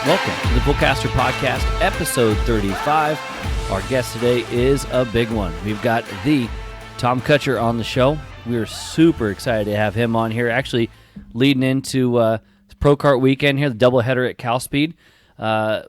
Welcome to the Bullcaster Podcast, episode 35. Our guest today is a big one. We've got the Tom Kutscher on the show. We are super excited to have him on here, actually leading into ProKart weekend here, the doubleheader at Cal Speed.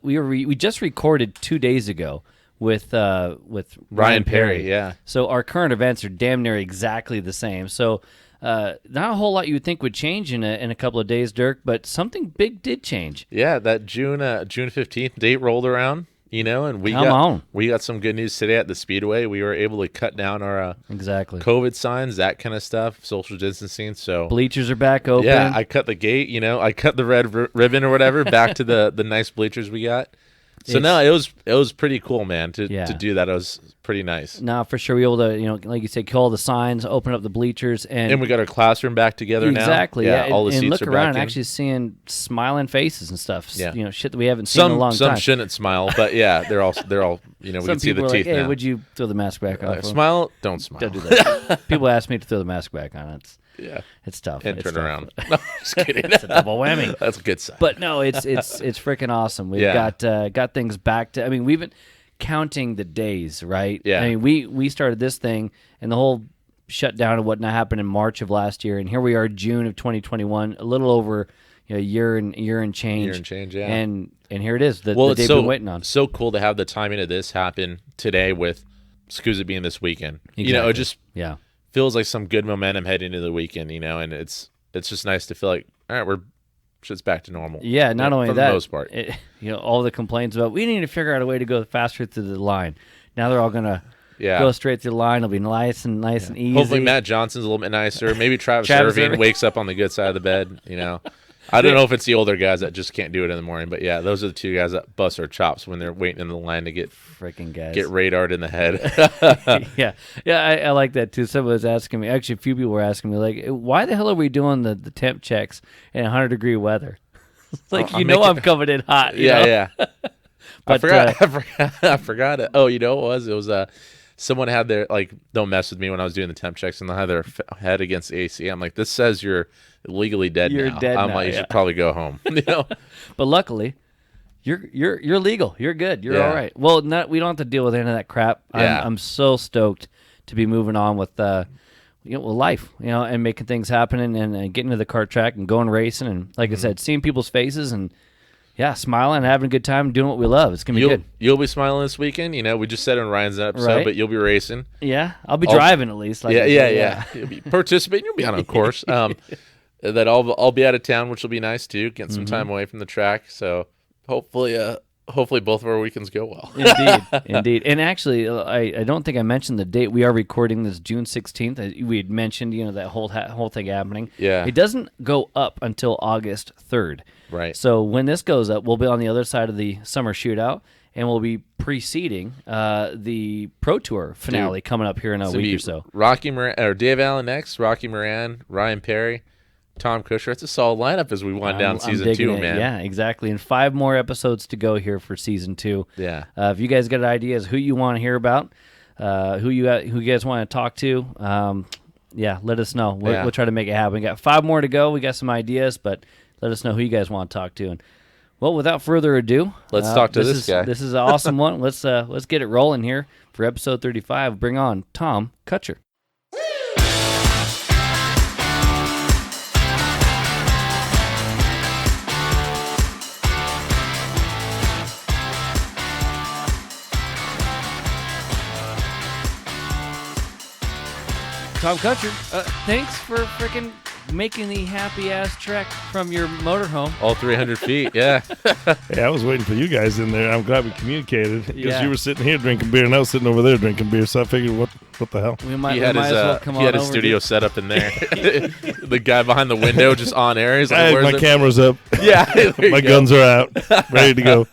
We just recorded 2 days ago with Ryan Perry. Yeah. So our current events are damn near exactly the same. So not a whole lot you would think would change in a couple of days, Dirk, but something big did change. Yeah, that June 15th date rolled around, and we got some good news today at the Speedway. We were able to cut down our COVID signs, that kind of stuff, social distancing. So bleachers are back open. Yeah, I cut the gate, I cut the red ribbon or whatever back to the nice bleachers we got. So it was pretty cool, man, to do that. It was pretty nice. No, for sure. We were able to, like you said, kill all the signs, open up the bleachers. And we got our classroom back together now. Exactly, yeah. All the seats and look are around back and actually seeing smiling faces and stuff. Yeah. Shit that we haven't seen in a long time. Some shouldn't smile, but yeah, they're all we can see the teeth now. now. Would you throw the mask back on? Smile, don't smile. Don't do that. People ask me to throw the mask back on. It's tough. And it's turn tough. around. No, just kidding. It's a double whammy. That's a good sign. But no, it's freaking awesome. We've got things back to. I mean, we've been counting the days, right? Yeah. I mean, we started this thing, and the whole shutdown and whatnot happened in March of last year, and here we are, June of 2021, a little over a year and change. Year and change, yeah. And here it is. The day we've been waiting on. So cool to have the timing of this happen today with SKUSA being this weekend. Exactly. It just feels like some good momentum heading into the weekend. And it's just nice to feel like, all right, shit's back to normal. Yeah, not only for that, the most part. All the complaints about we need to figure out a way to go faster through the line. Now they're all gonna go straight through the line. It'll be nice and easy. Hopefully Matt Johnson's a little bit nicer. Maybe Travis Irving wakes up on the good side of the bed. I don't know if it's the older guys that just can't do it in the morning, but yeah, those are the two guys that bust their chops when they're waiting in the line to get freaking guys get radared in the head. I like that too. Someone was asking me. Actually, a few people were asking me, like, why the hell are we doing the temp checks in 100-degree weather? Like, I'm coming in hot. Yeah. But, I forgot it. Oh, you know what it was? It was someone had their, don't mess with me when I was doing the temp checks, and they had their head against the AC. I'm like, this says you're legally dead now. You're dead I'm now, like, you should probably go home. But luckily, you're legal. You're good. You're all right. Well, we don't have to deal with any of that crap. Yeah. I'm so stoked to be moving on with life, and making things happen and getting to the kart track and going racing and, like I said, seeing people's faces and smiling, having a good time, doing what we love. It's gonna be good. You'll be smiling this weekend. We just said in Ryan's episode, but you'll be racing. Yeah, I'll be driving at least. Yeah. You'll be participating. You'll be on a course. That I'll be out of town, which will be nice too. Get some time away from the track. So hopefully both of our weekends go well. Indeed. And actually, I don't think I mentioned the date. We are recording this June 16th. We had mentioned, that whole thing happening. Yeah. It doesn't go up until August 3rd. Right. So when this goes up, we'll be on the other side of the summer shootout, and we'll be preceding the Pro Tour finale coming up here in a week or so. Rocky Moran, or Dave Allen next, Rocky Moran, Ryan Perry, Tom Kutscher. It's a solid lineup as we wind down season 2, man. Yeah, exactly. And 5 more episodes to go here for season 2. Yeah. If you guys got ideas who you want to hear about, who you guys want to talk to, let us know. We'll try to make it happen. We got 5 more to go. We got some ideas, but let us know who you guys want to talk to. And well, without further ado, let's talk to this guy. This is an awesome one. Let's get it rolling here for episode 35. Bring on Tom Kutscher. Tom Kutscher, thanks for freaking making the happy-ass trek from your motorhome. All 300 feet, yeah. Hey, I was waiting for you guys in there. I'm glad we communicated because you were sitting here drinking beer and I was sitting over there drinking beer, so I figured, what the hell? We might as well come on over. He had his studio set up in there. The guy behind the window just on air. He's like, my camera's up. Yeah, my guns are out, ready to go.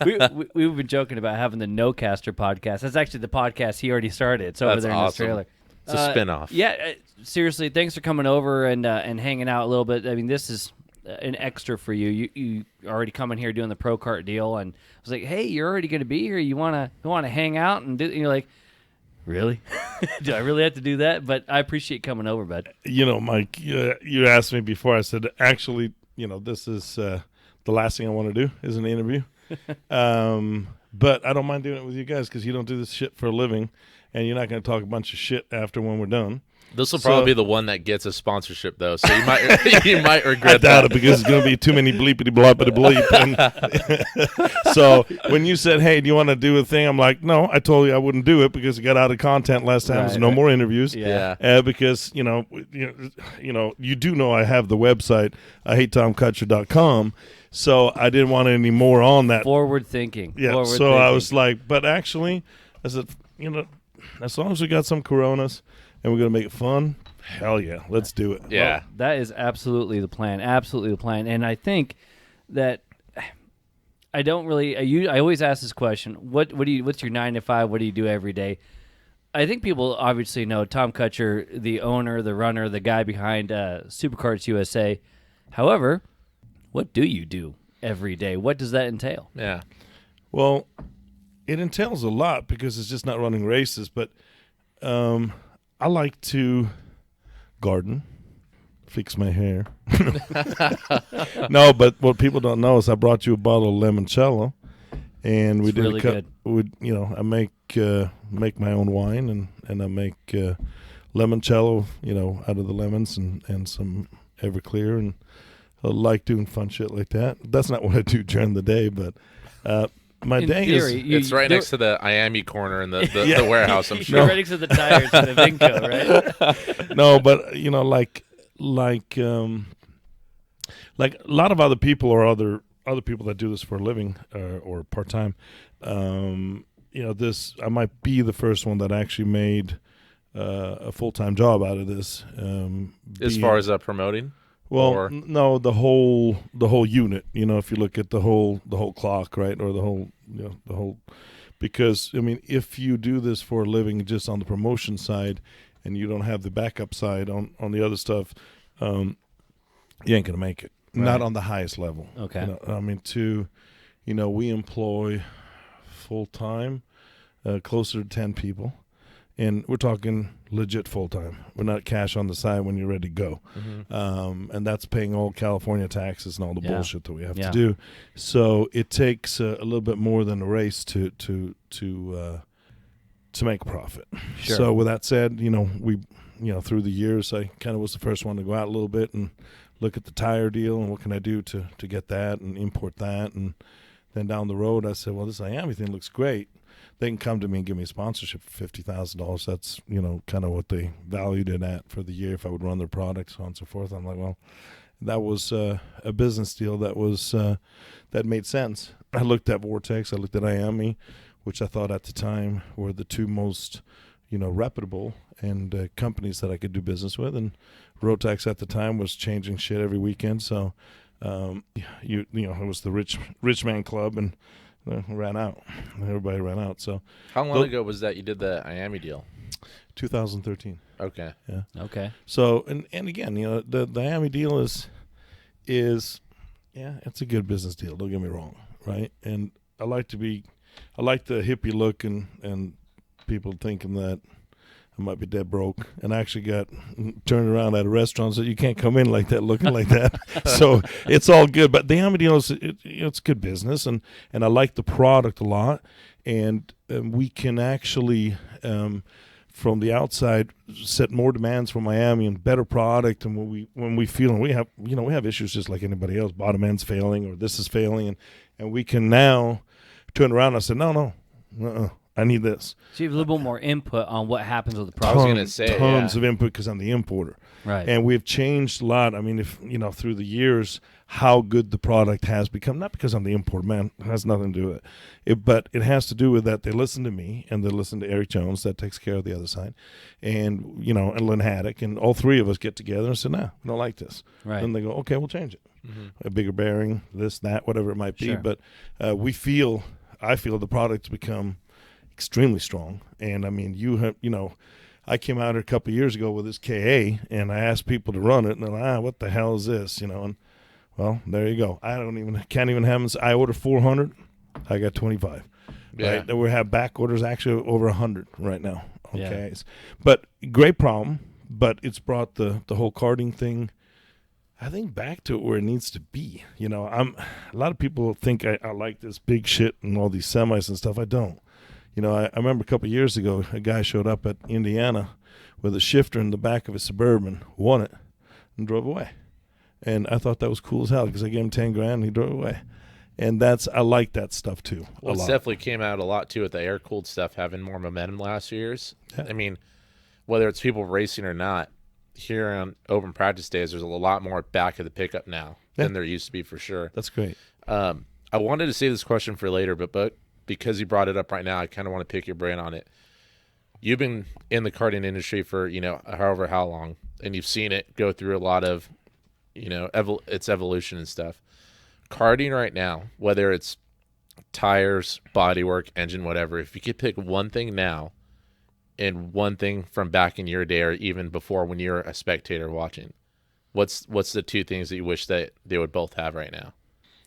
We've been joking about having the No Caster podcast. That's actually the podcast he already started. It's over there in his trailer. It's a spinoff. Seriously, thanks for coming over and hanging out a little bit. I mean, this is an extra for you. You already coming here doing the ProKart deal, and I was like, hey, you're already going to be here. You want to hang out and do? And you're like, really? Do I really have to do that? But I appreciate coming over, bud. Mike, you asked me before. I said, actually, this is the last thing I want to do is an interview. But I don't mind doing it with you guys because you don't do this shit for a living, and you're not going to talk a bunch of shit after when we're done. This will probably be the one that gets a sponsorship, though, so you might you might regret that. I doubt it because it's going to be too many bleepity bloppity bleep. And so when you said, "Hey, do you want to do a thing?" I'm like, "No, I told you I wouldn't do it because it got out of content last time. There's no more interviews." Yeah. Because you do know I have the website IHateTomKutcher.com, so I didn't want any more on that. Forward thinking. Yeah. Forward so thinking. I was like, but actually, I said, as long as we got some Coronas. And we're going to make it fun? Hell yeah. Let's do it. Yeah. Well, that is absolutely the plan. Absolutely the plan. And I think that I don't really I always ask this question, what's your 9 to 5? What do you do every day? I think people obviously know Tom Kutscher, the owner, the runner, the guy behind SuperKarts USA. However, what do you do every day? What does that entail? Yeah. Well, it entails a lot because it's just not running races, but I like to garden, fix my hair. No, but what people don't know is I brought you a bottle of limoncello, and we did really good. I make my own wine, and I make limoncello, out of the lemons and some Everclear, and I like doing fun shit like that. That's not what I do during the day, but. My in day theory, is it's right next to the Miami corner in the warehouse, I'm sure. You're right next to the tires for the Vinco, right? No, but like a lot of other people or other people that do this for a living or part time, this I might be the first one that actually made a full time job out of this. As far as promoting. Well, no, the whole unit. If you look at the whole clock, right, or the whole, because if you do this for a living just on the promotion side, and you don't have the backup side on the other stuff, you ain't gonna make it. Right. Not on the highest level. Okay. We employ full time, closer to 10 people. And we're talking legit full-time. We're not cash on the side when you're ready to go. Mm-hmm. And that's paying all California taxes and all the bullshit that we have to do. So it takes a little bit more than a race to make a profit. Sure. So with that said, we through the years, I kind of was the first one to go out a little bit and look at the tire deal and what can I do to get that and import that. And then down the road, I said, well, this Miami thing looks great. They can come to me and give me a sponsorship for $50,000. That's, kind of what they valued it at for the year if I would run their products, so on and so forth. I'm like, well, that was a business deal that made sense. I looked at Vortex. I looked at Miami, which I thought at the time were the two most, reputable and companies that I could do business with. And Rotax at the time was changing shit every weekend. So, it was the rich man club and ran out. Everybody ran out. So how long ago was that you did the Miami deal? 2013. Okay. Yeah. Okay. So and again, the Miami deal is it's a good business deal. Don't get me wrong, right? And I like the hippie look and people thinking that I might be dead broke, and I actually got turned around at a restaurant, so you can't come in like that, looking like that. So it's all good. But the Miami deal it's good business, and I like the product a lot, and we can actually from the outside set more demands for Miami and better product. And when we feel, and we have issues just like anybody else, bottom end's failing or this is failing, and we can now turn around and say no. I need this. So you have a little bit more input on what happens with the product. I was going to say, tons of input because I'm the importer. Right. And we've changed a lot. If, through the years, how good the product has become, not because I'm the importer, man, it has nothing to do with it. But it has to do with that they listen to me and they listen to Eric Jones, that takes care of the other side, and, and Lynn Haddock, and all three of us get together and say, no, we don't like this. Right. Then they go, okay, we'll change it. Mm-hmm. A bigger bearing, this, that, whatever it might be. Sure. But I feel the product's become extremely strong. And I came out a couple of years ago with this KA, and I asked people to run it, and they're like, what the hell is this? And well, there you go. Can't even have them. I ordered 400. I got 25. Yeah. Right. We have back orders actually over 100 right now. Okay. Yeah. But great problem. But it's brought the whole karting thing I think back to it where it needs to be. You know, a lot of people think I like this big shit and all these semis and stuff. I don't. You know, I remember a couple of years ago, a guy showed up at Indiana with a shifter in the back of his Suburban, won it, and drove away. And I thought that was cool as hell because I gave him $10,000 and he drove away. And I like that stuff too. Well, it definitely came out a lot too with the air-cooled stuff having more momentum last few years. Yeah. I mean, whether it's people racing or not, here on open practice days, there's a lot more back of the pickup now than there used to be for sure. That's great. I wanted to save this question for later, but because you brought it up right now, I kind of want to pick your brain on it. You've been in the karting industry for, however how long, and you've seen it go through a lot of, its evolution and stuff. Karting right now, whether it's tires, bodywork, engine, whatever, if you could pick one thing now and one thing from back in your day or even before when you're a spectator watching, what's the two things that you wish that they would both have right now?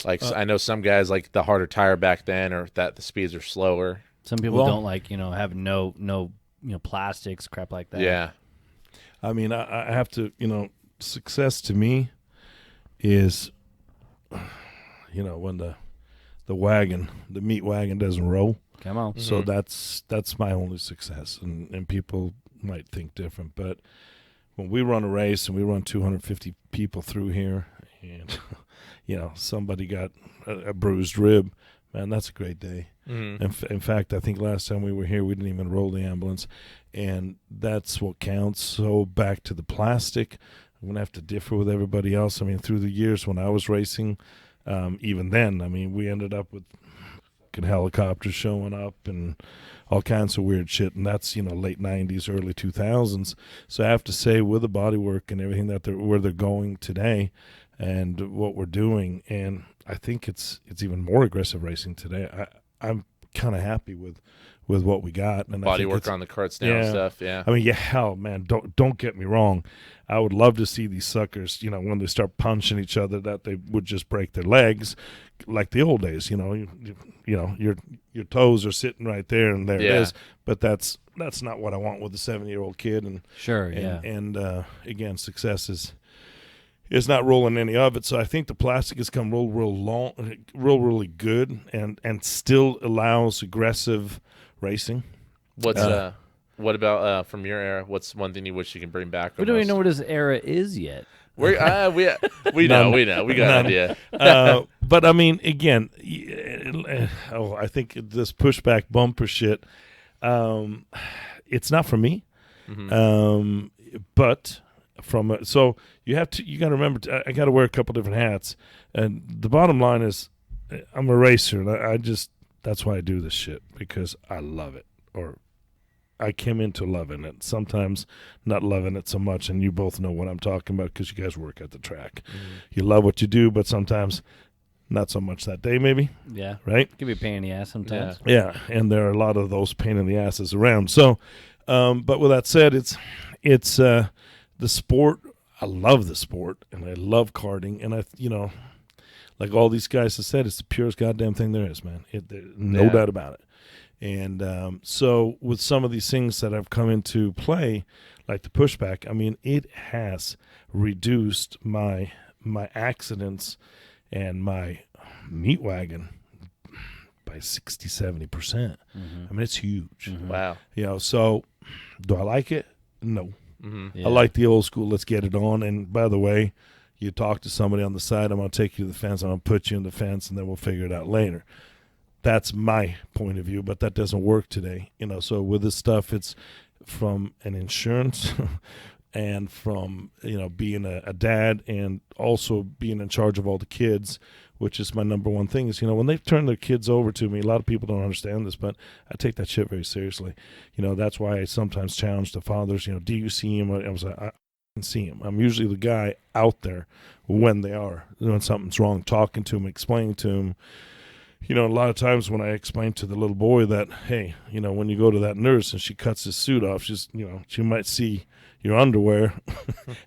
Like, I know some guys like the harder tire back then, or that the speeds are slower. Some people don't like, having no plastics, crap like that. Yeah. I mean, I have to, success to me is, when the meat wagon doesn't roll. Come on. So that's my only success, and people might think different, but when we run a race and we run 250 people through here, and somebody got a bruised rib, man, that's a great day. Mm-hmm. In fact, I think last time we were here, we didn't even roll the ambulance, and that's what counts. So back to the plastic, I'm gonna have to differ with everybody else. I mean, through the years when I was racing, even then, I mean, we ended up with helicopters showing up and all kinds of weird shit, and that's late 90s, early 2000s. So I have to say, with the bodywork and everything where they're going today and what we're doing, and I think it's even more aggressive racing today. I'm kind of happy with what we got, and bodywork on the karts now and stuff. Yeah, I mean, hell, man, don't get me wrong. I would love to see these suckers, when they start punching each other, that they would just break their legs, like the old days. Your toes are sitting right there, and there it is. But that's not what I want with a 7-year-old kid. And and again, success is not rolling any of it. So I think the plastic has come really good, and still allows aggressive racing. What about from your era? What's one thing you wish you can bring back? We don't even know what his era is yet. We know. We got an idea. But I mean, again, I think this pushback bumper shit, it's not for me. Mm-hmm. But so you got to remember, I got to wear a couple different hats, and the bottom line is, I'm a racer, and that's why I do this shit, because I love it, or I came into loving it. Sometimes not loving it so much, and you both know what I'm talking about because you guys work at the track. Mm-hmm. You love what you do, but sometimes not so much that day, maybe. Yeah. Right? It can be a pain in the ass sometimes. Yeah, and there are a lot of those pain in the asses around. So, but with that said, it's the sport. I love the sport, and I love karting, and like all these guys have said, it's the purest goddamn thing there is, man. No doubt about it. And so with some of these things that have come into play, like the pushback, I mean, it has reduced my accidents and my meat wagon by 60-70%. Mm-hmm. I mean, it's huge. Mm-hmm. Wow. So do I like it? No. Mm-hmm. Yeah. I like the old school, let's get it on. And by the way, you talk to somebody on the side, I'm going to take you to the fence, I'm going to put you in the fence, and then we'll figure it out later. That's my point of view, but that doesn't work today. So with this stuff, it's from an insurance and from, being a dad, and also being in charge of all the kids, which is my number one thing is, when they turn their kids over to me, a lot of people don't understand this, but I take that shit very seriously. That's why I sometimes challenge the fathers, do you see him? I was like, I can see him. I'm usually the guy out there when something's wrong, talking to him, explaining to him. A lot of times when I explain to the little boy that, hey, when you go to that nurse and she cuts his suit off, she might see your underwear,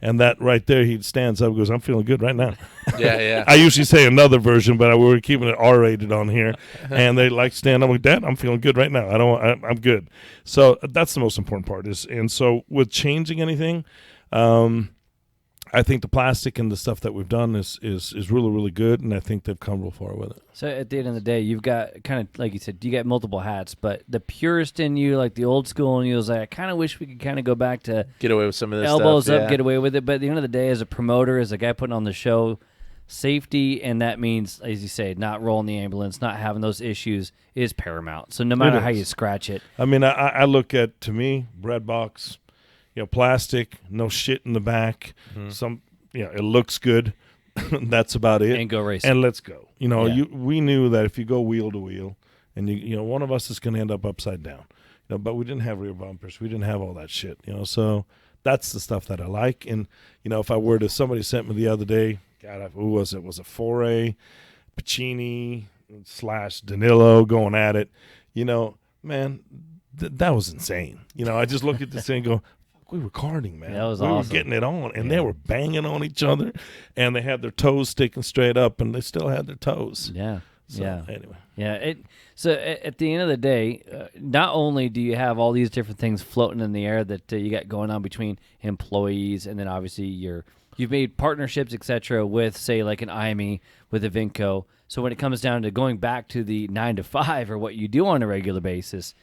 and that right there, he stands up and goes, I'm feeling good right now. Yeah. I usually say another version, but we're keeping it R-rated on here, and they stand up like, Dad, I'm feeling good right now. I'm good. So that's the most important part and so with changing anything, I think the plastic and the stuff that we've done is really, really good, and I think they've come real far with it. So at the end of the day, you've got kind of, like you said, you got multiple hats, but the purist in you, like the old school in you, is like, I kind of wish we could kind of go back to get away with some of this elbows stuff, up, get away with it. But at the end of the day, as a promoter, as a guy putting on the show, safety, and that means, as you say, not rolling the ambulance, not having those issues is paramount. So no matter how you scratch it. I mean, I look at, to me, bread box, plastic, no shit in the back, it looks good. That's about it. And go racing. And let's go. We knew that if you go wheel to wheel, and one of us is going to end up upside down. But we didn't have rear bumpers. We didn't have all that shit. So that's the stuff that I like. And if I were to, somebody sent me the other day, God, who was it? Was a Foray, Pacini / Danilo going at it. Man, that was insane. I just look at this thing and go, we were karting, man. That was awesome. We were getting it on, and they were banging on each other, and they had their toes sticking straight up, and they still had their toes. Yeah. So, anyway. Yeah. So at the end of the day, not only do you have all these different things floating in the air that you got going on between employees, and then obviously you've made partnerships, etc., with, say, like an IME, with a Vinco. So when it comes down to going back to the 9 to 5 or what you do on a regular basis,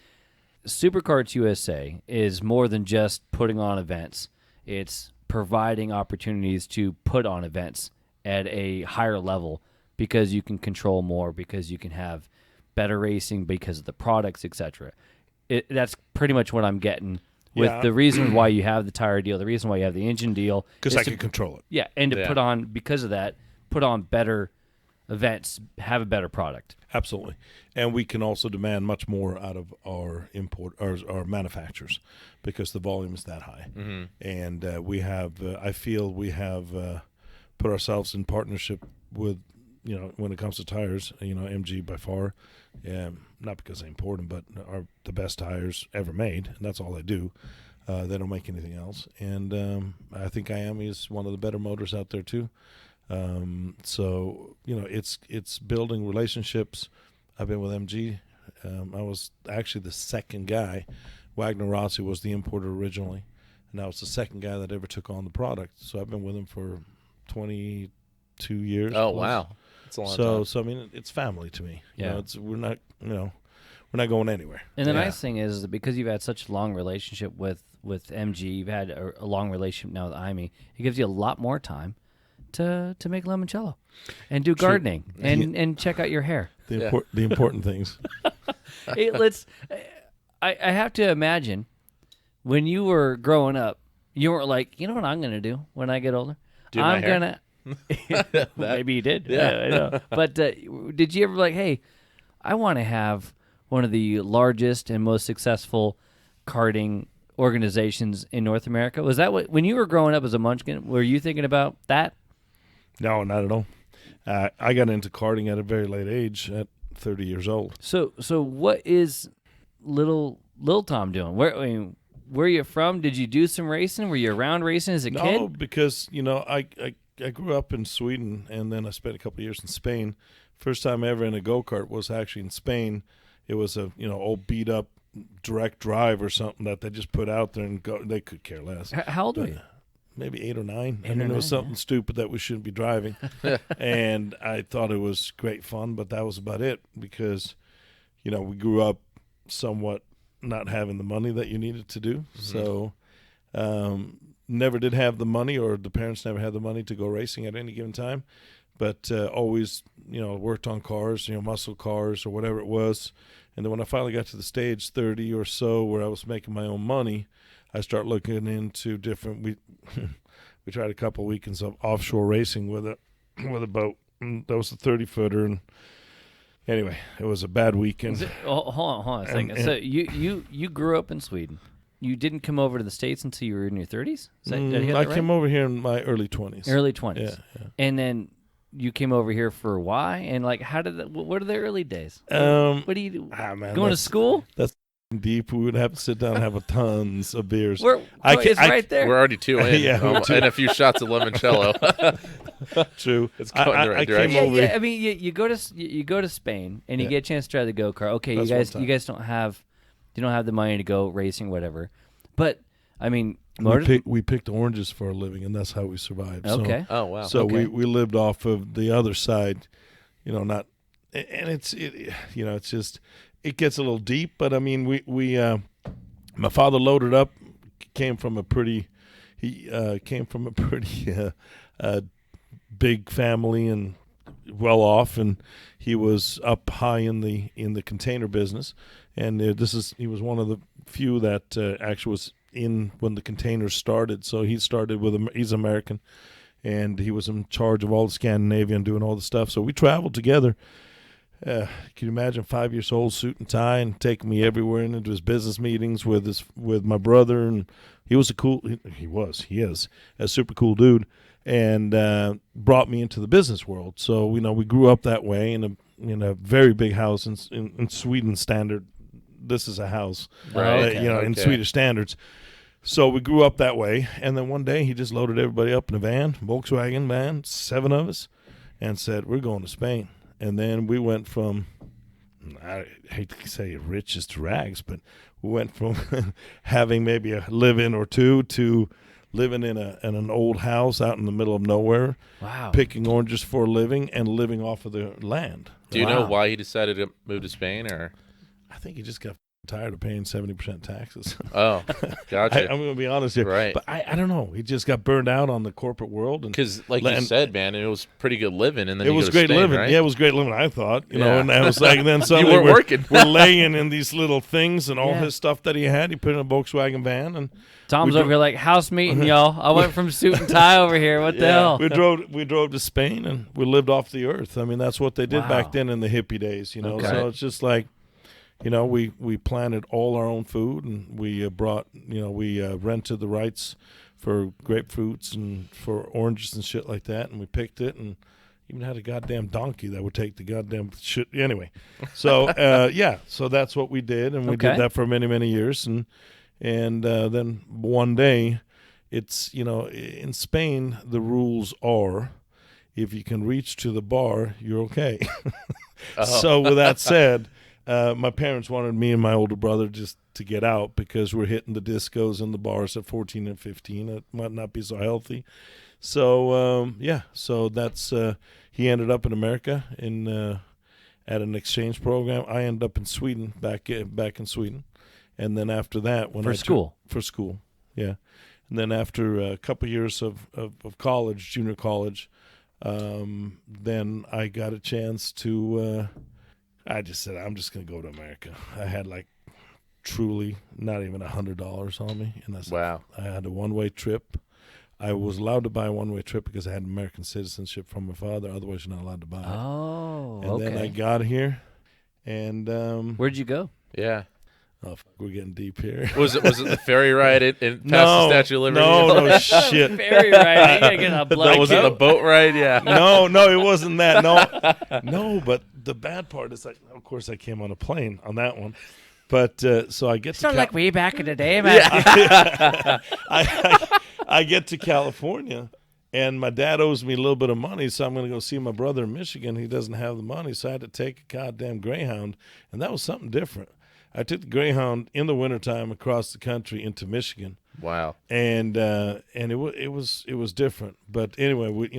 SuperKarts USA is more than just putting on events. It's providing opportunities to put on events at a higher level because you can control more, because you can have better racing because of the products, etc. That's pretty much what I'm getting with the reason why you have the tire deal, the reason why you have the engine deal. Because I can control it. Yeah, and to put on, because of that, put on better events, have a better product. Absolutely. And we can also demand much more out of our our manufacturers because the volume is that high. Mm-hmm. And we have, I feel we have put ourselves in partnership with, when it comes to tires, MG by far, not because they import them, but are the best tires ever made, and that's all they do. They don't make anything else. And I think IAME is one of the better motors out there too. So it's building relationships. I've been with MG. I was actually the second guy. Wagner Rossi was the importer originally, and I was the second guy that ever took on the product. So I've been with him for 22 years. Oh, plus. Wow. That's a long time. So I mean, it's family to me. Yeah. We're not going anywhere. And the nice thing is that because you've had such a long relationship with MG, you've had a long relationship now with IME, it gives you a lot more time to make limoncello and do gardening and check out your hair. The important things. Hey, I have to imagine when you were growing up, you weren't like, you know what I'm going to do when I get older? I'm going to... Maybe you did. Yeah. I know. But did you ever like, hey, I want to have one of the largest and most successful karting organizations in North America? Was that when you were growing up as a munchkin, were you thinking about that? No, not at all. I got into karting at a very late age, at 30 years old. So what is little Tom doing? Where are you from? Did you do some racing? Were you around racing as a kid? No, because I grew up in Sweden, and then I spent a couple of years in Spain. First time ever in a go-kart was actually in Spain. It was a old beat up direct drive or something that they just put out there and go. They could care less. How old were you? Maybe 8 or 9. I mean, it was something stupid that we shouldn't be driving. And I thought it was great fun, but that was about it because, we grew up somewhat not having the money that you needed to do. Mm-hmm. So never did have the money, or the parents never had the money to go racing at any given time. But always, worked on cars, muscle cars or whatever it was. And then when I finally got to the stage 30 or so where I was making my own money, I start looking into different. We tried a couple of weekends of offshore racing with a boat. And that was a 30-footer, and anyway, it was a bad weekend. Hold on a second. So you grew up in Sweden. You didn't come over to the States until you were in your 30s? I came over here in my early 20s. Early 20s. Yeah. And then you came over here for why? And how did that? What are the early days? What do you do? Going to school? That's deep. We would have to sit down and have tons of beers. It's right there. We're already 2 in. And a few shots of limoncello. True. It's going the right direction. Yeah. I mean, you go to Spain and you get a chance to drive the go-kart. Okay, you guys don't have the money to go racing, whatever. But I mean, We picked oranges for a living, and that's how we survived. Okay. Oh wow. So okay. we lived off of the other side, not, and it's just it gets a little deep. But I mean, my father loaded up, came from a pretty big family and well off, and he was up high in the container business, and he was one of the few that actually was in when the containers started. So he started he's American, and he was in charge of all the Scandinavia and doing all the stuff. So we traveled together. Can you imagine, 5 years old, suit and tie, and taking me everywhere and into his business meetings with my brother? And he is a super cool dude, and brought me into the business world. So we grew up that way in a very big house in Sweden standard. This is a house, right? In Swedish standards. So we grew up that way, and then one day he just loaded everybody up in a van, Volkswagen van, 7 of us, and said, "We're going to Spain." And then we went from, I hate to say riches to rags, but we went from having maybe a live-in or two to living in an old house out in the middle of nowhere. Wow. Picking oranges for a living and living off of the land. Do you know why he decided to move to Spain, or? I think he just got tired of paying 70% taxes. Oh, gotcha. I'm going to be honest here. Right. But I don't know. He just got burned out on the corporate world. Because, like you said, man, it was pretty good living. And then it was great Spain, living. Right? Yeah, it was great living, I thought. And I was like, and then suddenly you weren't working. we're laying in these little things and all his stuff that he had. He put in a Volkswagen van. And Tom's over here like, house meeting, y'all. I went from suit and tie over here. What the hell? We drove to Spain, and we lived off the earth. I mean, that's what they did back then in the hippie days, Okay. So it's just like, we planted all our own food, and we rented the rights for grapefruits and for oranges and shit like that, and we picked it, and even had a goddamn donkey that would take the goddamn shit. Anyway, so so that's what we did, and we did that for many, many years, and then one day, it's in Spain the rules are, if you can reach to the bar, you're okay. So with that said. My parents wanted me and my older brother just to get out because we're hitting the discos and the bars at 14 and 15. It might not be so healthy. So, so that's he ended up in America at an exchange program. I ended up in Sweden, back in Sweden. And then after that, for school, yeah. And then after a couple years of college, junior college, then I got a chance to I just said, I'm just going to go to America. I had truly not even $100 on me. And wow. I had a one-way trip. I was allowed to buy a one-way trip because I had American citizenship from my father. Otherwise, you're not allowed to buy it. Oh, and then I got here. And where'd you go? Yeah. Oh, fuck, we're getting deep here. Was it the ferry ride in past the Statue of Liberty? No, shit. Ferry ride. You gotta get on a that was the boat ride, yeah. No, it wasn't that. No, but the bad part is, of course, I came on a plane on that one. But so I get to like way back in the day, man. Yeah. I get to California, and my dad owes me a little bit of money, so I'm going to go see my brother in Michigan. He doesn't have the money, so I had to take a goddamn Greyhound, and that was something different. I took the Greyhound in the wintertime across the country into Michigan. Wow. And it was different. But anyway,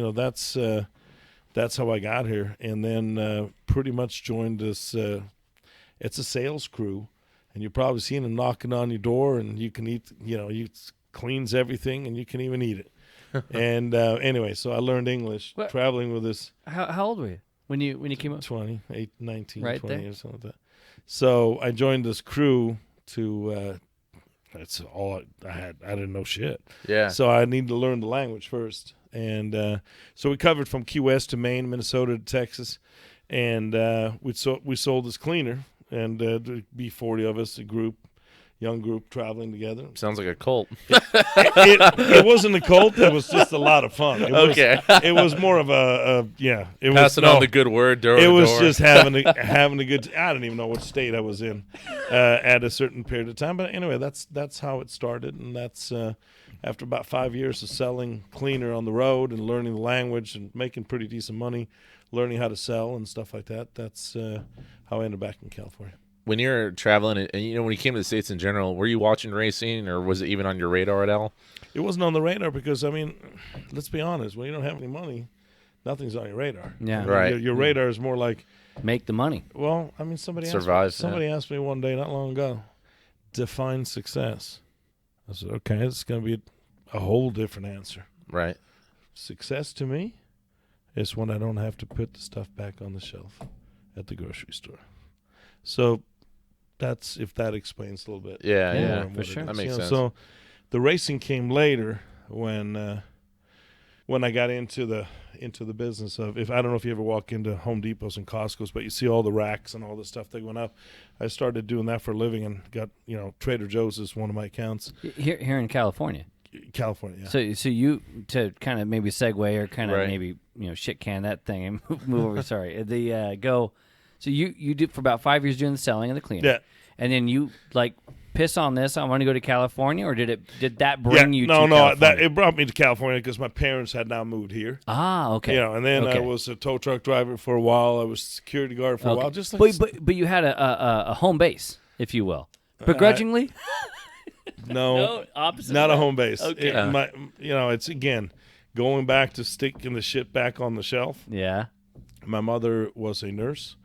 that's how I got here, and then pretty much joined this. It's a sales crew, and you've probably seen them knocking on your door, and you can eat. You cleans everything, and you can even eat it. And anyway, so I learned English traveling with this. How old were you when you came up? 20, 19, right 20 there. or something like that. So I joined this crew to. That's all I had. I didn't know shit. Yeah. So I needed to learn the language first, and so we covered from Key West to Maine, Minnesota to Texas, and we sold this cleaner, and there'd be 40 of us, young group traveling together. Sounds like a cult. It wasn't a cult. It was just a lot of fun. It was more of It passing on the good word. It was just having a good. I don't even know what state I was in at a certain period of time. But anyway, that's how it started, and that's after about 5 years of selling cleaner on the road and learning the language and making pretty decent money, learning how to sell and stuff like that. That's how I ended back in California. when you're traveling, and when you came to the States in general, were you watching racing, or was it even on your radar at all? It wasn't on the radar because, I mean, let's be honest. When you don't have any money, nothing's on your radar. Yeah, right. Your radar is more like make the money. Well, I mean, somebody asked me one day not long ago, define success. I said, okay, it's going to be a whole different answer. Right. Success to me is when I don't have to put the stuff back on the shelf at the grocery store. So that's, if that explains a little bit. Yeah, for sure. That makes sense. So the racing came later when I got into the business of, if I don't know if you ever walk into Home Depots and Costco's, but you see all the racks and all the stuff that went up. I started doing that for a living and got, Trader Joe's is one of my accounts. Here in California. California, yeah. So you, to kind of maybe segue or kind of right. maybe shit can that thing and move over. Sorry, go. So you did for about 5 years doing the selling and the cleaning. Yeah, and then you piss on this. I want to go to California, or did that bring you? No, to California? It brought me to California because my parents had now moved here. Ah, okay. And then I was a tow truck driver for a while. I was security guard for a while. Just like but you had a home base, if you will, begrudgingly. No, opposite. Not a home base. Okay. It's again going back to sticking the shit back on the shelf. Yeah. My mother was a nurse,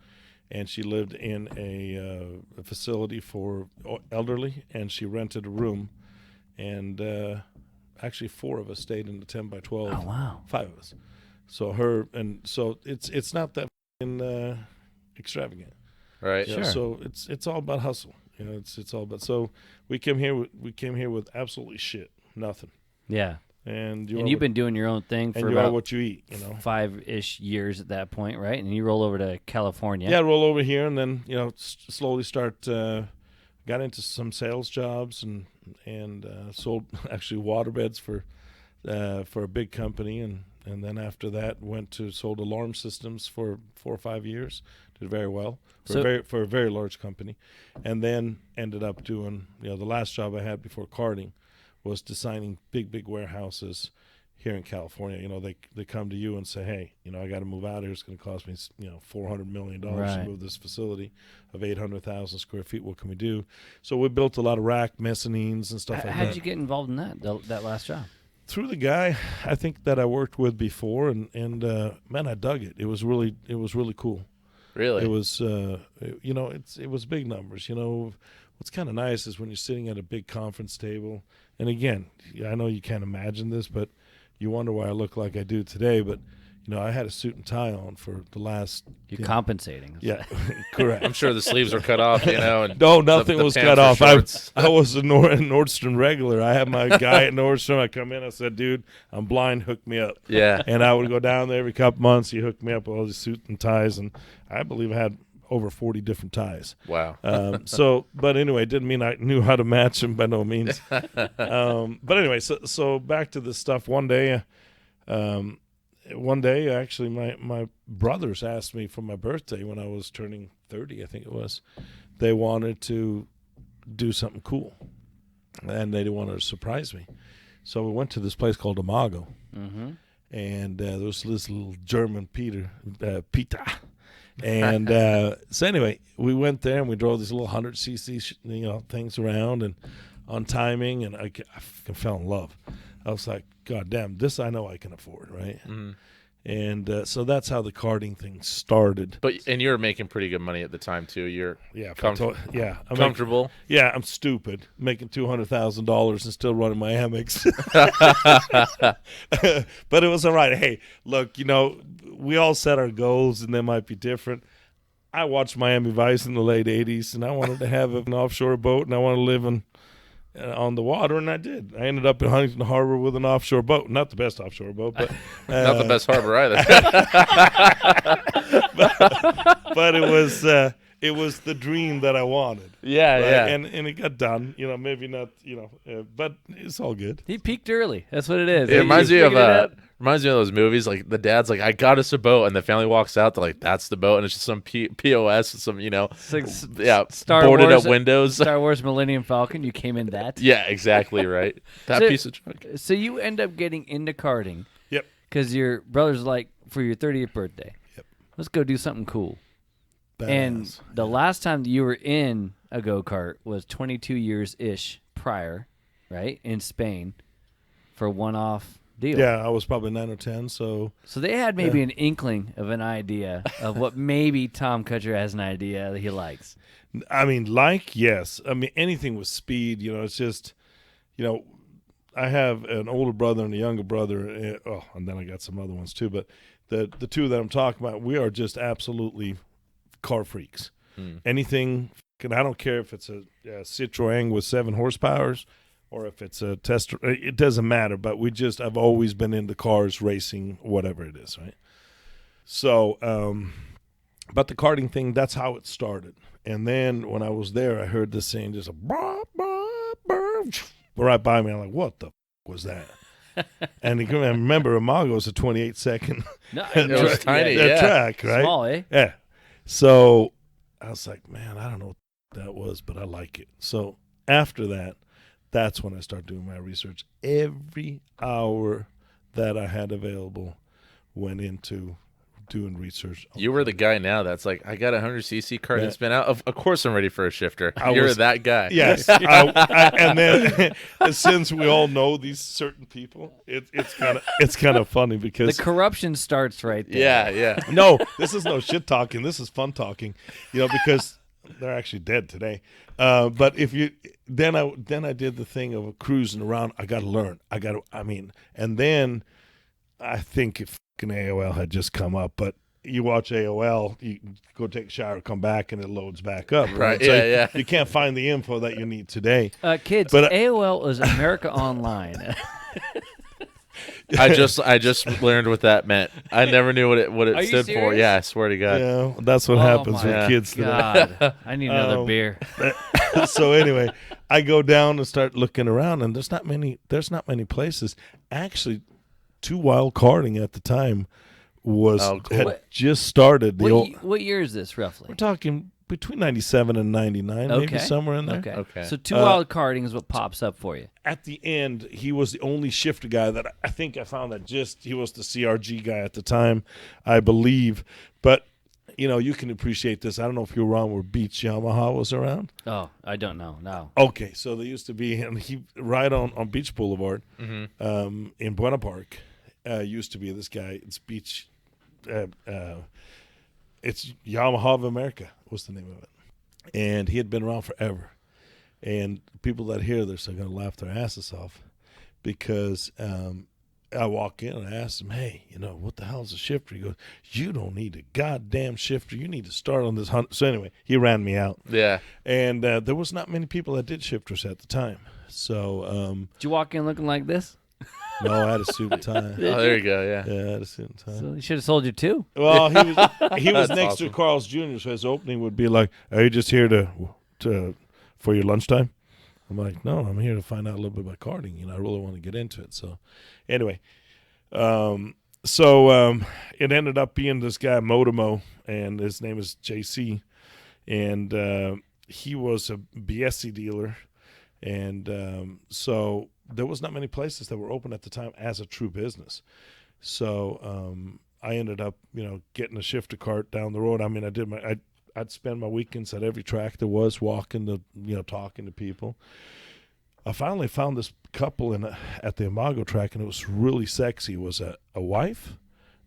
and she lived in a facility for elderly, and she rented a room, and actually 4 of us stayed in the 10 by 12. Oh wow. 5 of us. So it's not that extravagant. Right. Sure. So it's all about hustle. It's all about. So we came here with absolutely shit, nothing. Yeah. And you've been doing your own thing for about what you eat, 5-ish years at that point, right? And you roll over to California. Yeah, roll over here, and then slowly start. Got into some sales jobs and sold actually waterbeds for a big company, and then after that sold alarm systems for 4 or 5 years. Did very well for a very large company, and then ended up doing the last job I had before karting was designing big warehouses here in California. They come to you and say, hey, I got to move out here. It's going to cost me $400 million to move this facility of 800,000 square feet. What can we do? So we built a lot of rack mezzanines and stuff like that. How did you get involved in that last job? Through the guy I think that I worked with before, and man, I dug it. It was really cool. Really? It was it was big numbers. What's kind of nice is when you're sitting at a big conference table, and again, I know you can't imagine this, but you wonder why I look like I do today. But I had a suit and tie on for the last. You're compensating. Yeah, correct. I'm sure the sleeves were cut off. And no, nothing was cut off. I was a Nordstrom regular. I had my guy at Nordstrom. I come in. I said, "Dude, I'm blind. Hook me up." Yeah. And I would go down there every couple months. He hooked me up with all these suits and ties, and I believe I had over 40 different ties. Wow. But anyway, it didn't mean I knew how to match them by no means. But anyway, so back to the stuff. One day, actually, my brothers asked me for my birthday when I was turning 30, I think it was. They wanted to do something cool, and they wanted to surprise me. So we went to this place called Imago, and there was this little German Peter. And so anyway, we went there and we drove these little 100cc things around and on timing, and I fell in love. I was like, God damn, this I know I can afford, right? And so that's how the karting thing started. And you were making pretty good money at the time too. You're comfortable. I'm stupid, making $200,000 and still running my Amex. But it was all right. Hey, look, we all set our goals, and they might be different. I watched Miami Vice in the late '80s, and I wanted to have an offshore boat, and I wanted to live on the water, and I did. I ended up in Huntington Harbor with an offshore boat. Not the best offshore boat, but not the best harbor either. but it was the dream that I wanted. Yeah, right? yeah. And it got done. Maybe not. But it's all good. He peaked early. That's what it is. It reminds me of those movies. Like the dad's like, "I got us a boat," and the family walks out. They're like, "That's the boat," and it's just some POS, some Star boarded Wars, up windows. Star Wars Millennium Falcon. You came in that. Yeah, exactly right. That piece of junk. So you end up getting into karting. Yep. Because your brother's like, for your 30th birthday. Yep. Let's go do something cool. Badass. And the last time you were in a go-kart was 22 years-ish prior, right, in Spain for a one-off deal. Yeah, I was probably 9 or 10, so they had maybe an inkling of an idea of what maybe Tom Kutscher has an idea that he likes. I mean, yes. I mean, anything with speed, it's just, I have an older brother and a younger brother, and then I got some other ones too, but the two that I'm talking about, we are just absolutely car freaks. Anything, I don't care if it's a Citroën with 7 horsepowers or if it's a Tesla, it doesn't matter, but I've always been into cars, racing, whatever it is, right? So, but the karting thing, that's how it started. And then when I was there, I heard this thing just right by me. I'm like, what the was that? And I remember Imago was a 28-second track, right? Small, eh? Yeah. So I was like, man, I don't know what that was, but I like it. So after that, that's when I started doing my research. Every hour that I had available went into doing research. You were the guy now that's like, I got a 100cc kart and spin out. Of course I'm ready for a shifter. You're that guy. Yes. And then since we all know these certain people, it's kind of funny because the corruption starts right there. Yeah. No, this is no shit talking. This is fun talking, because they're actually dead today. But then I did the thing of cruising around. I got to learn. And then I think if AOL had just come up, but you watch AOL, you go take a shower, come back, and it loads back up. Right? Yeah. You can't find the info that you need today. Kids, but AOL is America Online. I just learned what that meant. I never knew what it stood for. Yeah, I swear to God. Yeah, that's what happens with kids today. God. I need another beer. So anyway, I go down and start looking around, and there's not many places. Actually, Two Wild Karting at the time had just started. What year is this roughly? We're talking between 97 and 99, maybe somewhere in there. Okay. So Two Wild Karting is what pops up for you. At the end, he was the only shifter guy that I think I found that he was the CRG guy at the time, I believe. But, you can appreciate this. I don't know if you were around where Beach Yamaha was around. Oh, I don't know. No. Okay, so there used to be, and he right on Beach Boulevard in Buena Park. Used to be this guy. It's Beach. It's Yamaha of America was the name of it, and he had been around forever. And people that hear this are going to laugh their asses off because I walk in and I ask him, "Hey, what the hell is a shifter?" He goes, "You don't need a goddamn shifter. You need to start on this hunt." So anyway, he ran me out. Yeah, and there was not many people that did shifters at the time. So did you walk in looking like this? No, I had a suit and tie. Oh, there you go. Yeah, I had a suit and tie. So he should have sold you two. Well, he was next to Carl's Jr., so his opening would be like, "Are you just here to for your lunchtime?" I'm like, "No, I'm here to find out a little bit about karting. I really want to get into it." So, anyway, it ended up being this guy Motomo, and his name is JC, and he was a BSC dealer, and so. There was not many places that were open at the time as a true business. So I ended up, getting a shifter cart down the road. I mean, I'd spend my weekends at every track there was, walking to, talking to people. I finally found this couple at the Imago track, and it was really sexy. It was a wife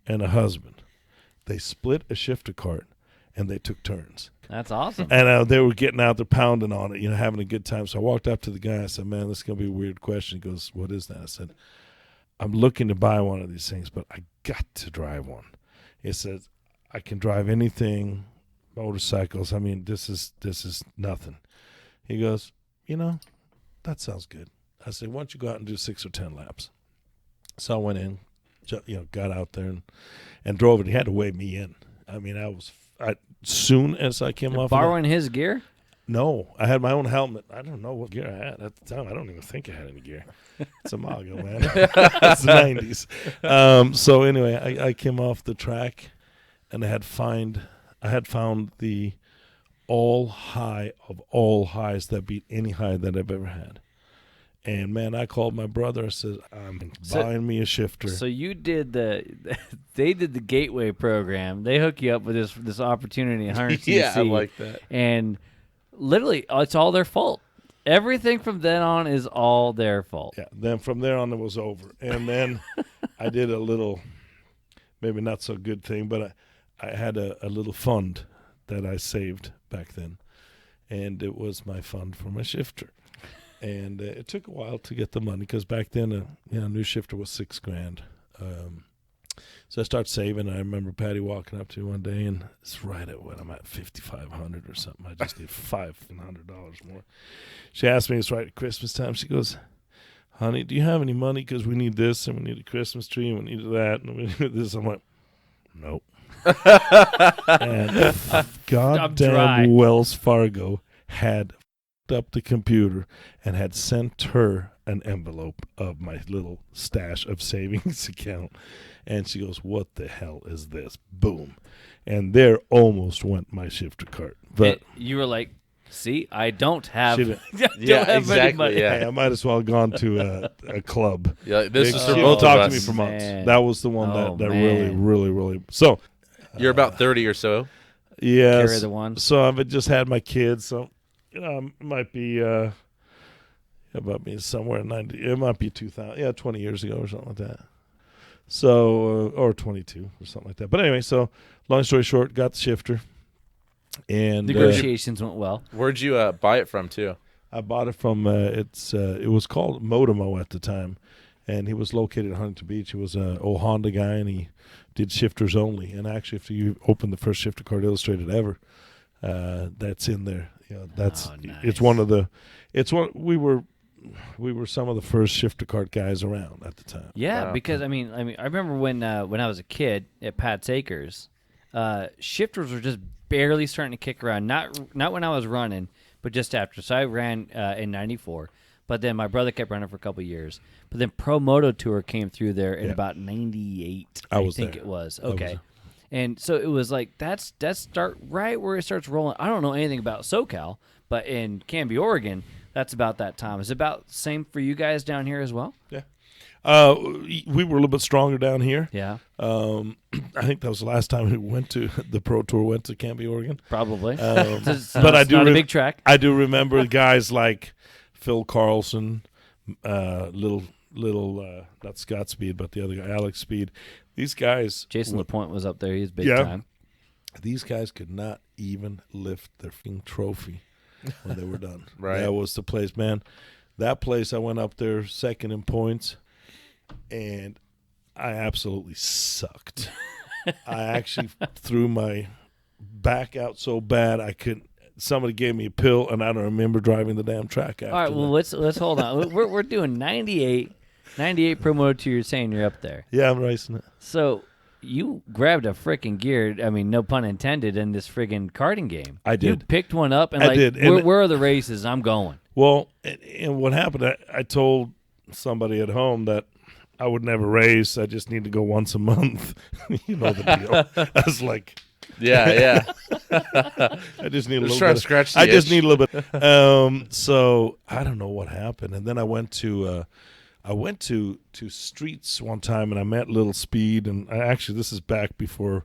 and a husband. They split a shifter cart, and they took turns. That's awesome. And they were getting out there pounding on it, having a good time. So I walked up to the guy. I said, "Man, this is going to be a weird question." He goes, "What is that?" I said, "I'm looking to buy one of these things, but I got to drive one." He said, "I can drive anything, motorcycles. I mean, this is nothing." He goes, "That sounds good." I said, "Why don't you go out and do 6 or 10 laps?" So I went in, got out there and drove it. He had to weigh me in. I mean, soon as I came off borrowing his gear? No, I had my own helmet. I don't know what gear I had at the time. I don't even think I had any gear. It's a Mago, man. It's the 90s. So anyway, I came off the track, and I had found the all high of all highs that beat any high that I've ever had. And, man, I called my brother. I said, I'm buying me a shifter. So you did they did the Gateway program. They hook you up with this opportunity in 100cc. Yeah, I like that. And literally, it's all their fault. Everything from then on is all their fault. Yeah, then from there on, it was over. And then I did a little, maybe not so good thing, but I had a little fund that I saved back then. And it was my fund for my shifter. And it took a while to get the money because back then a new shifter was $6,000. So I started saving. I remember Patty walking up to me one day, and it's right at when I'm at $5,500 or something. I just need $500 more. She asked me, it's right at Christmas time. She goes, honey, do you have any money? Because we need this, and we need a Christmas tree, and we need that, and we need this. I'm like, nope. And goddamn Wells Fargo had up the computer and had sent her an envelope of my little stash of savings account. And she goes, what the hell is this? Boom. And there almost went my shifter cart. But you were like, see, I don't have, exactly. money. Yeah. Hey, I might as well have gone to a club. Yeah, this is for She both talked of us. to me for months. Man. That was the one that really. So you're about 30 or so. Yes. Carry the one. So I've just had my kids. So it might be about me somewhere in 90. It might be 2000. Yeah, 20 years ago or something like that. So or 22 or something like that. But anyway, so long story short, got the shifter. And negotiations went well. Where'd you buy it from too? I bought it from it was called Modimo at the time, and he was located in Huntington Beach. He was an old Honda guy, and he did shifters only. And actually, if you open the first Shifter Cart Illustrated ever, that's in there. You know, that's nice. It's one we were some of the first shifter cart guys around at the time. Yeah, because I mean, I remember when I was a kid at Pat's Acres, shifters were just barely starting to kick around. Not when I was running, but just after. So I ran in '94, but then my brother kept running for a couple of years. But then Pro Moto Tour came through there in about '98. I think it was. Okay. And so it was like that's start right where it starts rolling. I don't know anything about SoCal, but in Canby, Oregon, that's about that time. Is it about the same for you guys down here as well? Yeah. We were a little bit stronger down here. Yeah. I think that was the last time we went to the Pro Tour went to Canby, Oregon. Probably. But I do not a big track. I do remember guys like Phil Carlson, little not Scott Speed, but the other guy, Alex Speed. These guys. Jason LaPointe was up there. He's big time. These guys could not even lift their trophy when they were done. Right. That was the place, man. That place, I went up there second in points, and I absolutely sucked. I actually threw my back out so bad I couldn't. Somebody gave me a pill, and I don't remember driving the damn track after. All right, well, let's hold on. We're doing 98 Pro Moto 2. You're saying you're up there. Yeah, I'm racing it. So you grabbed a freaking gear, I mean, no pun intended, in this friggin' karting game. I did. You picked one up, and I did. Where are the races? I'm going. Well, and what happened, I told somebody at home that I would never race. I just need to go once a month. You know the deal. I was like... Yeah. I just need a little trying bit. To scratch the I itch. just need a little bit. So I don't know what happened, and then I went to Streets one time, and I met Little Speed, and this is back before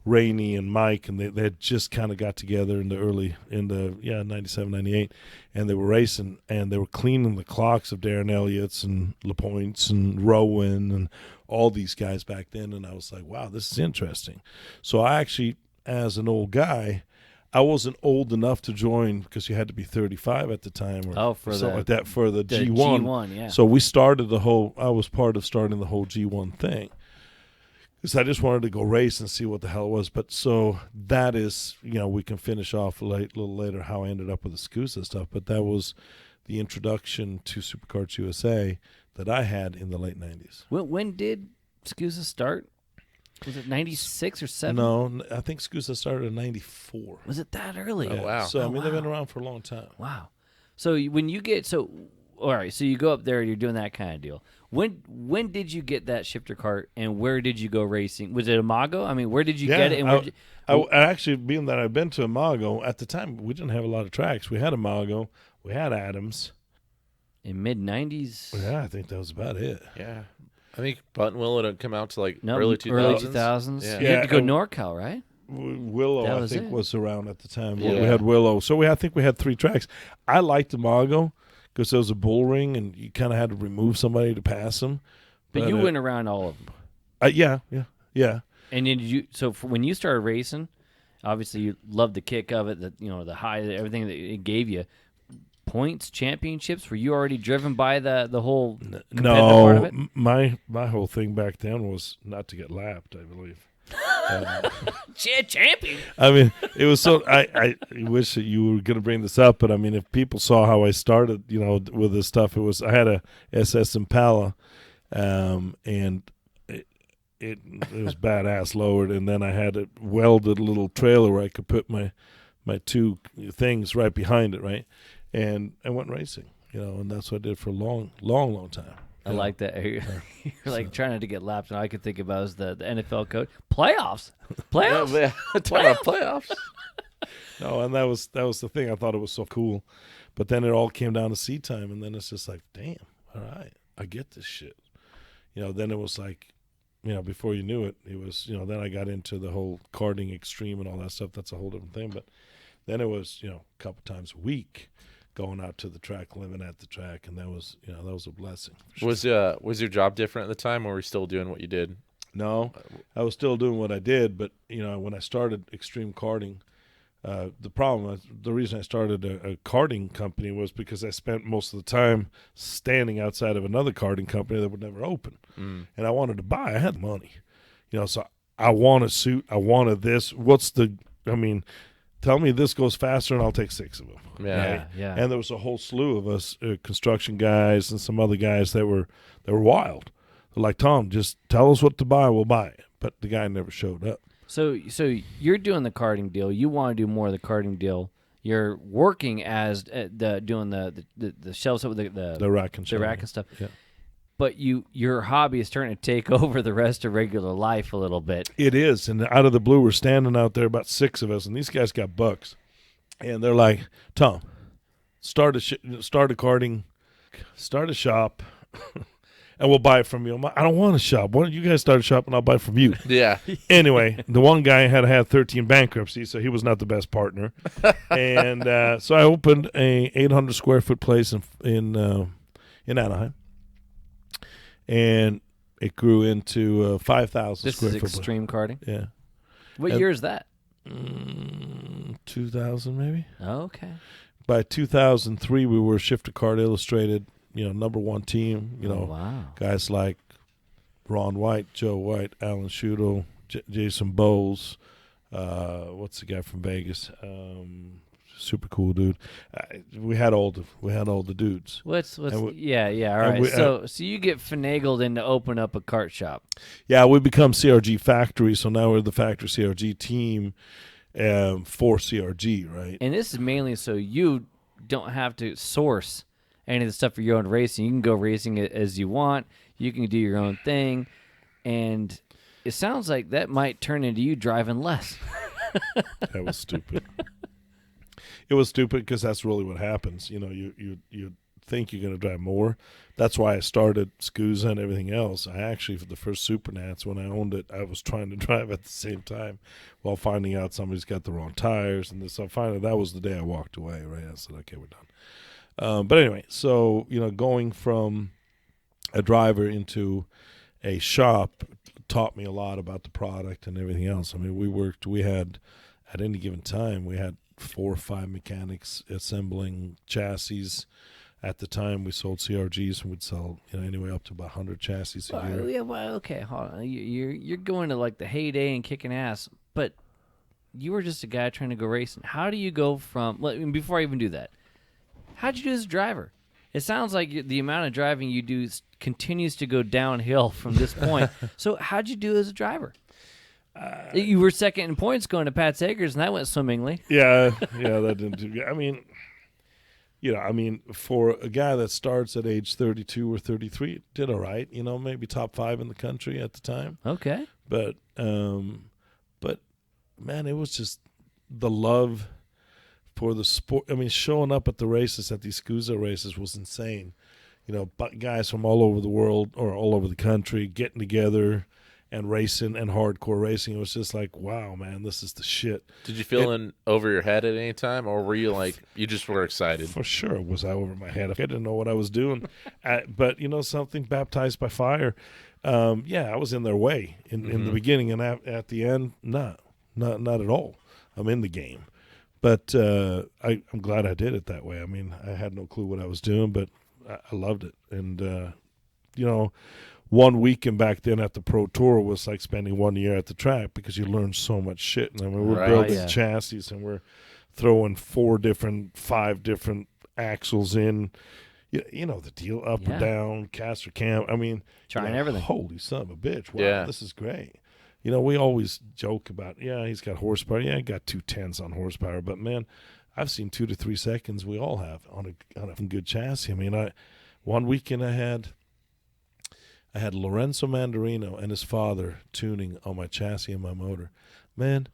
Rainey and Mike, and they had just kind of got together in the 97, 98, and they were racing, and they were cleaning the clocks of Darren Elliott's and LaPointe's and Rowan and all these guys back then, and I was like, wow, this is interesting. So I actually, as an old guy, I wasn't old enough to join because you had to be 35 at the time or something like that for the G1. G1, yeah. So we started I was part of starting the whole G1 thing because I just wanted to go race and see what the hell it was. But so that is, we can finish off a little later how I ended up with the SKUSA stuff. But that was the introduction to SuperKarts USA that I had in the late 90s. When did SKUSA start? Was it 96 or 7? No, I think SKUSA started in 94. Was it that early? Oh, wow. So, they've been around for a long time. Wow. So when you get, all right, so you go up there and you're doing that kind of deal. When did you get that shifter cart and where did you go racing? Was it Imago? I mean, where did you get it? And I actually, being that I've been to Imago, at the time, we didn't have a lot of tracks. We had Imago, we had Adams, in mid-90s. Yeah, I think that was about it. Yeah. I think Buttonwillow didn't come out to like No, early 2000s. Early 2000s. Yeah. You had to go NorCal, right? Willow, I think, was around at the time. Yeah. We had Willow. So I think we had 3 tracks. I liked Imago because there was a bull ring, and you kind of had to remove somebody to pass them. But you went around all of them. Yeah. And then when you started racing, obviously you loved the kick of it, the high, everything that it gave you. Points, championships, were you already driven by the whole competitive part of it? My whole thing back then was not to get lapped, I believe. Champion. I mean, it was so. I wish that you were going to bring this up, but I mean, if people saw how I started, with this stuff, I had a SS Impala, and it was badass lowered, and then I had a welded little trailer where I could put my 2 things right behind it, right, and I went racing, and that's what I did for a long time. I like that. You're like trying to get lapped, and all I could think about is the NFL coach. Playoffs. Playoffs. No, and that was the thing. I thought it was so cool. But then it all came down to seat time, and then it's just like, damn, all right, I get this shit. Then it was like, before you knew it, it was, then I got into the whole karting extreme and all that stuff. That's a whole different thing. But then it was, a couple times a week, going out to the track, living at the track, and that was a blessing. Sure. Was your job different at the time, or were you still doing what you did? No, I was still doing what I did, but when I started extreme karting, the reason I started a karting company was because I spent most of the time standing outside of another karting company that would never open, and I wanted to buy. I had money, so I want a suit. I wanted this. Tell me this goes faster, and I'll take 6 of them. Yeah. And there was a whole slew of us, construction guys and some other guys that were wild. They're like, Tom, just tell us what to buy, we'll buy it. But the guy never showed up. So you're doing the karting deal. You want to do more of the karting deal. You're working as doing the shelves with the rack and stuff. Yeah. But your hobby is starting to take over the rest of regular life a little bit. It is, and out of the blue, we're standing out there, about 6 of us, and these guys got bucks, and they're like, Tom, start a karting, start a shop, and we'll buy it from you. I don't want a shop. Why don't you guys start a shop, and I'll buy it from you? Yeah. Anyway, the one guy had 13 bankruptcies, so he was not the best partner, and so I opened a 800 square foot place in Anaheim. And it grew into 5,000 square foot. This is extreme karting? Yeah. What year is that? 2000 maybe. Oh, okay. By 2003, we were Shifter Kart Illustrated, #1 team. Wow. Guys like Ron White, Joe White, Alan Schutel, Jason Bowles. What's the guy from Vegas? Super cool dude. We had all the dudes. All right. So you get finagled into open up a kart shop. Yeah, we become CRG Factory, so now we're the Factory CRG team for CRG, right? And this is mainly so you don't have to source any of the stuff for your own racing. You can go racing it as you want. You can do your own thing, and it sounds like that might turn into you driving less. That was stupid. It was stupid because that's really what happens. You think you're going to drive more. That's why I started SKUSA and everything else. I actually, for the first Supernats, when I owned it, I was trying to drive at the same time while finding out somebody's got the wrong tires. And so finally, that was the day I walked away, right? I said, okay, we're done. But anyway, so, going from a driver into a shop taught me a lot about the product and everything else. I mean, we had, at any given time, we had 4 or 5 mechanics assembling chassis. At the time, we sold CRGs and would sell anyway up to about 100 chassis a year. Yeah, well, okay, hold on. You're going to like the heyday and kicking ass, but you were just a guy trying to go racing. How do you go from? Before I even do that, how'd you do as a driver? It sounds like the amount of driving you do continues to go downhill from this point. So how'd you do as a driver? You were second in points going to Pat Sager's, and that went swimmingly. Yeah, that didn't do good. I mean, for a guy that starts at age 32 or 33, it did all right. Maybe top 5 in the country at the time. Okay. But man, it was just the love for the sport. I mean, showing up at the races, at these SKUSA races, was insane. You know, guys from all over the world or all over the country getting together and racing and hardcore racing. It was just like, wow, man, this is the shit. Did you feel in over your head at any time, or were you like, you just were excited? For sure, was I over my head. I didn't know what I was doing. But you know something, baptized by fire. I was in their way in the beginning, and at the end, not at all. I'm in the game. But I'm glad I did it that way. I mean, I had no clue what I was doing, but I loved it. And, you know, 1 weekend back then at the Pro Tour was like spending 1 year at the track because you learn so much shit. And I mean, we're building chassis and we're throwing 5 different axles in. You know the deal, up or down, cast or cam. I mean, trying everything. Holy son of a bitch. Wow, this is great. You know, we always joke about, he's got horsepower. Yeah, he got 210s on horsepower. But, man, I've seen 2 to 3 seconds we all have on a good chassis. I mean, 1 weekend I had Lorenzo Mandarino and his father tuning on my chassis and my motor. Man,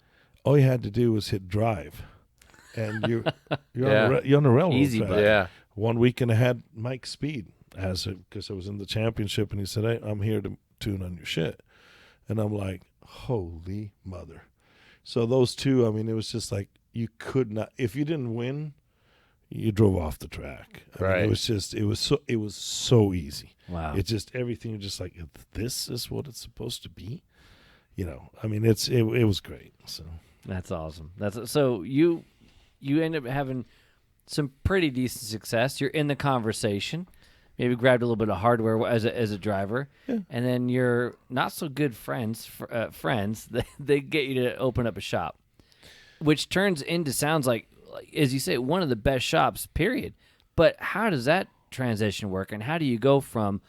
all you had to do was hit drive. And you're on the railroad easy track. Yeah. 1 weekend I had Mike Speed because I was in the championship, and he said, hey, I'm here to tune on your shit. And I'm like, holy mother. So those two, I mean, it was just like you could not, if you didn't win, you drove off the track. I mean, it was so easy. Wow. It just, everything was just like, this is what it's supposed to be. You know, I mean, it was great. So that's awesome. So you end up having some pretty decent success. You're in the conversation. Maybe grabbed a little bit of hardware as a driver, and then your not so good friends, they get you to open up a shop, which turns into, sounds like, as you say, one of the best shops, period. But how does that transition work, and how do you go from,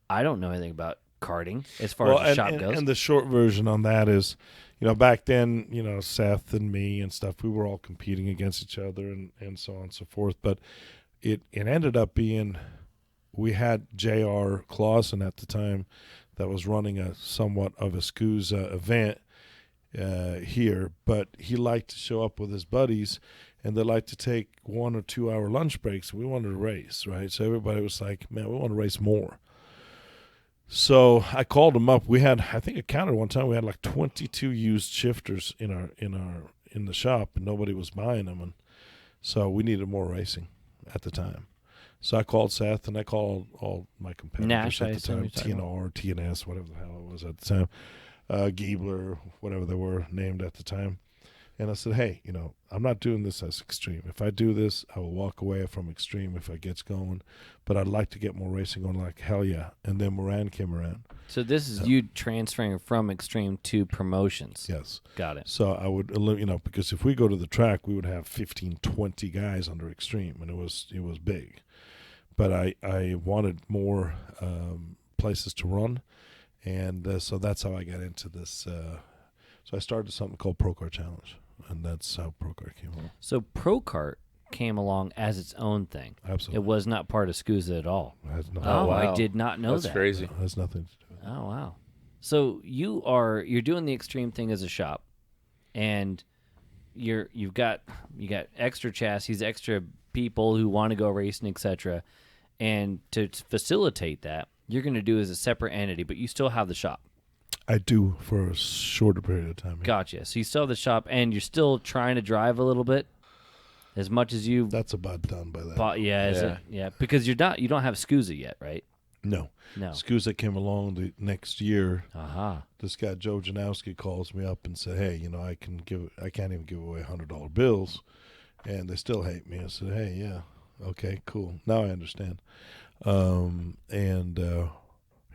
I don't know anything about karting as far as the shop goes? And the short version on that is, you know, back then, you know, Seth and me and stuff, we were all competing against each other and so on and so forth. But it ended up being, we had J.R. Clausen at the time that was running a somewhat of a SKUSA event here, but he liked to show up with his buddies, and they liked to take 1 or 2 hour lunch breaks. We wanted to race, right? So everybody was like, man, we want to race more. So I called him up. We had, I think I counted one time, we had like 22 used shifters in the shop, and nobody was buying them, and so we needed more racing at the time. So I called Seth, and I called all my competitors Nash, at the time, TNR, TNS, whatever the hell it was at the time, Giebler, whatever they were named at the time. And I said, hey, you know, I'm not doing this as extreme. If I do this, I will walk away from extreme if I gets going. But I'd like to get more racing on, like, hell yeah. And then Moran came around. So this is you transferring from extreme to promotions. Yes. Got it. So I would, you know, because if we go to the track, we would have 15, 20 guys under extreme, and it was big. But I wanted more places to run, and so that's how I got into this. So I started something called ProKart Challenge, and that's how ProKart came along. So ProKart came along as its own thing. Absolutely. It was not part of SKUSA at all. It has nothing. Oh, wow. I did not know that. That's crazy. It has nothing to do with it. Oh, wow. So you're doing the extreme thing as a shop, and you've got extra chassis, extra people who want to go racing, etc. And to facilitate that, you're going to do as a separate entity, but you still have the shop. I do for a shorter period of time. Yeah. Gotcha. So you still have the shop, and you're still trying to drive a little bit, as much as you. That's about done by that. Yeah. Because you don't have SKUSA yet, right? No. No. SKUSA came along the next year. Uh-huh. This guy Joe Janowski calls me up and said, "Hey, you know, I can't even give away $100 bills, and they still hate me." I said, "Hey, yeah, okay, cool. Now I understand."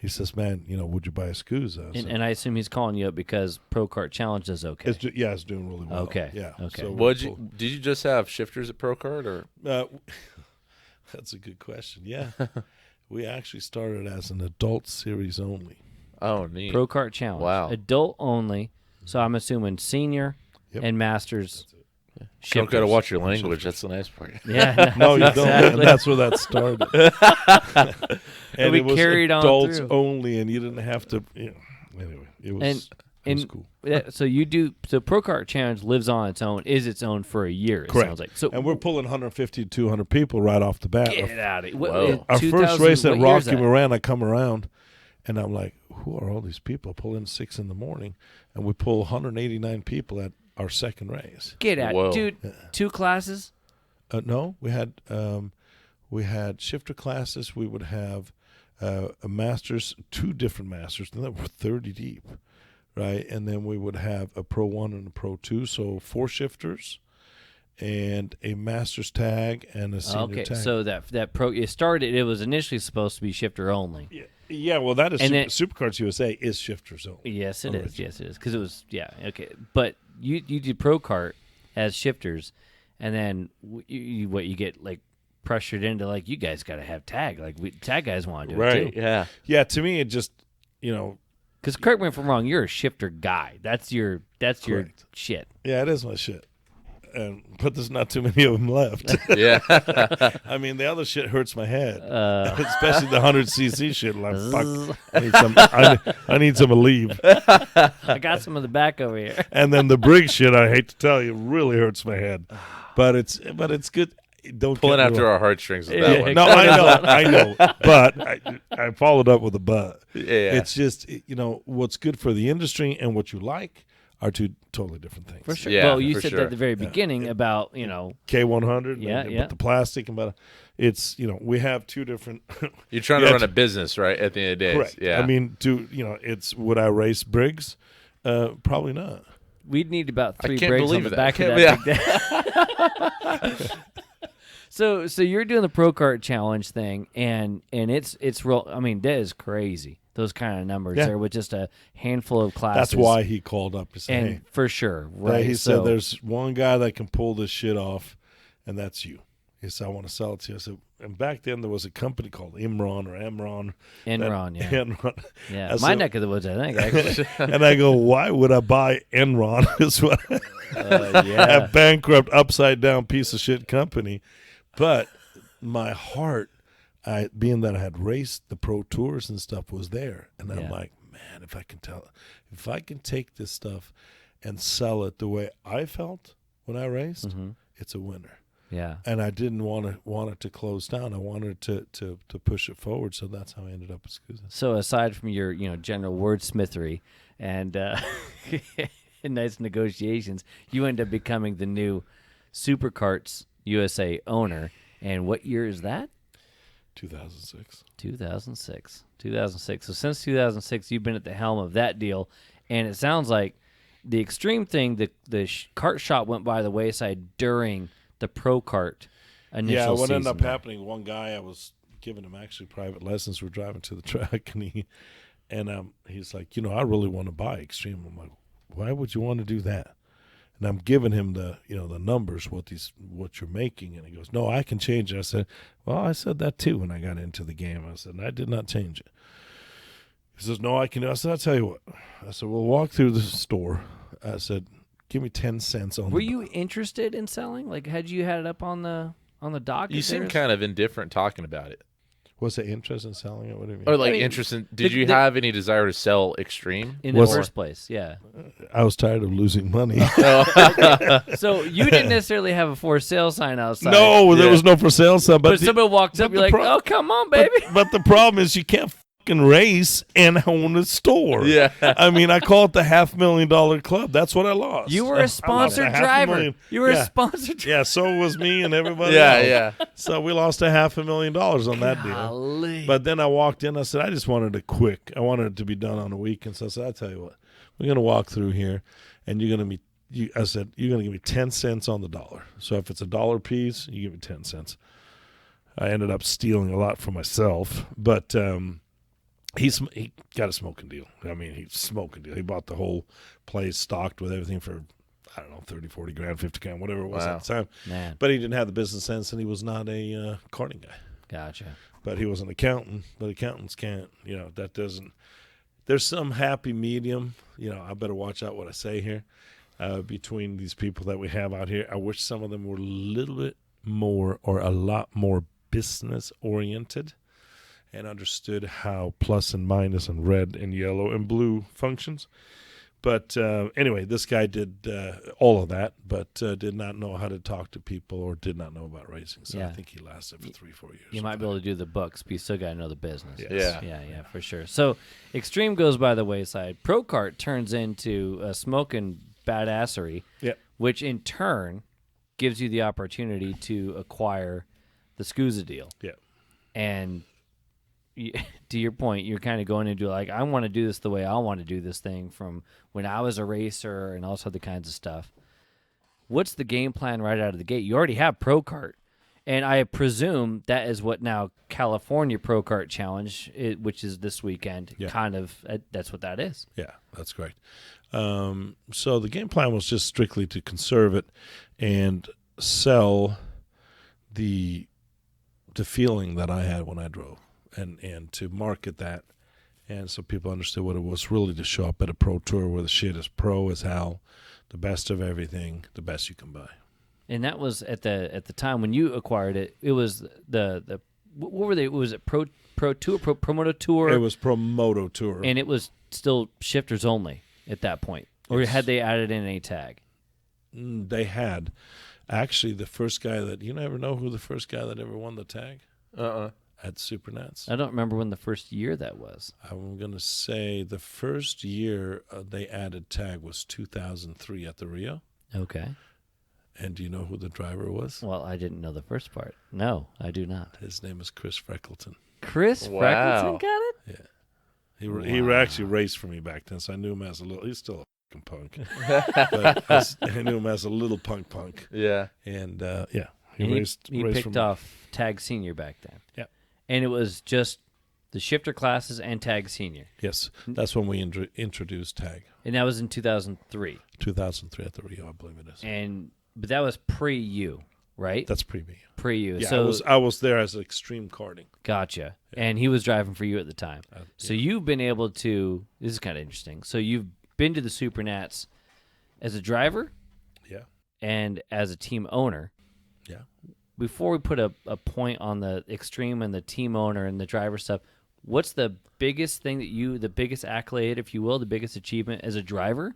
He says, "Man, you know, would you buy a SKUSA?" And I assume he's calling you up because ProKart Challenge is okay. It's doing really well. Okay. Yeah. Okay. So did you just have shifters at ProKart, or? That's a good question. Yeah. We actually started as an adult series only. Oh, neat. ProKart Challenge. Wow. Adult only. So I'm assuming senior and masters. You don't got to watch your language. That's the nice part. Yeah. No, you don't. And that's where that started. And we it was carried on adults through. only, and you didn't have to. You know, anyway, it was. And It was cool. So ProKart Challenge lives on its own, is its own for a year, it Correct. sounds like. So, and we're pulling 150 to 200 people right off the bat. Get out of here. Our first race at Rocky Moran, I come around, and I'm like, who are all these people? I pull in 6 in the morning, and we pull 189 people at our second race. Get out. Dude, 2 classes? No, we had shifter classes. We would have a masters, 2 different masters, and that were 30 deep, right? And then we would have a Pro 1 and a Pro 2, so 4 shifters and a master's tag and a senior tag. So that Pro, it was initially supposed to be shifter only. Yeah, well, that is SuperKarts USA is shifters only. Yes, it is. Yes, it is. Because it was, okay. But you did ProKart as shifters, and then you get, like, pressured into, like, you guys got to have tag. Like, tag guys want to do it, too. Yeah. Yeah, to me, it just, because correct me if I'm wrong, you're a shifter guy. That's your shit. Yeah, it is my shit. But there's not too many of them left. Yeah. I mean, the other shit hurts my head, especially the 100cc shit. Like, fuck, I need some Aleve. I got some of the back over here. And then the Briggs shit, I hate to tell you, really hurts my head. But it's good. Don't pulling after our heartstrings with that one. No, I know. But I followed up with a but. Yeah. It's just, what's good for the industry and what you like are 2 totally different things. For sure. Yeah, well, you said that at the very beginning about, K100. But the plastic and it's, we have 2 different. You're trying to run a business, right? At the end of the day. Correct. Yeah. I mean, it's would I race Briggs? Probably not. We'd need about 3 Briggs on the back of that big day. So you're doing the ProKart Challenge thing, and it's real. I mean, that is crazy. Those kind of numbers there with just a handful of classes. That's why he called up to say, and hey, for sure, right? He said, "There's one guy that can pull this shit off, and that's you." He said, "I want to sell it to you." I said, and back then there was a company called Enron. Enron, yeah. My neck of the woods, I think. Actually. And I go, why would I buy Enron? Is what a bankrupt, upside down piece of shit company. But my heart, being that I had raced the pro tours and stuff, was there, and I'm like, man, if I can take this stuff and sell it the way I felt when I raced, it's a winner. Yeah. And I didn't want it to close down. I wanted to push it forward. So that's how I ended up at SKUSA. So aside from your general wordsmithery and nice negotiations, you end up becoming the new SuperKarts USA owner. And what year is that? 2006. 2006. So since 2006, you've been at the helm of that deal, and it sounds like the extreme thing, the kart shop went by the wayside during the ProKart initial what season. ended up happening, one guy, I was giving him actually private lessons. We're driving to the track, and he's like, I really want to buy Extreme. I'm like, why would you want to do that? And I'm giving him the numbers, what you're making, and he goes, no, I can change it. I said, well, I said that too when I got into the game. I said, I did not change it. He says, no, I can. I said, I'll tell you what. I said, we'll walk through the store. I said, give me 10 cents on. Were you interested in selling? Like, had you had it up on the dock? You seem kind of indifferent talking about it. Was it interest in selling it? What do you mean? Or interested? Did you have any desire to sell Extreme in the first place? Yeah. I was tired of losing money. So you didn't necessarily have a for sale sign outside. No, there was no for sale sign. But somebody walks up, you're like, oh, come on, baby. But the problem is you can't race and own a store. Yeah. I mean, I call it the $500,000 club. That's what I lost. You were a sponsored driver. You were a sponsored driver. Yeah, so was me and everybody else. Yeah. So we lost $500,000 on that deal. But then I walked in, I said, I just wanted it quick. I wanted it to be done on a weekend. So I said, I'll tell you what, we're going to walk through here and you're going to give me 10 cents on the dollar. So if it's $1 piece, you give me 10 cents. I ended up stealing a lot for myself, but he got a smoking deal. I mean, he's smoking deal. He bought the whole place stocked with everything for, I don't know, 30, 40 grand, 50 grand, whatever it was at the time. Man. But he didn't have the business sense, and he was not a karting guy. Gotcha. But he was an accountant. But accountants can't, that doesn't. There's some happy medium. I better watch out what I say here between these people that we have out here. I wish some of them were a little bit more or a lot more business-oriented and understood how plus and minus and red and yellow and blue functions. But anyway, this guy did all of that, but did not know how to talk to people or did not know about racing. So I think he lasted for 3-4 years. You might be able to do the books, but you still got to know the business. Yes. Yeah, for sure. So Extreme goes by the wayside. ProKart turns into a smoking badassery, which in turn gives you the opportunity to acquire the SKUSA deal. Yeah. And to your point, you're kind of going into like, I want to do this the way I want to do this thing from when I was a racer and all this other kinds of stuff. What's the game plan right out of the gate? You already have ProKart, and I presume that is what now California ProKart Challenge, which is this weekend, kind of, that's what that is. Yeah, that's correct. So the game plan was just strictly to conserve it and sell the feeling that I had when I drove. And to market that, and so people understood what it was really to show up at a pro tour where the shit is pro as hell, the best of everything, the best you can buy. And that was at the time when you acquired it. It was the what were they? Was it Pro Tour, Promoto Tour? It was Promoto Tour, and it was still shifters only at that point, or had they added in a tag? They had. Actually, the first guy that you never know who the first guy that ever won the tag. At Supernats. I don't remember when the first year that was. I'm going to say the first year they added tag was 2003 at the Rio. Okay. And do you know who the driver was? Well, I didn't know the first part. No, I do not. His name is Chris Freckleton. Chris Freckleton got it? Yeah. He actually raced for me back then, so I knew him as a little... He's still a fucking punk. But I knew him as a little punk. Yeah. And, He picked off Tag Senior back then. Yeah. And it was just the shifter classes and Tag Senior. Yes. That's when we introduced Tag. And that was in 2003. 2003 at the Rio, I believe it is. But that was pre-you, right? That's pre-me. Pre-you. Yeah, so I was there as extreme karting. Gotcha. Yeah. And he was driving for you at the time. So you've been able to, this is kind of interesting. So you've been to the Supernats as a driver? Yeah. And as a team owner? Yeah. Before we put a point on the extreme and the team owner and the driver stuff, what's the biggest thing the biggest accolade, if you will, the biggest achievement as a driver,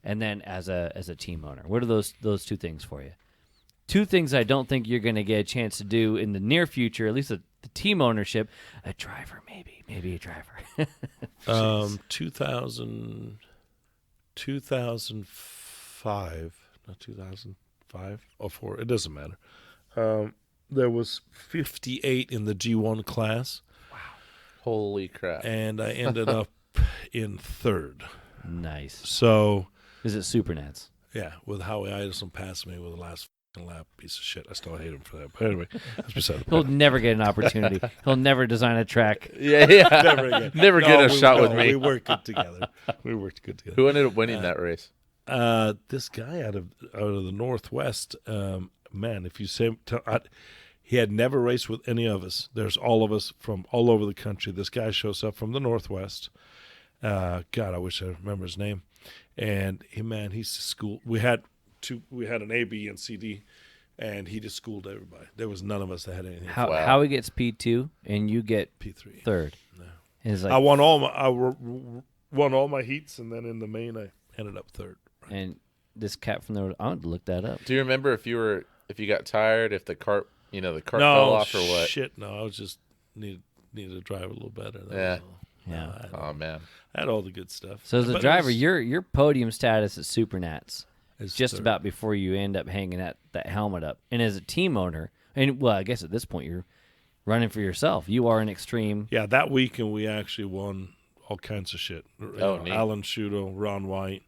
and then as a team owner? What are those two things for you? Two things I don't think you're going to get a chance to do in the near future, at least the team ownership. A driver, maybe a driver. 2005, not 2005 or 4. It doesn't matter. There was 58 in the G1 class. Wow. Holy crap. And I ended up in third. Nice. So. Is it Supernats? Yeah, with Howie Idleson passing me with the last lap, piece of shit. I still hate him for that. But anyway, that's beside the point. He'll never get an opportunity. He'll never design a track. Yeah. Never again. Never get a shot with me. We worked good together. Who ended up winning that race? This guy out of the Northwest. Man, if you say he had never raced with any of us. There's all of us from all over the country. This guy shows up from the Northwest. God, I wish I remember his name. And he's to school. We had an A, B, and CD, and he just schooled everybody. There was none of us that had anything. How he gets P2 and you get P3, third. No. Like, I won all my heats, and then in the main I ended up third. Right. And this cat from the, I want to look that up. Do you remember if you got tired, if the cart fell off or what? Shit, no. I was just needed to drive a little better. Yeah. Oh man, I had all the good stuff. So as a driver, your podium status at Supernats is just third. about before you end up hanging that helmet up. And as a team owner, and well, I guess at this point you're running for yourself. You are an extreme. Yeah, that weekend we actually won all kinds of shit. Neat. Alan Shudo, Ron White.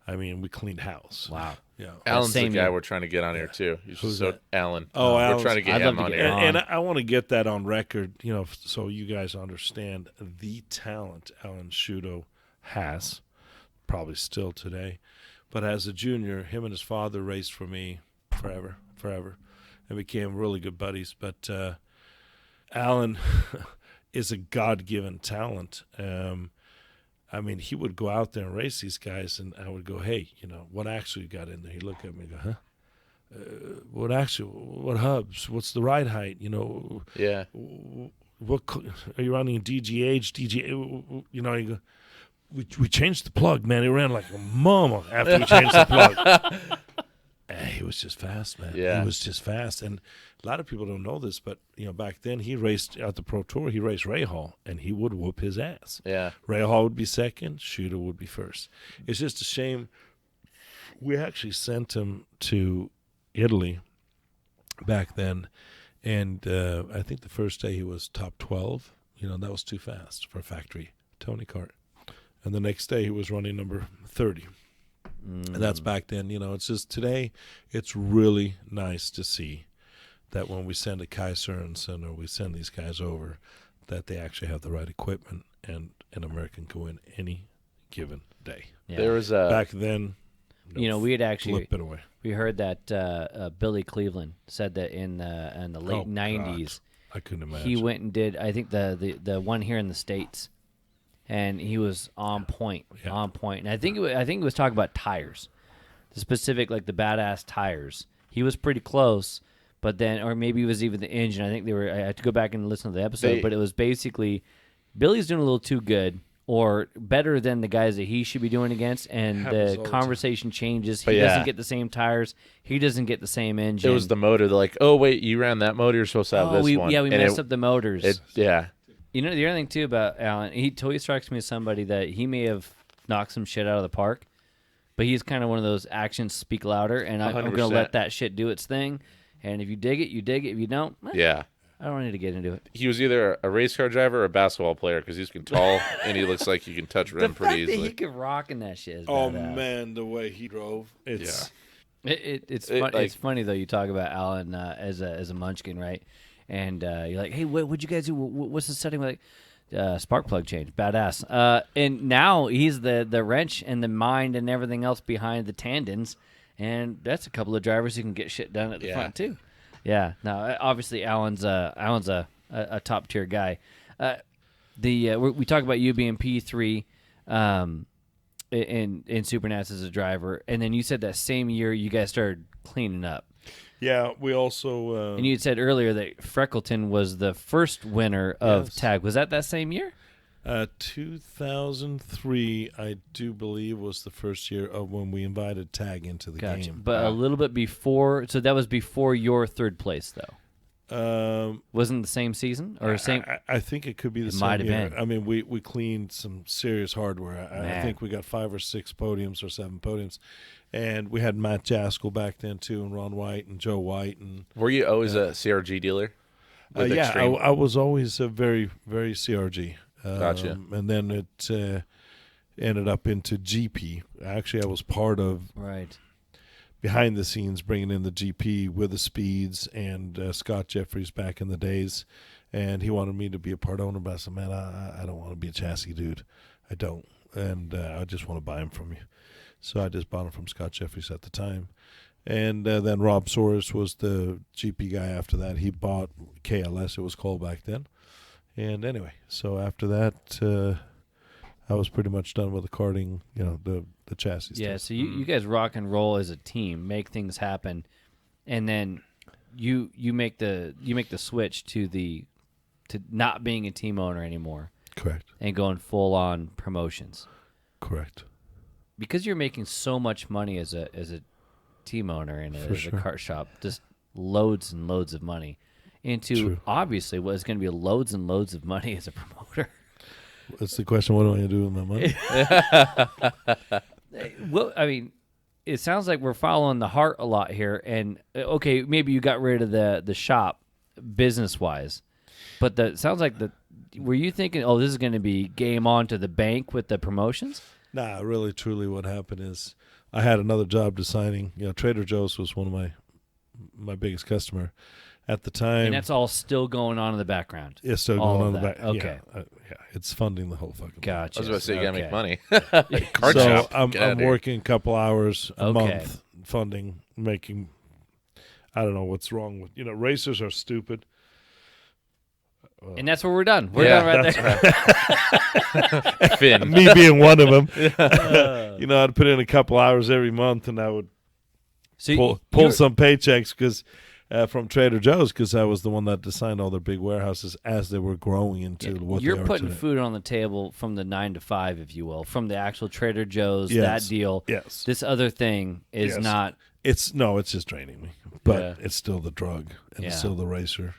I mean, we cleaned house. Wow. Yeah. Alan's the guy we're trying to get on here too. Who's that? Alan. Oh, we're trying to get him on here. And I want to get that on record, so you guys understand the talent Alan Shudo has, probably still today. But as a junior, him and his father raced for me forever, and became really good buddies. But Alan is a God-given talent. I mean, he would go out there and race these guys, and I would go, hey, what actually got in there? He'd look at me and go, huh? What hubs? What's the ride height? Yeah. What are you running? DGH, DGA? You go, we changed the plug, man. He ran like a mama after we changed the plug. He was just fast, man. Yeah. He was just fast. And a lot of people don't know this, but, back then he raced at the Pro Tour. He raced Ray Hall, and he would whoop his ass. Yeah. Ray Hall would be second. Shooter would be first. It's just a shame. We actually sent him to Italy back then, and I think the first day he was top 12. That was too fast for a factory Tony kart. And the next day he was running number 30. And that's back then. It's just today it's really nice to see that when we send a Kai Sørensen or we send these guys over, that they actually have the right equipment and an American can win any given day. Yeah. There was a... Back then, we had actually... flip it away. We heard that Billy Cleveland said that in the late 90s. I couldn't imagine. He went and did, I think, the one here in the States, and he was on point, on point. And I think he was talking about tires, the specific, like the badass tires. He was pretty close, but then, or maybe it was even the engine. I think they were. I had to go back and listen to the episode, but it was basically Billy's doing a little too good or better than the guys that he should be doing against, and the conversation changes. He doesn't get the same tires. He doesn't get the same engine. It was the motor. They're like, oh, wait, you ran that motor. You're supposed to have this one. Yeah, we messed up the motors. Yeah. The other thing, too, about Alan, he totally strikes me as somebody that he may have knocked some shit out of the park, but he's kind of one of those actions speak louder, and I'm going to let that shit do its thing. And if you dig it, you dig it. If you don't, I don't need to get into it. He was either a race car driver or a basketball player because he's tall and he looks like he can touch rim pretty easily. He could rock in that shit. Man, the way he drove, it's it's funny though. You talk about Alan as a munchkin, right? And you're like, hey, what'd you guys do? What's the setting like? Spark plug change, badass. And now he's the wrench and the mind and everything else behind the tendons, and that's a couple of drivers who can get shit done at the front too. Yeah, no, obviously Alan's a top tier guy. We talk about you being P3 in Supernats as a driver, and then you said that same year you guys started cleaning up. Yeah, we also... and you had said earlier that Freckleton was the first winner of TAG. Was that same year? 2003, I do believe, was the first year of when we invited TAG into the game. But a little bit before, so that was before your third place, though. Wasn't the same season or same? I think it could be the same might have year. been. I mean, we cleaned some serious hardware. I think we got 5 or 6 podiums or 7 podiums, and we had Matt Jaskell back then too, and Ron White and Joe White. And were you always a CRG dealer? I was always a very, very CRG. Gotcha. And then it ended up into GP. Actually, I was part of behind the scenes bringing in the GP with the speeds and Scott Jeffries back in the days. And he wanted me to be a part owner, but I said, man, I don't want to be a chassis dude. I don't. And I just want to buy them from you. So I just bought them from Scott Jeffries at the time. And then Rob Soros was the GP guy after that. He bought KLS, it was called back then. And anyway, so after that, I was pretty much done with the karting, the chassis stuff. Yeah, so you guys rock and roll as a team, make things happen, and then you make the switch to not being a team owner anymore. Correct. And going full on promotions. Correct. Because you're making so much money as a team owner and a kart shop, just loads and loads of money. Into obviously what is going to be loads and loads of money as a promoter. That's the question. What am I going to do with my money? Well, I mean, it sounds like we're following the heart a lot here. And okay, maybe you got rid of the shop business wise, but it sounds like were you thinking, oh, this is going to be game on to the bank with the promotions? Nah, really, truly, what happened is I had another job designing. Trader Joe's was one of my biggest customer. At the time, and that's all still going on in the background. It's still going on in the back. Okay, yeah, it's funding the whole fucking. Gotcha. I was about to say you gotta make money. So I'm working a couple hours a month, funding, making. I don't know what's wrong with racers are stupid. And that's where we're done. We're done right there. Right. Finn, me being one of them. I'd put in a couple hours every month, and I would pull some paychecks because. from Trader Joe's because I was the one that designed all their big warehouses as they were growing into what you're they are putting today. food on the table from the 9 to 5, if you will, from the actual Trader Joe's, Yes. that deal. Yes. This other thing is not. It's just draining me, but it's still the drug and it's still the racer.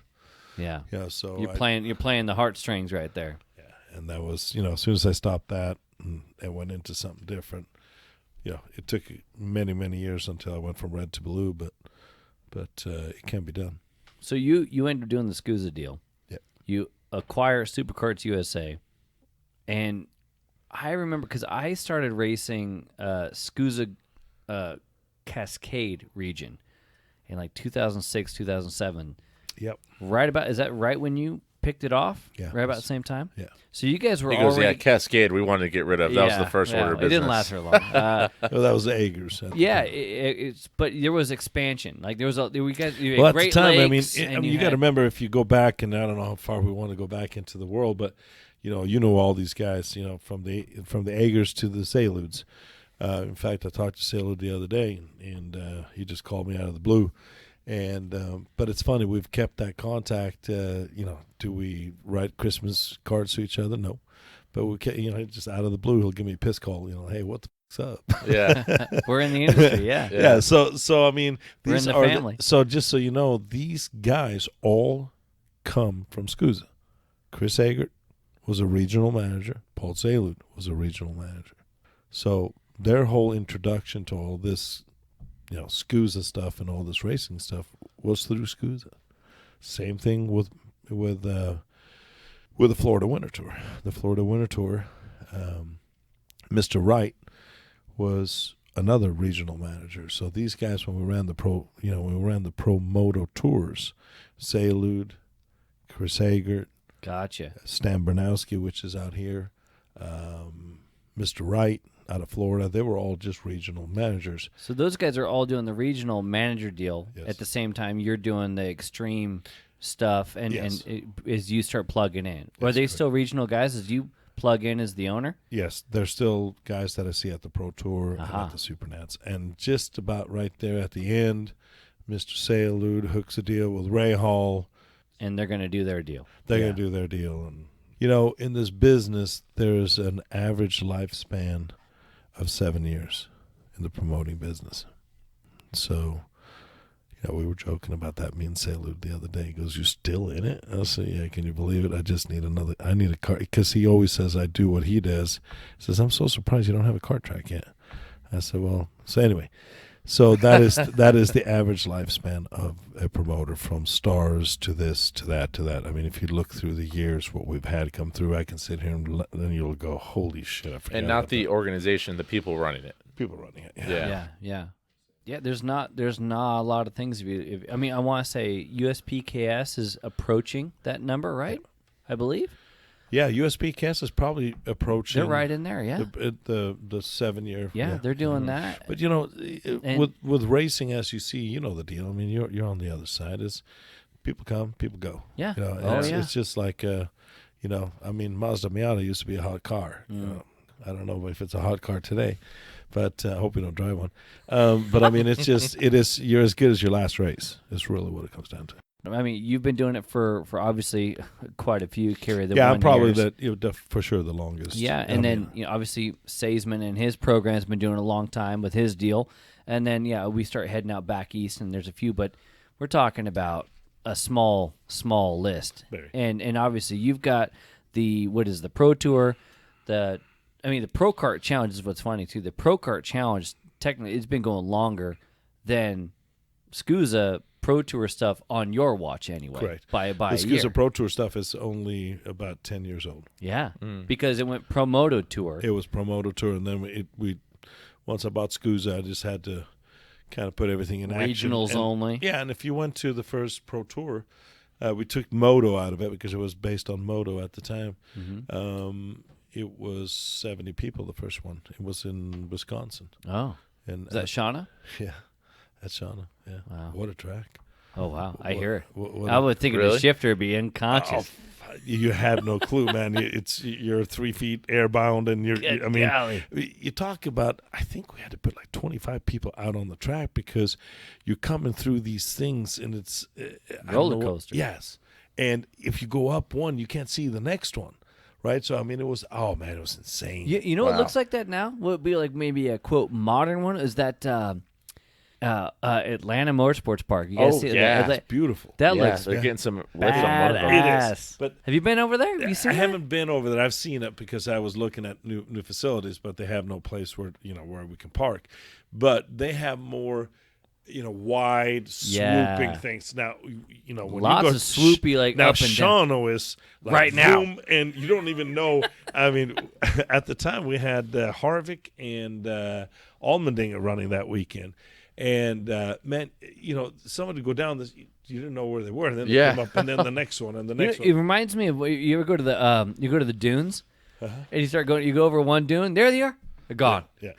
Yeah. Yeah. So you're playing the heartstrings right there. Yeah. And that was, as soon as I stopped that and went into something different, it took many, many years until I went from red to blue, but it can be done. So you ended up doing the SKUSA deal. Yeah. You acquire SuperKarts USA, and I remember because I started racing SKUSA Cascade region in like 2006, 2007. Yep. Is that right when you picked it off? Yeah. Right about the same time? Yeah. So you guys were already... Cascade we wanted to get rid of. That was the first order of business. It didn't last very long. Well, that was the Agers. But there was expansion. Like there was at the time, you got to remember if you go back, and I don't know how far we want to go back into the world, but you know all these guys, from the Agers to the Saludes. In fact, I talked to Salud the other day, and he just called me out of the blue. And but it's funny, we've kept that contact. Do we write Christmas cards to each other? No, but we just out of the blue, he'll give me a piss call. Hey, what the fuck's up? Yeah, we're in the industry. Yeah, yeah. So I mean, we're in the family. So just so you know, these guys all come from SKUSA. Chris Agert was a regional manager. Paul Salud was a regional manager. So their whole introduction to all this, SKUSA stuff and all this racing stuff was through SKUSA. Same thing with the Florida Winter Tour. The Florida Winter Tour, Mr. Wright was another regional manager. So these guys, when we ran the pro moto tours, Salud, Chris Agert, gotcha, Stan Bernowski, which is out here, Mr. Wright out of Florida, they were all just regional managers. So those guys are all doing the regional manager deal. Yes. At the same time you're doing the extreme stuff, and as you start plugging in. Are they still regional guys as you plug in as the owner? Yes, they're still guys that I see at the Pro Tour and at the Supernats. And just about right there at the end, Mr. Salud hooks a deal with Ray Hall. And they're going to do their deal. They're going to do their deal. And, in this business, there's an average lifespan of 7 years in the promoting business. So, we were joking about that, me and Salud the other day. He goes, "You still in it?" I said, "Yeah, can you believe it? I need a cart," because he always says I do what he does. He says, "I'm so surprised you don't have a kart track yet." I said, "Well," so anyway, so that is the average lifespan of a promoter, from stars to this, to that, to that. I mean, if you look through the years, what we've had come through, I can sit here and then you'll go, "Holy shit!" I forgot. And not the organization, the people running it. People running it. Yeah, there's not a lot of things. I want to say USPKS is approaching that number, right? I believe. Yeah, USPKS is probably approaching. They're right in there. Yeah, the 7 year. Yeah, they're doing that. But with racing, as you see, the deal. I mean, you're on the other side. Is people come, people go. Yeah. It's just like Mazda Miata used to be a hot car. I don't know if it's a hot car today, but I hope you don't drive one. But I mean, you're as good as your last race. It's really what it comes down to. I mean, you've been doing it for obviously quite a few. I'm probably for sure the longest. Yeah, and then obviously Salesman and his program's been doing a long time with his deal, and then we start heading out back east, and there's a few, but we're talking about a small list. Very. And obviously you've got the Pro Tour, the ProKart Challenge is what's funny too. The ProKart Challenge, technically, it's been going longer than SKUSA Pro Tour stuff on your watch anyway. Correct. By the a year. SKUSA Pro Tour stuff is only about 10 years old. Yeah, because it went Promoto Tour. It was Promoto Tour, and then we once I bought SKUSA, I just had to kind of put everything in action. Regionals only. Yeah, and if you went to the first Pro Tour, we took Moto out of it because it was based on Moto at the time. Mm-hmm. It was 70 people, the first one. It was in Wisconsin. Oh. And is that Shauna? Yeah, that's Shauna. Yeah. Wow. What a track. Oh, wow. I hear it. I would think the shifter would be unconscious. you have no clue, man. You're 3 feet airbound, and you talk about. I think we had to put like 25 people out on the track because you're coming through these things, and it's roller coaster. Yes, and if you go up one, you can't see the next one. Right, so I mean, it was insane. You know what looks like that now? Would be like maybe a quote modern one? Is that Atlanta Motorsports Park? You guys see that? It's beautiful. That looks they're getting some badass. It is. But have you been over there? Have you seen I haven't been over there. I've seen it because I was looking at new facilities, but they have no place where we can park. But they have more. Wide swooping things. Now, when lots you go of swoopy like now up and Shawano down. is like right now, boom, and you don't even know. I mean, at the time we had Harvick and Allmendinger running that weekend, and man, someone to go down this. You didn't know where they were, and then they come up, and then the next one, and the next one. It reminds me of you ever go to the dunes, and you start going. You go over one dune. There they are. They're gone. Yeah.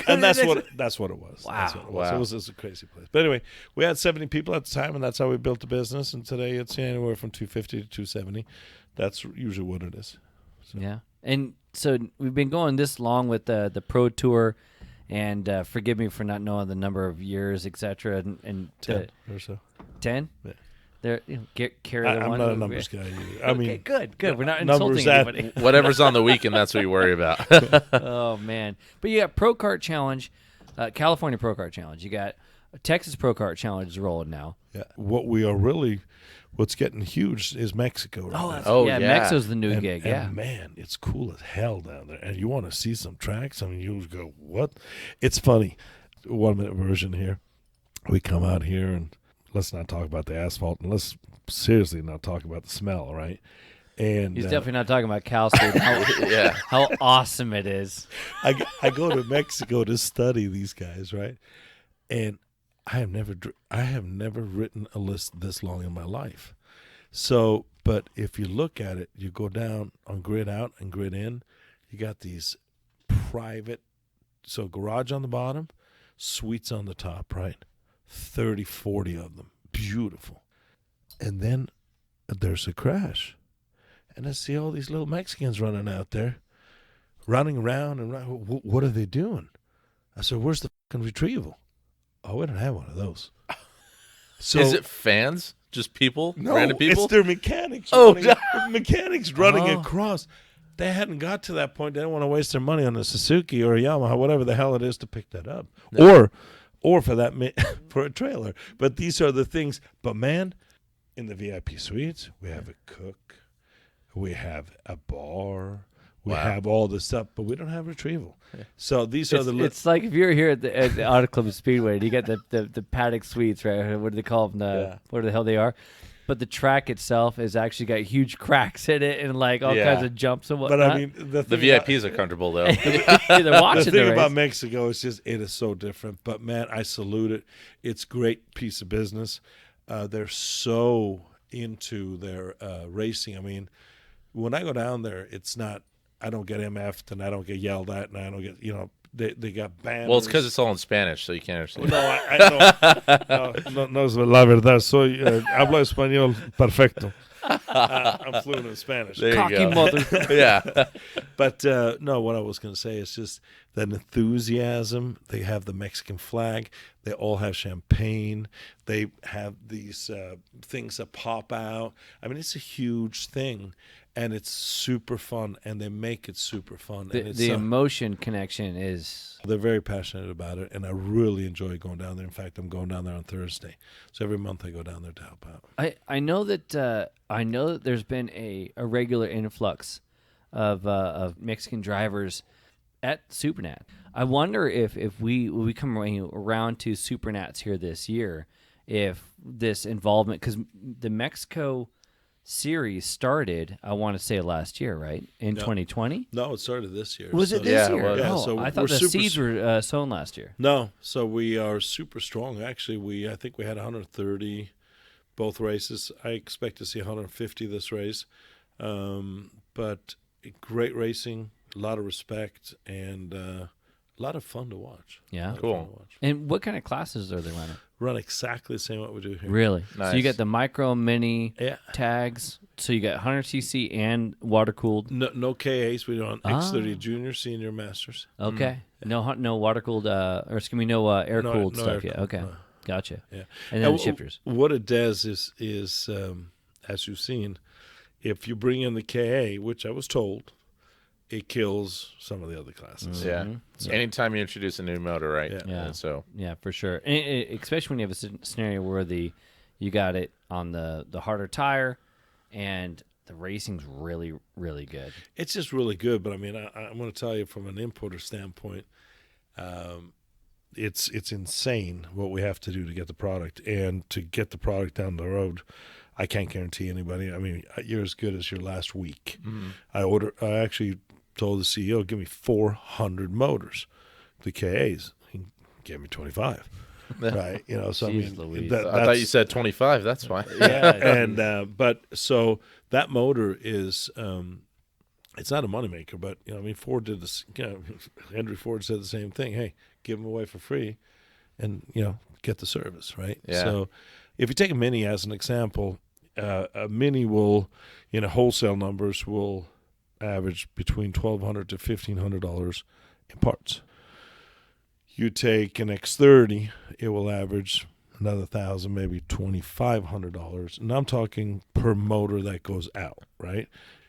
And that's what it was. Wow. That's what it was. It was just a crazy place. But anyway, we had 70 people at the time, and that's how we built the business. And today it's anywhere from 250 to 270. That's usually what it is. So. Yeah. And so we've been going this long with the Pro Tour, and forgive me for not knowing the number of years, etc. And 10 or so. 10? Yeah. There, carry the I'm one. not a numbers guy either. I mean, good. We're not insulting anybody. Whatever's on the weekend, that's what you worry about. Oh man! But you got ProKart Challenge, California ProKart Challenge. You got Texas ProKart Challenge is rolling now. Yeah. What's getting huge is Mexico. Right now. Mexico's the new gig. And man, it's cool as hell down there. And you want to see some tracks? I mean, you go, what? It's funny. 1 minute version here. We come out here and. Let's not talk about the asphalt, and let's seriously not talk about the smell, right? And he's definitely not talking about Cal State. How awesome it is. I go to Mexico to study these guys, right? And I have never written a list this long in my life. So, but if you look at it, you go down on grid out and grid in, you got these private, so garage on the bottom, suites on the top, right? 30, 40 of them. Beautiful. And then there's a crash. And I see all these little Mexicans running out there, running around. And what are they doing? I said, where's the fucking retrieval? Oh, we don't have one of those. So is it fans? Just people? No, random people? It's their mechanics. Mechanics running across. They hadn't got to that point. They didn't want to waste their money on a Suzuki or a Yamaha, whatever the hell it is, to pick that up. No. Or for that for a trailer. But these are the things. But man, in the VIP suites, we have a cook, we have a bar, we have all this stuff, but we don't have retrieval. Yeah. So these are the. It's like if you're here at the Auto Club Speedway, you got the paddock suites, right? What do they call them? What the hell they are? But the track itself has actually got huge cracks in it and like all kinds of jumps and whatnot. But I mean, the VIPs are comfortable though. They're watching the thing about Mexico is just it is so different. But man, I salute it. It's a great piece of business. They're so into their racing. I mean, when I go down there, it's not. I don't get MF'd and I don't get yelled at and I don't get They got banners. Well, it's because it's all in Spanish, so you can't understand. No, la verdad, soy hablo español perfecto. I'm fluent in Spanish. There Cocky you go. mother. Yeah. But no, what I was going to say is just that enthusiasm. They have the Mexican flag. They all have champagne. They have these things that pop out. I mean, it's a huge thing. And it's super fun, and they make it super fun. The emotion connection is... They're very passionate about it, and I really enjoy going down there. In fact, I'm going down there on Thursday. So every month I go down there to help out. I know that there's been a regular influx of Mexican drivers at Supernat. I wonder if we come around to Supernats here this year, if this involvement... Because the Mexico... series started, I want to say last year, right? In 2020? No, it started this year. Was it this year? Yeah, so I thought the seeds were sown last year. No, so we are super strong. Actually, I think we had 130 both races. I expect to see 150 this race. But great racing, a lot of respect, and a lot of fun to watch. Yeah. Cool. And what kind of classes are they running? Run exactly the same what we do here. Really? Nice. So you got the micro, mini tags. So you got 100cc and water cooled. No KAs. We don't X30 Junior, Senior, Masters. Okay. No water cooled no air cooled stuff yet. Okay. No. Gotcha. Yeah. And then the shifters. What it does is as you've seen, if you bring in the KA, which I was told, it kills some of the other classes. Yeah. So anytime you introduce a new motor, right? Yeah. Yeah, for sure. And especially when you have a scenario where you got it on the harder tire, and the racing's really, really good. It's just really good. But I mean, I'm going to tell you from an importer standpoint, it's insane what we have to do to get the product, and to get the product down the road. I can't guarantee anybody. I mean, you're as good as your last week. I actually told the CEO, give me 400 motors. The KAs, he gave me 25. Right, so Jeez, I mean, Louise. I thought you said 25. That's why. Yeah, and but so that motor is, it's not a moneymaker, but Ford did this. Henry Ford said the same thing. Hey, give them away for free, and get the service, right? Yeah. So if you take a Mini as an example, a Mini will, wholesale numbers, will average between $1,200 to $1,500 in parts. You take an X30, it will average another $1,000, maybe $2,500, and I'm talking per motor that goes out, right?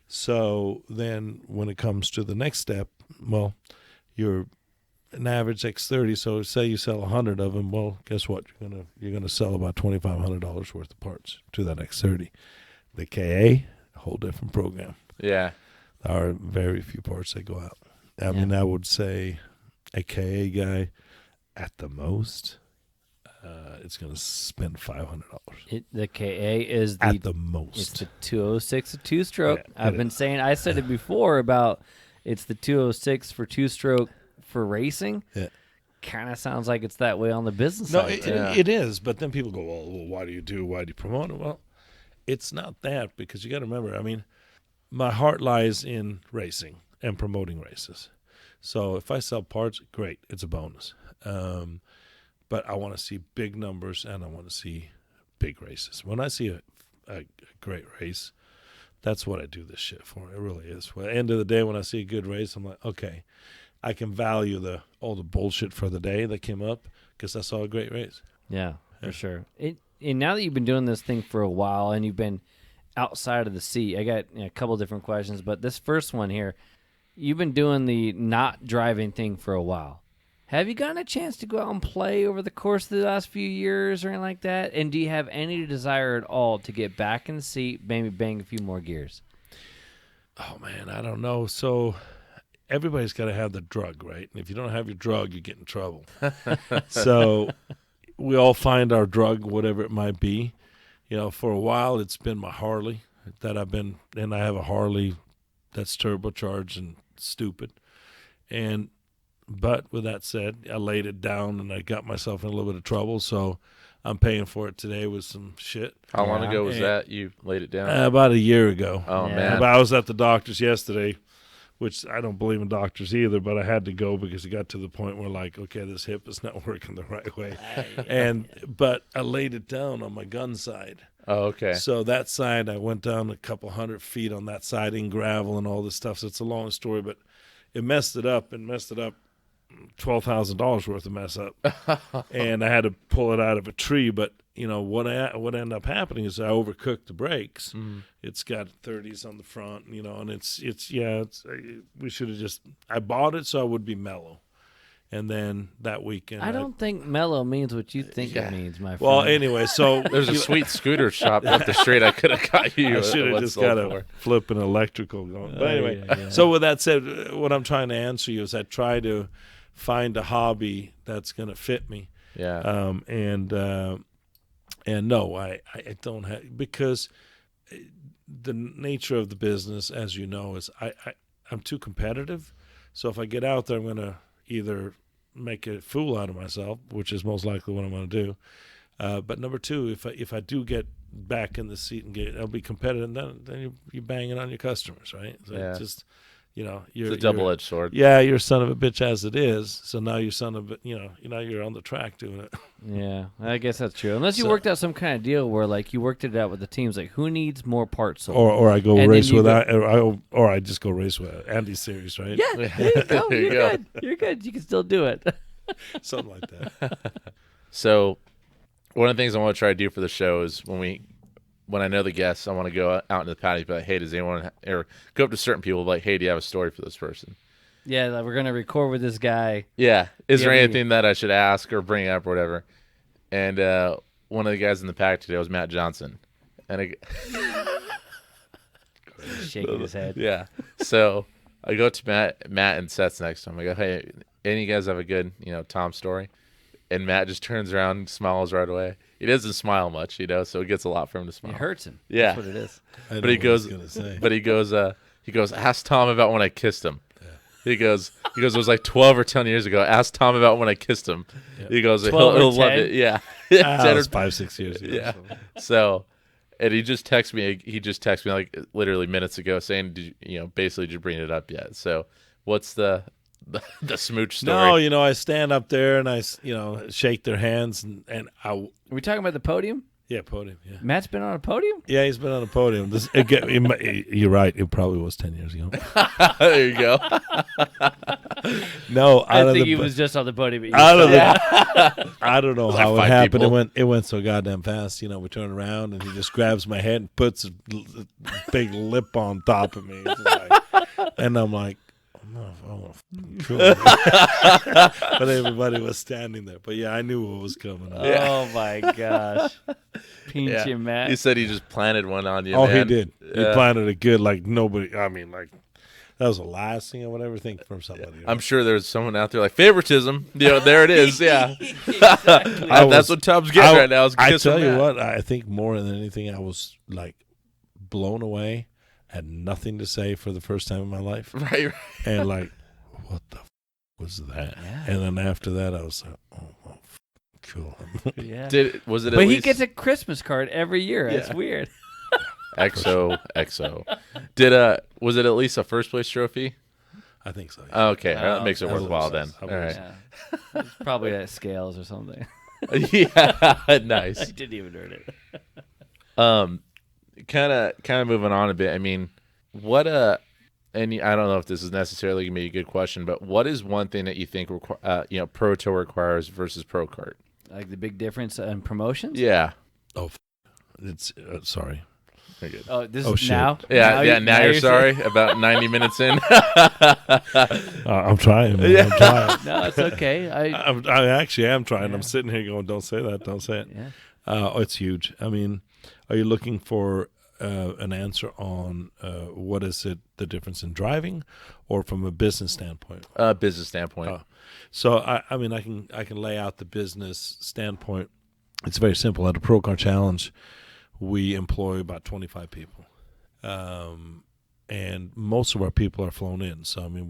So then, when it comes to the next step, well, you're an average X30. So say you sell 100 of them. Well, guess what? You're gonna sell about $2,500 worth of parts to that X30. The KA, a whole different program. Yeah, there are very few parts that go out. I mean, I would say a KA guy, at the most, it's going to spend $500. The KA is at the most. It's the 206 a two-stroke. Yeah, I said it before about it's the 206 for two-stroke for racing. Yeah. Kind of sounds like it's that way on the business side. No, it is. But then people go, well, why do you promote it? Well, it's not that, because you got to remember, I mean, my heart lies in racing and promoting races. So if I sell parts, great, it's a bonus. But I want to see big numbers, and I want to see big races. When I see a great race, that's what I do this shit for. It really is. Well, at the end of the day, when I see a good race, I'm like, okay, I can value all the bullshit for the day that came up because I saw a great race. Yeah, for sure. And now that you've been doing this thing for a while and you've been outside of the seat, I got a couple different questions, but this first one here, you've been doing the not driving thing for a while. Have you gotten a chance to go out and play over the course of the last few years or anything like that? And do you have any desire at all to get back in the seat, maybe bang a few more gears? Oh, man, I don't know. So everybody's got to have the drug, right? And if you don't have your drug, you get in trouble. So we all find our drug, whatever it might be. For a while, it's been my Harley that and I have a Harley that's turbocharged and stupid. But with that said, I laid it down and I got myself in a little bit of trouble, so I'm paying for it today with some shit. How long ago was that you laid it down? About a year ago. Oh, man. I was at the doctor's yesterday, which I don't believe in doctors either, but I had to go because it got to the point where, like, okay, this hip is not working the right way. But I laid it down on my gun side. Oh, okay. So that side, I went down a couple 100 feet on that side in gravel and all this stuff. So it's a long story, but it messed it up $12,000 worth of mess up. And I had to pull it out of a tree. But, what ended up happening is I overcooked the brakes. Mm. It's got 30s on the front, and we should have I bought it so I would be mellow. And then that weekend, I don't think mellow means what you think it means, my friend. Well, anyway, so there's a sweet scooter shop up the street. I could have got you. I should have just got a flipping electrical going. But anyway, So with that said, what I'm trying to answer you is I try to find a hobby that's going to fit me. Yeah. And no, I don't have, because the nature of the business, as you know, is I'm too competitive. So if I get out there, I'm going to either make a fool out of myself, which is most likely what I'm going to do. But number two, if I do get back in the seat and I'll be competitive, then you're banging on your customers, right? So just, it's a double-edged sword. Yeah, you're a son of a bitch as it is. So now you're you're on the track doing it. Yeah, I guess that's true. Unless you worked out some kind of deal where like you worked it out with the teams, like who needs more parts sold? Or I go race with or I just go race with Andy's series, right? Yeah, there you go. You're good. You're good. You can still do it. Something like that. So one of the things I want to try to do for the show is when I know the guests, I want to go out into the patio and be like, hey, does anyone, or go up to certain people like, hey, do you have a story for this person? Yeah, like we're going to record with this guy. Yeah. Is there anything that I should ask or bring up or whatever? And one of the guys in the pack today was Matt Johnson. And shaking his head. Yeah. So I go to Matt and Seth's next to him. I go, hey, any of you guys have a good, Tom story? And Matt just turns around and smiles right away. He doesn't smile much, so it gets a lot for him to smile. It hurts him. Yeah. That's what it is. But he goes, ask Tom about when I kissed him. Yeah. He goes, it was like 12 or 10 years ago. Ask Tom about when I kissed him. Yeah. He goes, he'll love it. Yeah. That was 5-6 years ago. Yeah. So, and he just texted me like literally minutes ago saying, basically, did you bring it up yet? So what's the smooch story? No, I stand up there and I, shake their hands and I. Are we talking about the podium? Yeah, podium. Yeah. Matt's been on a podium? Yeah, he's been on a podium. You're right. It probably was 10 years ago. There you go. No, I think he was just on the podium. I don't know how it happened. People. It went so goddamn fast. We turn around and he just grabs my head and puts a big lip on top of me. And I'm like, oh, cool. But everybody was standing there. But yeah, I knew what was coming. Oh my gosh. Pinche Matt. He said he just planted one on you. Oh, man. He did. He planted it good like nobody. I mean, like that was the last thing I would ever think from somebody. I'm sure there's someone out there like favoritism. There it is. Yeah. Exactly. That's what Tom's getting right now. I tell you what, I think more than anything, I was like blown away. Had nothing to say for the first time in my life. Right. And like, what the was that? Yeah. And then after that, I was like, oh cool. Yeah. Was it? But he gets a Christmas card every year. That's weird. XO. Was it at least a first place trophy? I think so. Yeah. Okay, that makes it worthwhile then. All right. Yeah. It's probably at Scales or something. Yeah, nice. I didn't even earn it. Kind of moving on a bit. I mean, and I don't know if this is necessarily gonna be a good question, but what is one thing that you think Pro Tour requires versus Pro Kart? Like the big difference in promotions? Yeah. Oh, it's sorry. Very good. Oh, this is shit. now. Now you're sorry. About 90 minutes in. I'm trying. Man. Yeah. I'm trying. No, it's okay. I actually am trying. Yeah. I'm sitting here going, "Don't say that. Don't say it." Yeah. It's huge. I mean, are you looking for an answer on what is it the difference in driving, or from a business standpoint? Business standpoint. So I mean, I can lay out the business standpoint. It's very simple. At a ProKart Challenge, we employ about 25 people, and most of our people are flown in. So I mean,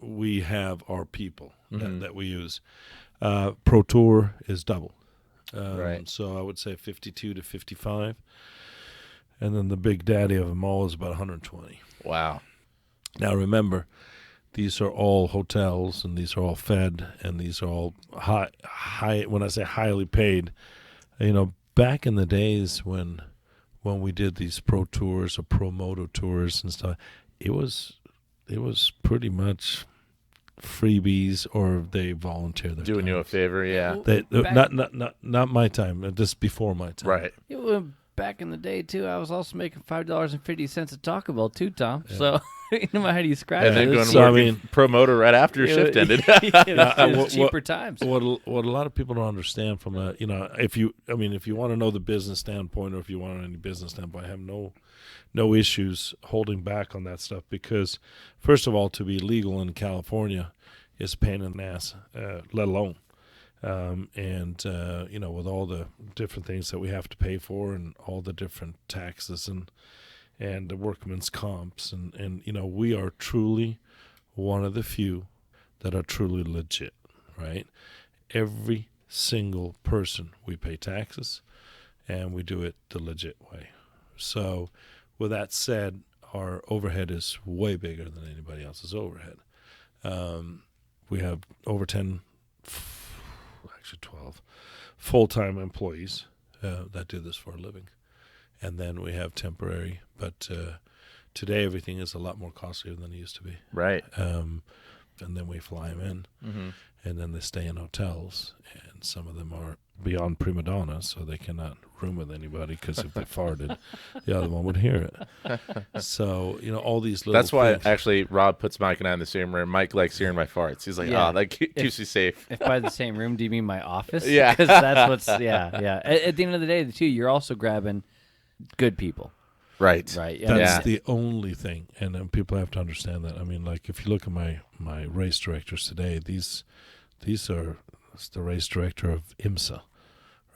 we have our people that we use. Pro Tour is double. Right. So I would say 52 to 55. And then the big daddy of them all is about 120. Wow. Now remember, these are all hotels, and these are all fed, and these are all high. When I say highly paid, back in the days when we did these pro tours or pro moto tours and stuff, it was pretty much freebies, or they volunteer their doing time. You a favor, yeah. Not my time, just before my time. Right. Back in the day too, I was also making $5.50 at Taco Bell too, Tom. Yeah. So how do you scratch and it? then going to work promoter right after your shift ended. It was cheaper times. What a lot of people don't understand from if you want to know the business standpoint, or if you want any business standpoint, I have no issues holding back on that stuff, because first of all, to be legal in California is a pain in the ass, let alone. With all the different things that we have to pay for, and all the different taxes and the workman's comps, and we are truly one of the few that are truly legit, right? Every single person, we pay taxes, and we do it the legit way. So with that said, our overhead is way bigger than anybody else's overhead. We have over 12 full-time employees that do this for a living. And then we have temporary, but today everything is a lot more costlier than it used to be. Right. And then we fly them in, and then they stay in hotels, and some of them are beyond prima donna, so they cannot room with anybody because if they farted, the other one would hear it. So, all these little That's why, things. actually, Rob puts Mike and I in the same room. Mike likes hearing my farts. He's like, that keeps you safe. If by the same room, do you mean my office? Yeah. Because that's what's, yeah. At the end of the day, too, you're also grabbing good people. Right. Yeah. That's the only thing, and people have to understand that. I mean, like if you look at my race directors today, these are the race director of IMSA,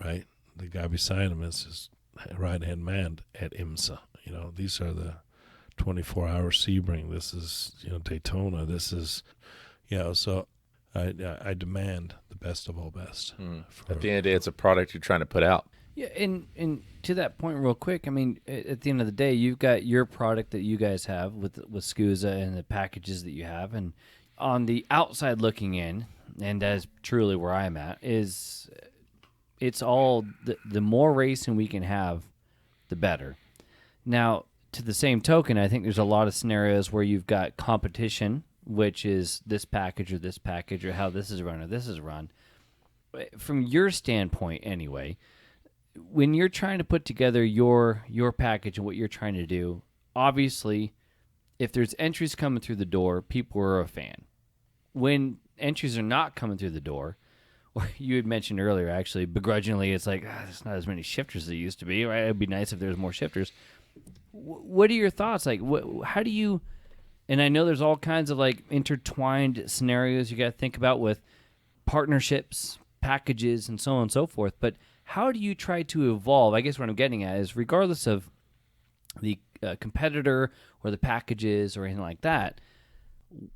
right? The guy beside him is his right-hand man at IMSA. These are the 24-hour Sebring. This is Daytona. This is So I demand the best of all best. At the end of the day, it's a product you're trying to put out. Yeah, and to that point real quick, I mean, at the end of the day, you've got your product that you guys have with SKUSA and the packages that you have, and on the outside looking in, and that's truly where I'm at, is it's all, the more racing we can have, the better. Now, to the same token, I think there's a lot of scenarios where you've got competition, which is this package or how this is run or this is run. From your standpoint anyway, when you're trying to put together your package and what you're trying to do, obviously, if there's entries coming through the door, people are a fan. When entries are not coming through the door, or you had mentioned earlier, actually, begrudgingly, it's like, there's not as many shifters as there used to be, right? It'd be nice if there was more shifters. What are your thoughts? Like, how do you, and I know there's all kinds of, like, intertwined scenarios you got to think about with partnerships, packages, and so on and so forth, but how do you try to evolve? I guess what I'm getting at is regardless of the competitor or the packages or anything like that,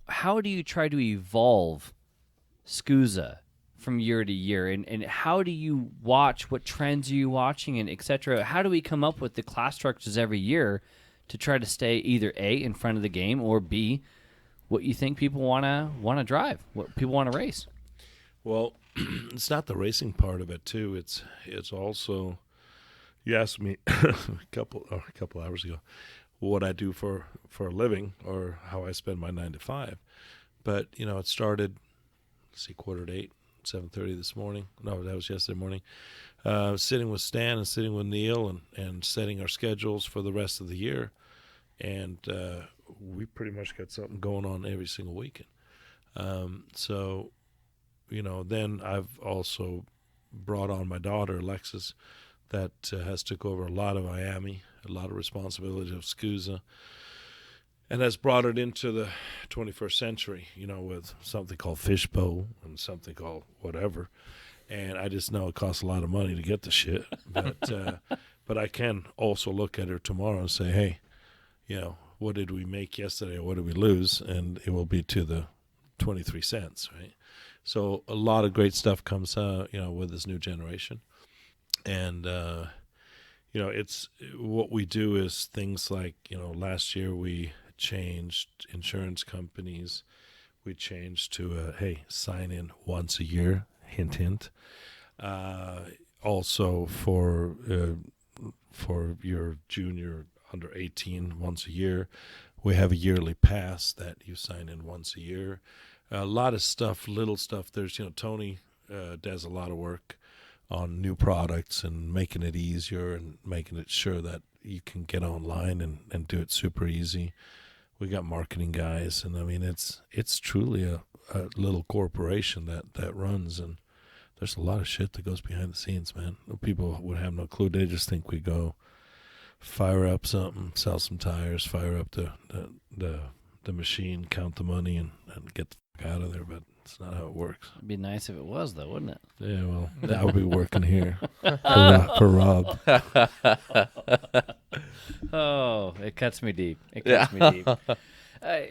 how do you try to evolve SKUSA from year to year? And how do you watch? What trends are you watching, and et cetera? How do we come up with the class structures every year to try to stay either A, in front of the game, or B, what you think people want to drive, what people want to race? Well, it's not the racing part of it too. It's also, you asked me a couple hours ago what I do for a living or how I spend my 9 to 5. But it started, 7:30 this morning. No, that was yesterday morning. Sitting with Stan and sitting with Neil and setting our schedules for the rest of the year, and we pretty much got something going on every single weekend. So. Then I've also brought on my daughter, Alexis, that has took over a lot of Miami, a lot of responsibility of SKUSA, and has brought it into the 21st century, with something called Fishbowl and something called whatever. And I just know it costs a lot of money to get the shit. But I can also look at her tomorrow and say, hey, what did we make yesterday or what did we lose? And it will be to the 23 cents, right? So a lot of great stuff comes, with this new generation. And, it's what we do is things like, last year we changed insurance companies. We changed to, sign in once a year, hint, hint. Also for your junior under 18 once a year, we have a yearly pass that you sign in once a year. A lot of stuff, little stuff. There's, Tony does a lot of work on new products and making it easier and making it sure that you can get online and do it super easy. We got marketing guys, and I mean, it's truly a little corporation that runs, and there's a lot of shit that goes behind the scenes, man. People would have no clue. They just think we go fire up something, sell some tires, fire up the machine, count the money, and get the fuck out of there. But it's not how it works. It'd be nice if it was, though, wouldn't it? Yeah, well, I would be working here for Rob. Oh, it cuts me deep. It cuts me deep.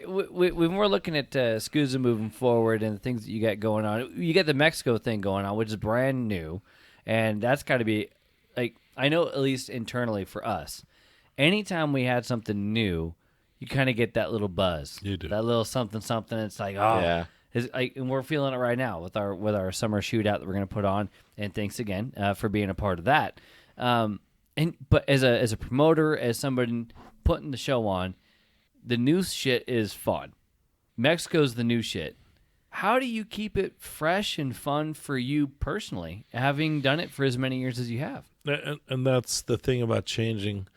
When we're looking at SKUSA moving forward and the things that you got going on, you got the Mexico thing going on, which is brand new, and that's got to be, like, I know at least internally for us, anytime we had something new, you kind of get that little buzz. You do. That little something. It's like, oh. Yeah. And we're feeling it right now with our summer shootout that we're going to put on. And thanks again for being a part of that. But as a promoter, as somebody putting the show on, the new shit is fun. Mexico's the new shit. How do you keep it fresh and fun for you personally, having done it for as many years as you have? And that's the thing about changing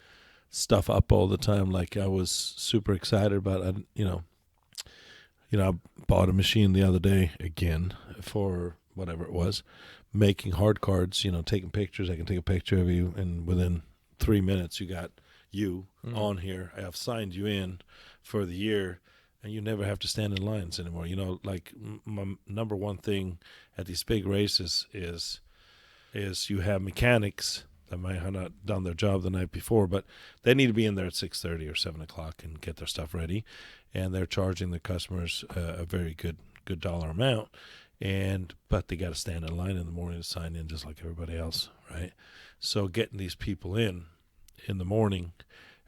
stuff up all the time. Like I was super excited about, I bought a machine the other day again for whatever it was, making hard cards, taking pictures. I can take a picture of you, and within 3 minutes you got you on here. I have signed you in for the year, and you never have to stand in lines anymore. Like my number one thing at these big races is you have mechanics that might have not done their job the night before, but they need to be in there at 6:30 or 7 o'clock and get their stuff ready, and they're charging the customers a very good dollar amount, but they got to stand in line in the morning to sign in just like everybody else, right? So getting these people in the morning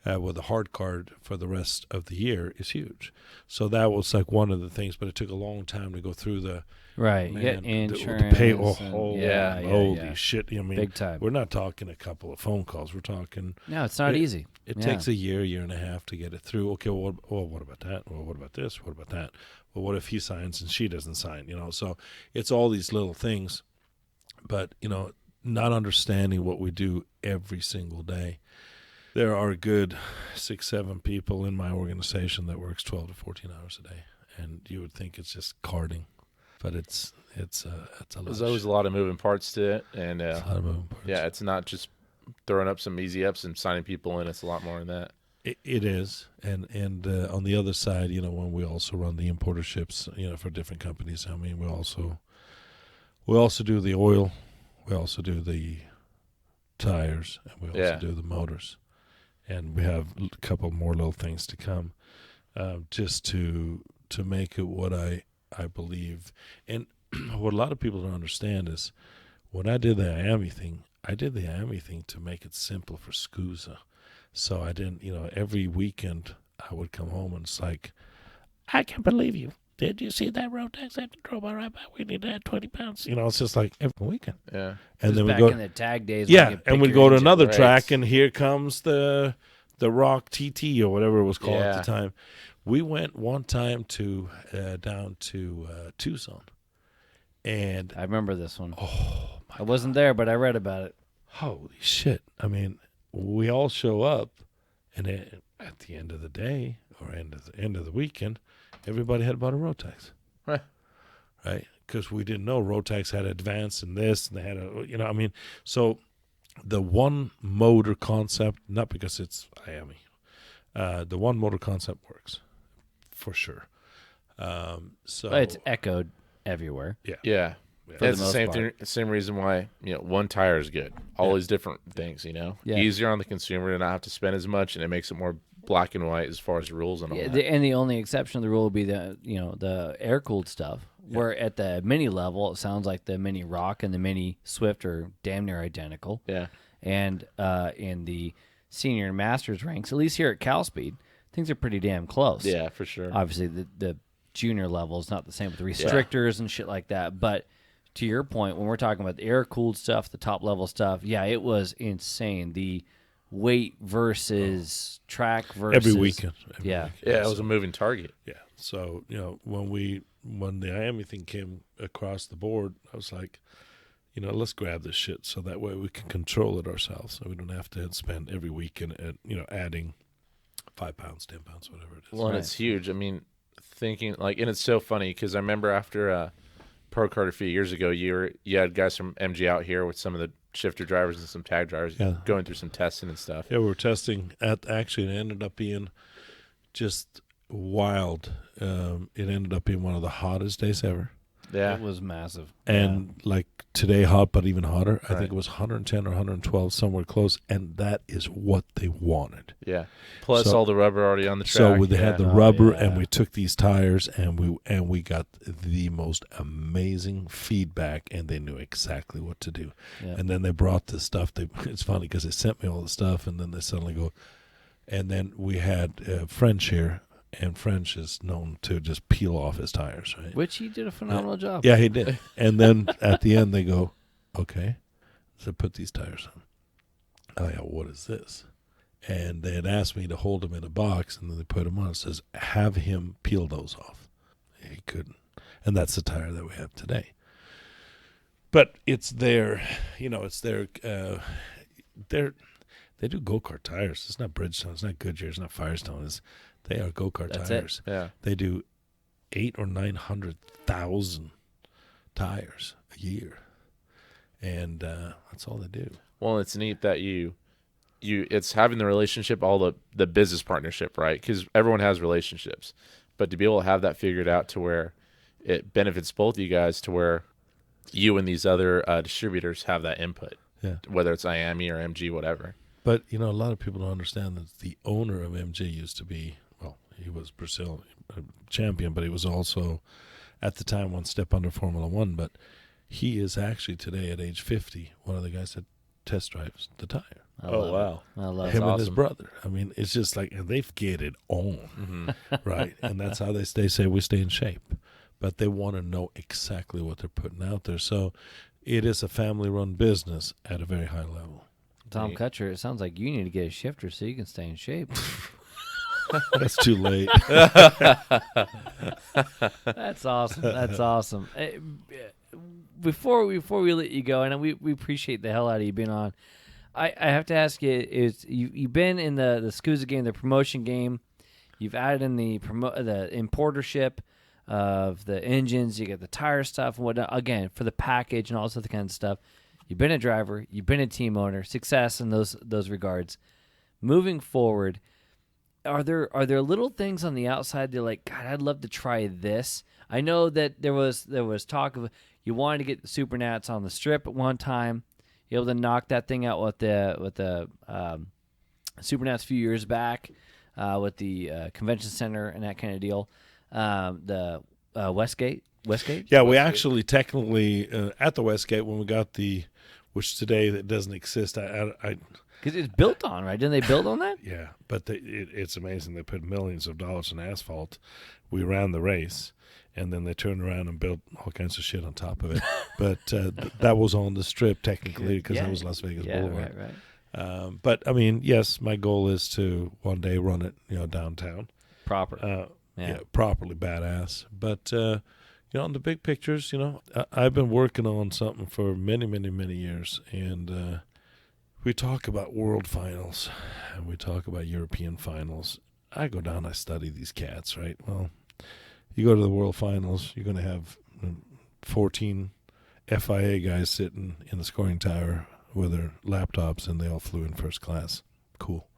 with a hard card for the rest of the year is huge. So that was like one of the things, but it took a long time to go through the insurance, to pay. Holy shit! I mean, big time. We're not talking a couple of phone calls. We're talking. No, it's not easy. It takes a year and a half to get it through. Okay, well, what about that? Well, what about this? What about that? Well, what if he signs and she doesn't sign? So it's all these little things, but not understanding what we do every single day. There are a good 6-7 people in my organization that works 12 to 14 hours a day, and you would think it's just karting, but it's a lot. There's always a lot of moving parts to it, and a lot of moving parts. Yeah, it's not just throwing up some easy ups and signing people in. It's a lot more than that. It is, and on the other side, when we also run the importerships, for different companies. I mean, we also do the oil, we also do the tires, and we also do the motors. And we have a couple more little things to come, just to make it what I believe. And what a lot of people don't understand is when I did the IAMI thing, to make it simple for SKUSA. So I didn't, every weekend I would come home and it's like, I can't believe you. Did you see that Rotax after drove by right by? We need to add 20 pounds. It's just like every weekend. Yeah. And then we go in the tag days. Yeah, and we'd go to another track, and here comes the Rock TT or whatever it was called at the time. We went one time down to Tucson, and I remember this one. Oh, my I wasn't there, but I read about it. Holy shit! I mean, we all show up, and at the end of the day or end of the weekend, everybody had bought a Rotax, right? Because we didn't know Rotax had advanced in this, and they had so the one motor concept, not because it's IAMI, the one motor concept works for sure. So but it's echoed everywhere. Yeah. It's the same reason why one tire is good. All these different things, easier on the consumer to not have to spend as much, and it makes it more black and white as far as rules and all that. And the only exception to the rule would be the air cooled stuff. Yeah. Where at the mini level, it sounds like the mini Rock and the mini Swift are damn near identical. Yeah. And in the senior and masters ranks, at least here at Cal Speed, things are pretty damn close. Yeah, for sure. Obviously, the junior level is not the same with the restrictors and shit like that. But to your point, when we're talking about the air-cooled stuff, the top-level stuff, it was insane. The weight versus track versus... Every weekend. Yeah, it was a moving target. Yeah. So, when the IAMI thing came across the board, I was like, let's grab this shit so that way we can control it ourselves, so we don't have to spend every weekend at adding 5 pounds, 10 pounds, whatever it is. Well, and it's huge. I mean, thinking and it's so funny because I remember after ProKart a few years ago, you had guys from MG out here with some of the shifter drivers and some tag drivers going through some testing and stuff. Yeah, we were testing it ended up being just wild. It ended up being one of the hottest days ever. Yeah. It was massive. And like today hot, but even hotter. Right. I think it was 110 or 112, somewhere close. And that is what they wanted. Yeah. Plus all the rubber already on the track. So they had the rubber, and we took these tires, and we got the most amazing feedback, and they knew exactly what to do. Yeah. And then they brought this stuff. It's funny because they sent me all the stuff, and then they suddenly go, And then we had French here, and French is known to just peel off his tires, right? Which he did a phenomenal job. Yeah, he did. And then at the end they go, okay, so put these tires on. Oh, yeah, what is this? And they had asked me to hold them in a box, and then they put them on. It says, have him peel those off. He couldn't. And that's the tire that we have today. But it's their, it's their, they do go-kart tires. It's not Bridgestone. It's not Goodyear. It's not Firestone. They are go-kart tires. Yeah. They do 800,000 or 900,000 tires a year. And that's all they do. Well, it's neat that it's having the relationship, all the business partnership, right? Because everyone has relationships. But to be able to have that figured out to where it benefits both of you guys, to where you and these other distributors have that input, whether it's IAME or MG, whatever. But, a lot of people don't understand that the owner of MG used to be, he was Brazil champion, but he was also, at the time, one step under Formula One. But he is actually today, at age 50, one of the guys that test drives the tire. Oh, wow. I love him awesome. And his brother. I mean, it's just like they've get it on, right? And that's how they say we stay in shape. But they want to know exactly what they're putting out there. So it is a family-run business at a very high level. Tom Kutscher, it sounds like you need to get a shifter so you can stay in shape. That's too late. That's awesome. That's awesome. Before we let you go, and we appreciate the hell out of you being on, I have to ask you, you've been in the SKUSA game, the promotion game. You've added in the importership of the engines. You get the tire stuff and whatnot, again, for the package and all this other kind of stuff. You've been a driver. You've been a team owner. Success in those regards. Moving forward, are there little things on the outside that you're like, God, I'd love to try this? I know that there was talk of you wanted to get the Supernats on the strip at one time. You're able to knock that thing out with the Supernats a few years back with the convention center and that kind of deal. The Westgate. Yeah, we actually technically at the Westgate when we got which today that doesn't exist. Because it's built on, right? Didn't they build on that? Yeah, but it's amazing. They put millions of dollars in asphalt. We ran the race, and then they turned around and built all kinds of shit on top of it. But that was on the strip technically because that was Las Vegas Boulevard. Right. But I mean, yes, my goal is to one day run it, downtown, properly badass. But on the big pictures, I've been working on something for many, many, many years, and we talk about world finals, and we talk about European finals. I go down, I study these cats, right? Well, you go to the world finals, you're going to have 14 FIA guys sitting in the scoring tower with their laptops, and they all flew in first class. Cool.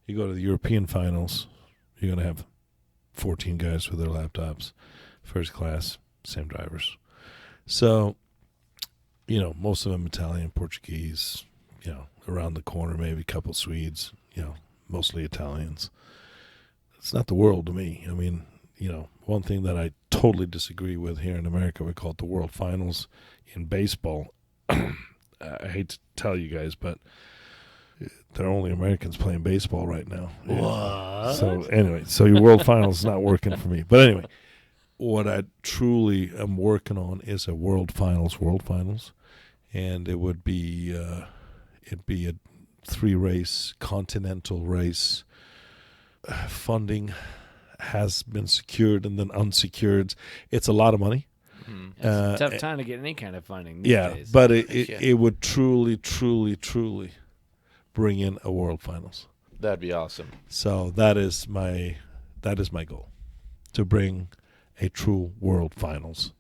You go to the European finals, you're going to have 14 guys with their laptops, first class, same drivers. So, most of them Italian, Portuguese, around the corner, maybe a couple Swedes, mostly Italians. It's not the world to me. I mean, one thing that I totally disagree with here in America, we call it the World Finals in baseball. I hate to tell you guys, but there are only Americans playing baseball right now. What? So anyway, your World Finals is not working for me. But anyway, what I truly am working on is a World Finals, and it would be it'd be a 3-race continental race. Funding has been secured and then unsecured. It's a lot of money. It's a tough time to get any kind of funding these days. But it would truly, truly, truly bring in a World Finals. That'd be awesome. So that is my goal, to bring a true World Finals.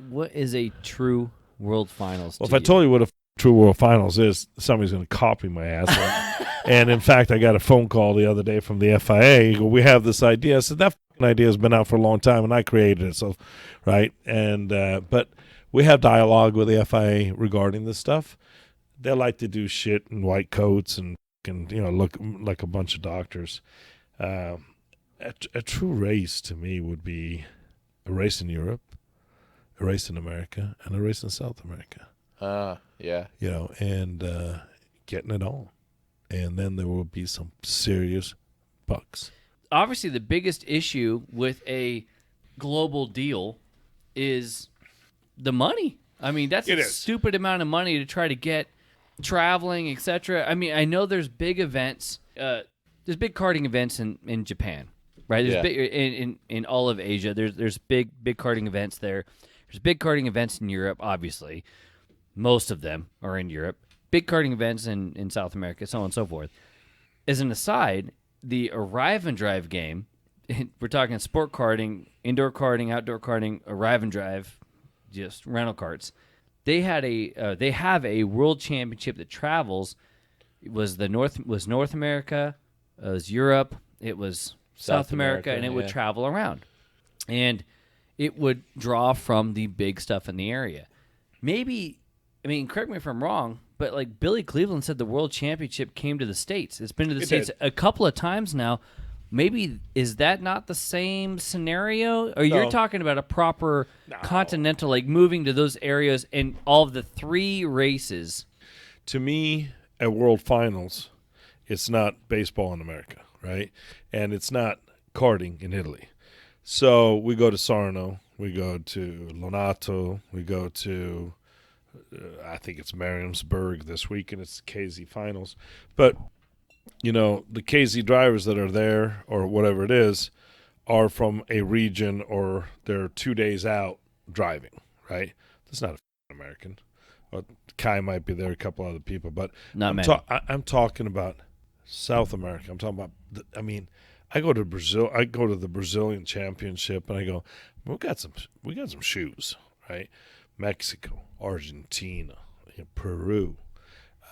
What is a true World Finals? Well, if I told you what a true World Finals is, somebody's going to copy my ass. And in fact, I got a phone call the other day from the FIA. We have this idea. I said, that idea has been out for a long time, and I created it. So, right? And but we have dialogue with the FIA regarding this stuff. They like to do shit in white coats and look like a bunch of doctors. A true race to me would be a race in Europe, a race in America, and a race in South America. Yeah. And getting it on. And then there will be some serious bucks. Obviously, the biggest issue with a global deal is the money. I mean, that's a stupid amount of money to try to get traveling, etc. I mean, I know there's big events. There's big karting events in Japan, right? There's big in all of Asia. There's big karting events there. There's big karting events in Europe, obviously. Most of them are in Europe. Big karting events in South America, so on and so forth. As an aside, the Arrive and Drive game, we're talking sport karting, indoor karting, outdoor karting, Arrive and Drive, just rental karts. They have a world championship that travels. It was North America, it was Europe, it was South America, and it would travel around. And it would draw from the big stuff in the area. Maybe, I mean, correct me if I'm wrong, but like Billy Cleveland said, the World Championship came to the States. It's been to the States a couple of times now. Maybe, is that not the same scenario? Or you're talking about a proper continental, like moving to those areas and all of the 3 races? To me, at World Finals, it's not baseball in America, right? And it's not karting in Italy. So we go to Sarno, we go to Lonato, we go to, I think it's Mariamsburg this week, and it's the KZ Finals. But, you know, the KZ drivers that are there, or whatever it is, are from a region, or they're 2 days out driving, right? That's not a American. Well, Kai might be there, a couple other people, but I'm talking about South America. I'm talking about, I go to Brazil. I go to the Brazilian Championship, and I go, we got some shoes, right? Mexico, Argentina, Peru.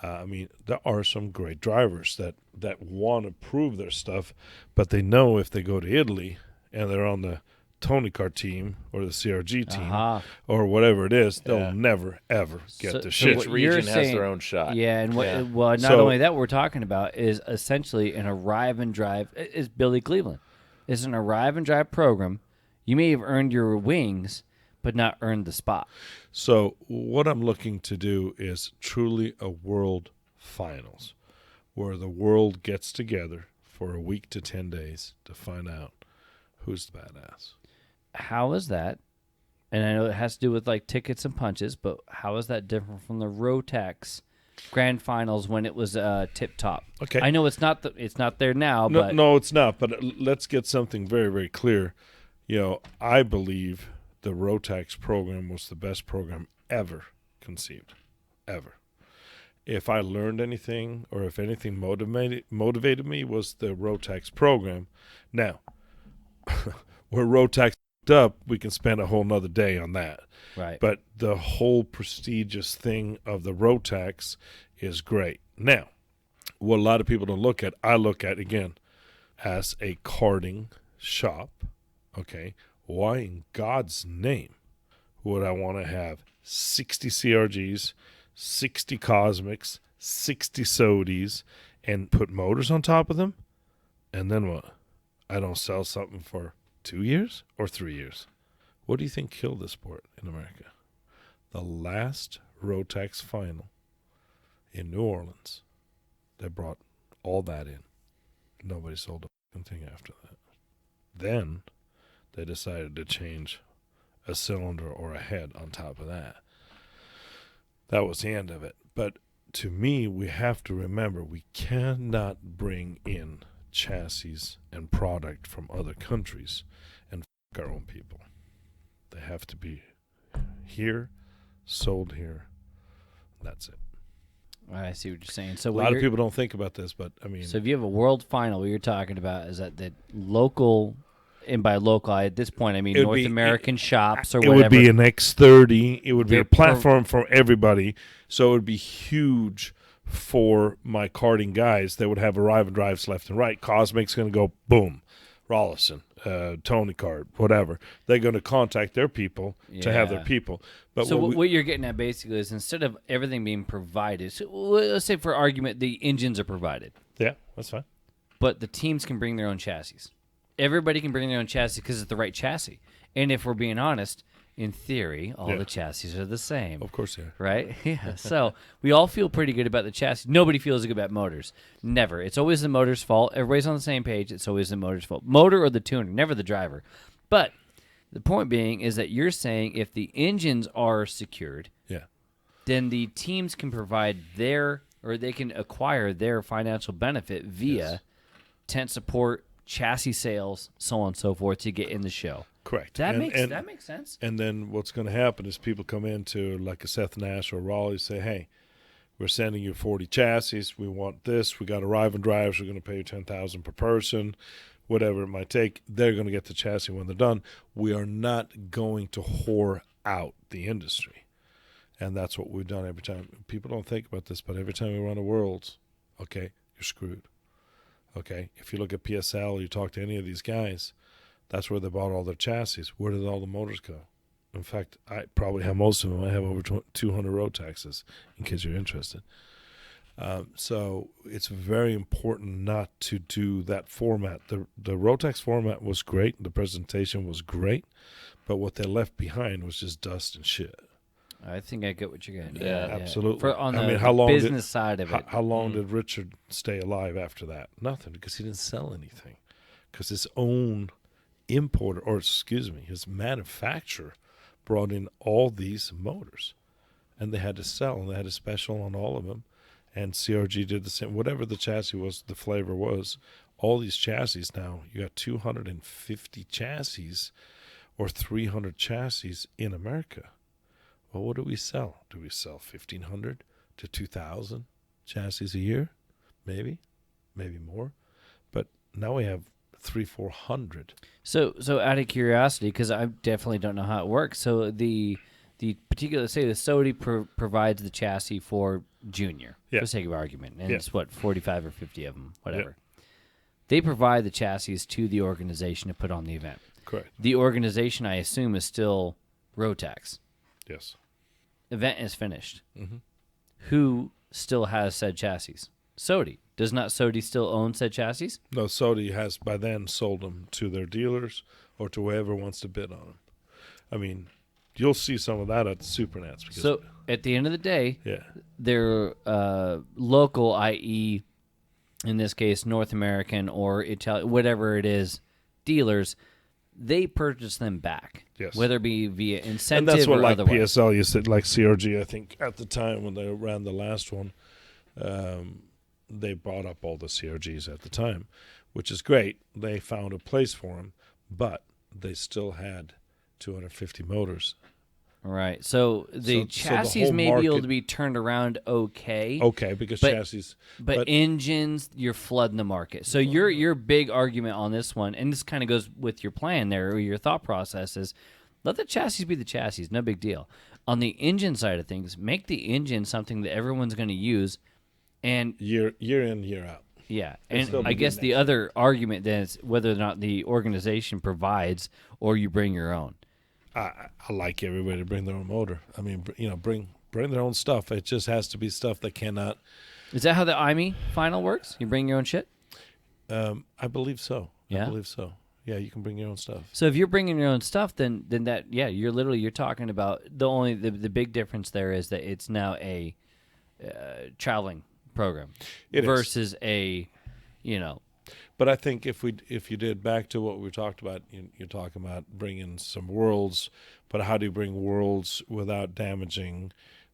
There are some great drivers that want to prove their stuff, but they know if they go to Italy and they're on the Tony Kart team or the CRG team or whatever it is, they'll never, ever get the shit. Each region has their own shot. Yeah, and not only that, what we're talking about is essentially an Arrive and Drive. Is Billy Cleveland. It's an Arrive and Drive program. You may have earned your wings, but not earned the spot. So what I'm looking to do is truly a world finals where the world gets together for a week to 10 days to find out who's the badass. How is that? And I know it has to do with like tickets and punches, but how is that different from the Rotax Grand Finals when it was tip top? Okay, I know it's not there now. No, it's not. But let's get something very, very clear. You know, I believe the Rotax program was the best program ever conceived, ever. If I learned anything, or if anything motivated me, was the Rotax program. Now, where Rotax up, we can spend a whole nother day on that. Right. But the whole prestigious thing of the Rotax is great. Now, what a lot of people don't look at, I look at, again, as a karting shop. Okay, why in God's name would I want to have 60 CRGs, 60 Cosmics, 60 Sodis, and put motors on top of them? And then what? I don't sell something for 2 years or 3 years. What do you think killed the sport in America? The last Rotax final in New Orleans, they brought all that in. Nobody sold a fucking thing after that. Then they decided to change a cylinder or a head on top of that. That was the end of it. But to me, we have to remember we cannot bring in chassis and product from other countries and our own people. They have to be here, sold here. That's it. I see what you're saying. So a lot of people don't think about this, but I mean, so if you have a world final, what you're talking about is that local, and by local at this point I mean North American shops or whatever. It would be an X30. It would be a platform for everybody. So it would be huge for my karting guys that would have Arrive and Drives left and right. Cosmic's going to go boom. Rollison, Tony Kart, whatever. They're going to contact their people to have their people. But so what you're getting at basically is instead of everything being provided, so let's say for argument the engines are provided. Yeah, that's fine. But the teams can bring their own chassis. Everybody can bring their own chassis because it's the right chassis. And if we're being honest, in theory, all the chassis are the same. Of course they are. Right? Yeah. So we all feel pretty good about the chassis. Nobody feels good about motors. Never. It's always the motor's fault. Everybody's on the same page. It's always the motor's fault. Motor or the tuner, never the driver. But the point being is that you're saying if the engines are secured, then the teams can provide they can acquire their financial benefit via tent support, chassis sales, so on and so forth to get in the show. Correct. That makes sense. And then what's going to happen is people come into like a Seth Nash or Raleigh, say, hey, we're sending you 40 chassis. We want this. We got arrive and drives. We're going to pay you $10,000 per person, whatever it might take. They're going to get the chassis when they're done. We are not going to whore out the industry. And that's what we've done every time. People don't think about this, but every time we run a Worlds, okay, you're screwed. Okay, if you look at PSL or you talk to any of these guys, that's where they bought all their chassis. Where did all the motors go? In fact, I probably have most of them. I have over 200 road taxes, in case you're interested. So it's very important not to do that format. The road tax format was great. The presentation was great. But what they left behind was just dust and shit. I think I get what you're getting. Yeah, absolutely. On the business side of it. How long did Richard stay alive after that? Nothing, because he didn't sell anything. Because his own importer, or excuse me, his manufacturer brought in all these motors. And they had to sell, and they had a special on all of them. And CRG did the same. Whatever the chassis was, the flavor was, all these chassis now, you got 250 chassis or 300 chassis in America. Well, what do we sell? Do we sell 1,500 to 2,000 chassis a year? Maybe more. But now we have 300-400. So out of curiosity, because I definitely don't know how it works. So the particular, say the Sodi provides the chassis for Junior, for the sake of argument, and it's 45 or 50 of them, whatever. Yeah. They provide the chassis to the organization to put on the event. Correct. The organization, I assume, is still Rotax. Yes. Event is finished. Mm-hmm. Who still has said chassis? Sodi. Does not Sodi still own said chassis? No, Sodi has by then sold them to their dealers or to whoever wants to bid on them. I mean, you'll see some of that at the Supernats. So at the end of the day, they're local, i.e., in this case, North American or Italian, whatever it is, dealers, they purchase them back. Yes. Whether it be via incentive and that's what, or like otherwise. PSL, you said, like CRG, I think at the time when they ran the last one, they bought up all the CRGs at the time, which is great. They found a place for them, but they still had 250 motors. Right. So the chassis may be able to be turned around okay. Okay, because chassis. But engines, you're flooding the market. So your big argument on this one, and this kind of goes with your plan there, or your thought process is, let the chassis be the chassis, no big deal. On the engine side of things, make the engine something that everyone's going to use. And year in, year out. Yeah, and I guess the other argument then is whether or not the organization provides or you bring your own. I like everybody to bring their own motor. I mean, bring their own stuff. It just has to be stuff that cannot. Is that how the IME final works? You bring your own shit? I believe so. Yeah? I believe so. Yeah, you can bring your own stuff. So if you're bringing your own stuff, then that you're talking about the big difference there is that it's now a traveling program versus a. But I think if you did back to what we talked about, you're talking about bringing some worlds, but how do you bring worlds without damaging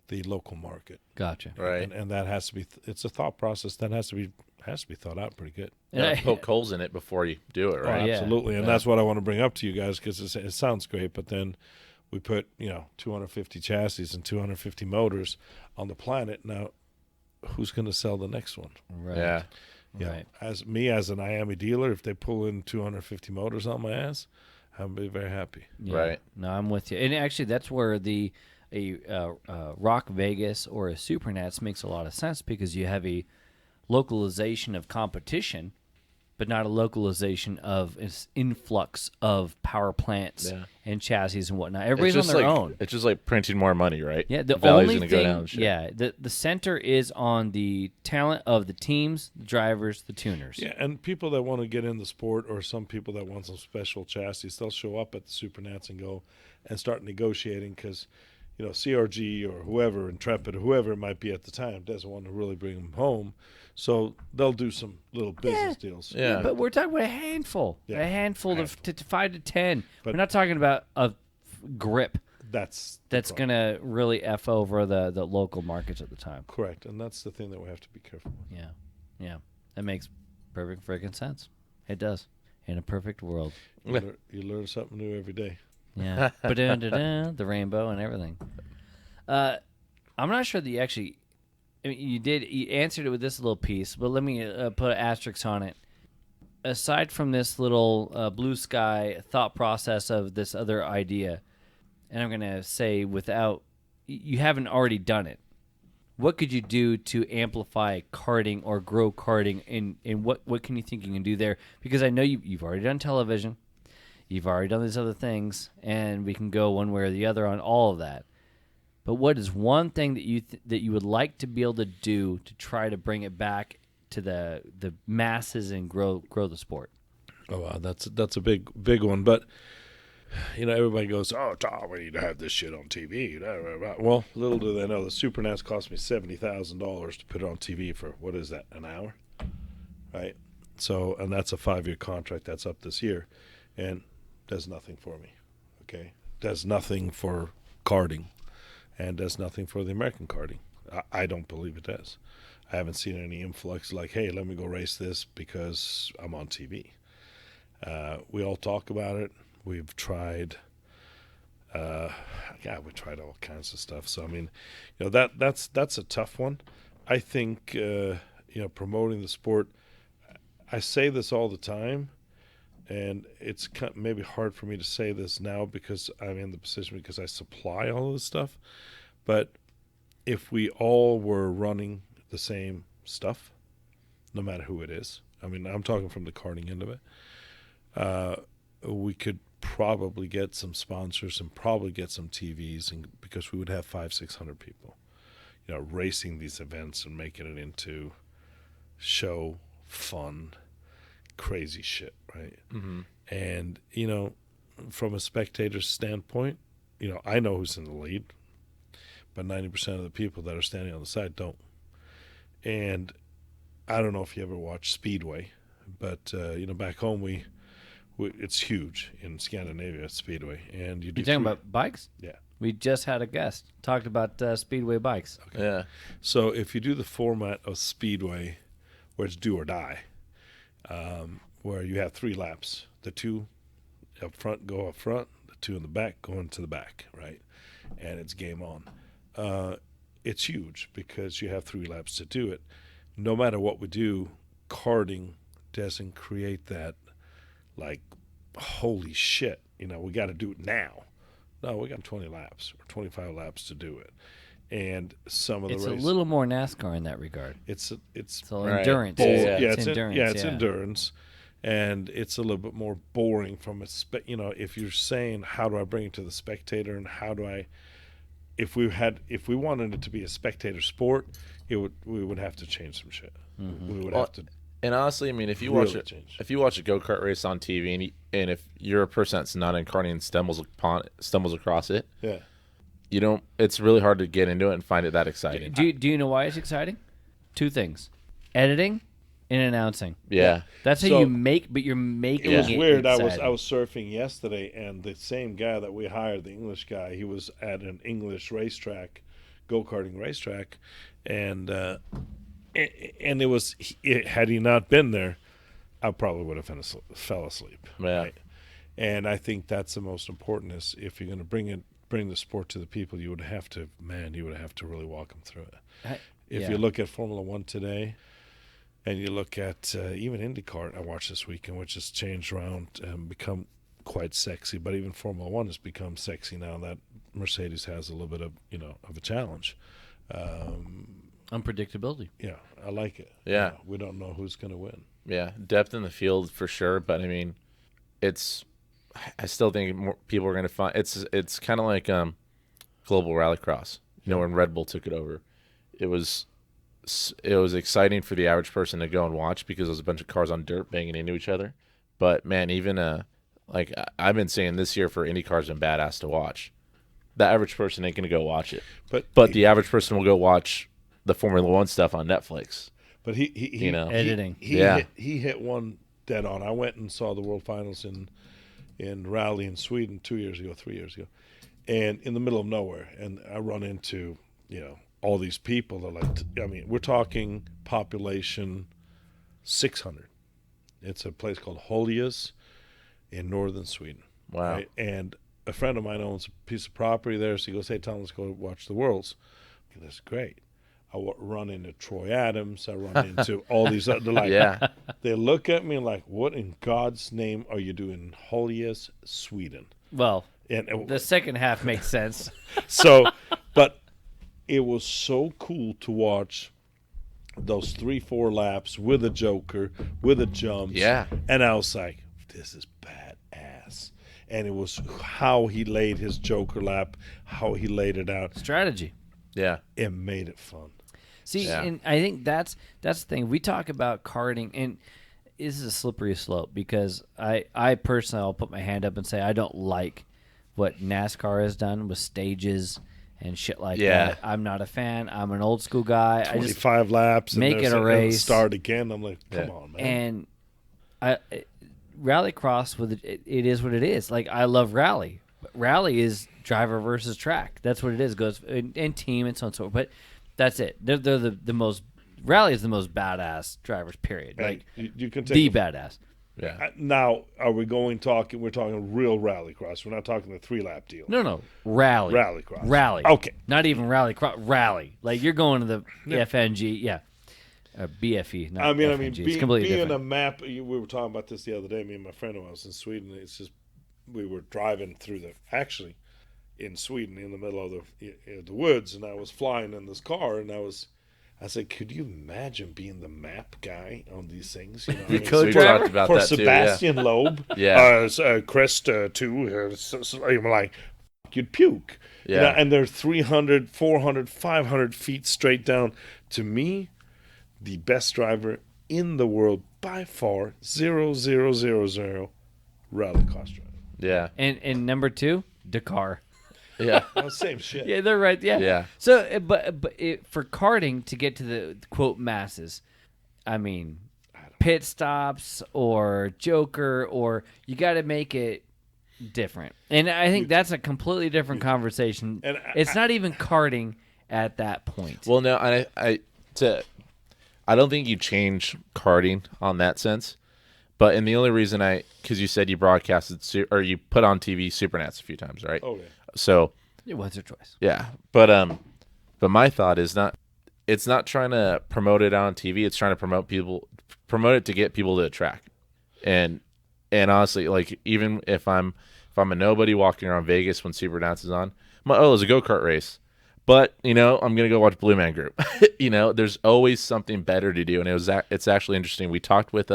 the local market? Gotcha. Right. And that has to be. It's a thought process that has to be thought out pretty good. Poke holes in it before you do it, right? Oh, absolutely, and that's what I want to bring up to you guys because it sounds great, but then we put 250 chassis and 250 motors on the planet. Now, who's going to sell the next one? Right. Yeah. Yeah. Right. As a Miami dealer, if they pull in 250 motors on my ass, I'll be very happy. Yeah. Right. No, I'm with you. And actually, that's where a Rock Vegas or a Supernats makes a lot of sense because you have a localization of competition but not a localization of an influx of power plants and chassis and whatnot. Everybody's on their own. It's just like printing more money, right? Yeah, the only thing, the center is on the talent of the teams, the drivers, the tuners. Yeah, and people that want to get in the sport, or some people that want some special chassis, they'll show up at the Supernats and go and start negotiating because, CRG or whoever, Intrepid or whoever it might be at the time, doesn't want to really bring them home. So they'll do some little business deals. Yeah, but we're talking about a handful. Yeah. A handful of 5 to 10. But we're not talking about a grip that's going to really F over the local markets at the time. Correct, and that's the thing that we have to be careful with. Yeah. That makes perfect freaking sense. It does. In a perfect world. You learn something new every day. Yeah. The rainbow and everything. I'm not sure that you actually... I mean, you answered it with this little piece, but let me put an asterisk on it. Aside from this little blue sky thought process of this other idea, and I'm going to say you haven't already done it, what could you do to amplify karting or grow karting, and what can you think you can do there? Because I know you've already done television, you've already done these other things, and we can go one way or the other on all of that. But what is one thing that you would like to be able to do to try to bring it back to the masses and grow the sport? Oh, wow, that's a big one. But everybody goes, "Oh, Tom, we need to have this shit on TV." Well, little do they know, the Supernats cost me $70,000 to put it on TV for, what is that, an hour, right? So, and that's a 5-year contract that's up this year, and does nothing for me. Okay, does nothing for karting. And does nothing for the American karting. I don't believe it does. I haven't seen any influx like, hey, let me go race this because I'm on TV. We all talk about it. We've tried, we tried all kinds of stuff. So, I mean, that's a tough one. I think, promoting the sport, I say this all the time, and it's maybe hard for me to say this now because I'm in the position because I supply all of this stuff. But if we all were running the same stuff, no matter who it is, I mean, I'm talking from the karting end of it, we could probably get some sponsors and probably get some TVs, and because we would have 500-600 people, racing these events and making it into show, fun, crazy shit, right? Mm-hmm. And from a spectator's standpoint, I know who's in the lead, but 90% of the people that are standing on the side don't. And I don't know if you ever watched Speedway, but back home we it's huge in Scandinavia at Speedway, and you talking about bikes? Yeah, we just had a guest talked about Speedway bikes. Okay. Yeah. So if you do the format of Speedway, where it's do or die. Where you have 3 laps. The 2 up front go up front, the 2 in the back go into the back, right? And it's game on. It's huge because you have 3 laps to do it. No matter what we do, karting doesn't create that, like, holy shit, we got to do it now. No, we got 20 laps or 25 laps to do it. And some of the races, it's a little more NASCAR in that regard. It's right. Endurance. It's endurance, and it's a little bit more boring from if you're saying how do I bring it to the spectator, and how do I, if we wanted it to be a spectator sport, we would have to change some shit. Mm-hmm. We would have to. And honestly, I mean, if you watch a go-kart race on TV, and if you're a person that's not in karting and stumbles across it, yeah. It's really hard to get into it and find it that exciting. Do you know why it's exciting? 2 things: editing and announcing. Yeah, that's how you make. But you're making. It was weird. Exciting. I was surfing yesterday, and the same guy that we hired, the English guy, he was at an English racetrack, go-karting racetrack, and it was. Had he not been there, I probably would have fell asleep. Yeah, right? And I think that's the most important. Is if you're going to bring the sport to the people, you would have to really walk them through it. If you look at Formula 1 today, and you look at even IndyCar, I watched this weekend, which has changed around and become quite sexy, but even Formula 1 has become sexy now that Mercedes has a little bit of of a challenge. Unpredictability. Yeah, I like it. Yeah. We don't know who's going to win. Yeah, depth in the field for sure, but I mean, I still think more people are going to find it's kind of like global rallycross. You know, when Red Bull took it over, it was exciting for the average person to go and watch because there was a bunch of cars on dirt banging into each other. But man, even like I've been saying this year for IndyCar's been badass to watch. The average person ain't going to go watch it, but the average person will go watch the Formula One stuff on Netflix. But he you know, editing. He hit one dead on. I went and saw the World Finals in Rally in Sweden 3 years ago, and in the middle of nowhere, and I run into all these people that we're talking population 600. It's a place called Holius in northern Sweden. Wow. Right? And a friend of mine owns a piece of property there, so he goes, "Hey Tom, let's go watch the Worlds." That's great. I run into Troy Adams. I run into all these other, they look at me like, what in God's name are you doing in Holius, Sweden? Well, the second half makes sense. So, but it was so cool to watch those 3-4 laps with a joker, with the jumps. Yeah. And I was like, this is badass. And it was how he laid his joker lap, how he laid it out. Strategy. Yeah. It made it fun. See, and I think that's the thing. We talk about karting, and this is a slippery slope because I personally, I'll put my hand up and say I don't like what NASCAR has done with stages and shit like that. I'm not a fan. I'm an old school guy. 25 laps. Make it a race. Start again. I'm like, come on, man. And rallycross, it is what it is. Like, I love rally. Rally is driver versus track. That's what it is. It goes and team and so on and so forth. But that's it. They're the most. Rally is the most badass drivers. Period. Like you can take badass. Yeah. Now, are we we're talking real rallycross. We're not talking the 3-lap deal. No. Rally. Rallycross. Rally. Okay. Not even rallycross. Rally. Like, you're going to the FNG. Yeah. BFE. Not FNG. It's completely being different. a map. We were talking about this the other day. Me and my friend who was in Sweden. It's just we were driving through in Sweden in the middle of the woods, and I was flying in this car, and I said, could you imagine being the map guy on these things? You know, we talked about for that Sebastian too, Loeb, Crest 2, I'm like, you'd puke. Yeah. You know, and they're 300, 400, 500 feet straight down. To me, the best driver in the world by far, 0.0000 rallycross driver. Yeah. And number 2, Dakar. Yeah. Same shit. Yeah, they're right. Yeah. Yeah. So, but for karting to get to the quote masses, I mean, pit stops or joker, or you got to make it different. And I think that's a completely different conversation. And it's not even karting at that point. Well, no, I don't think you change karting on that sense. But and the only reason because you said you broadcasted or you put on TV Supernats a few times, right? Oh yeah. So it was your choice. Yeah, but my thought is it's not trying to promote it on TV. It's trying to promote it to get people to the track. And honestly, like, even if I'm a nobody walking around Vegas when Supernats is on, I'm like, oh, there's a go-kart race. But, I'm going to go watch Blue Man Group. There's always something better to do. And it's actually interesting. We talked with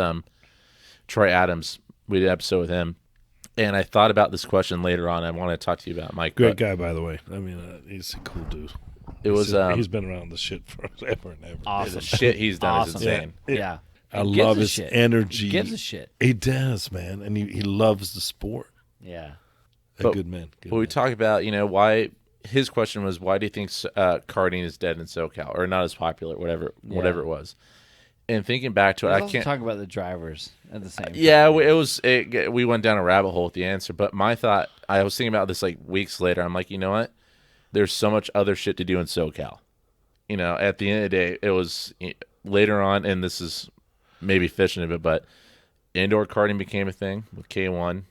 Troy Adams. We did an episode with him. And I thought about this question later on. I want to talk to you about Mike. Great guy, by the way. I mean, he's a cool dude. He's been around the shit forever and ever. Awesome. The shit he's done is insane. Yeah. I love his energy. He gives a shit. He does, man. And he loves the sport. Yeah. Good man. We talk about, why his question was, why do you think karting is dead in SoCal or not as popular, whatever it was. And thinking back to it, I can't talk about the drivers at the same time. Yeah, we went down a rabbit hole with the answer. But my thought, I was thinking about this like weeks later. I'm like, you know what? There's so much other shit to do in SoCal. At the end of the day, it was later on, and this is maybe fishing a bit, but indoor karting became a thing with K1.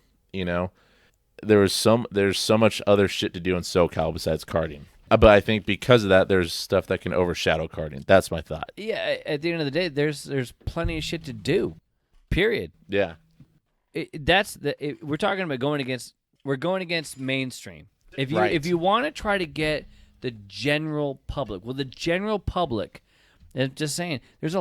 There's so much other shit to do in SoCal besides karting. But I think because of that, there's stuff that can overshadow karting. That's my thought. Yeah, at the end of the day, there's plenty of shit to do. Period. Yeah. We're talking about going against mainstream. If you want to try to get the general public, the general public, and just saying, there's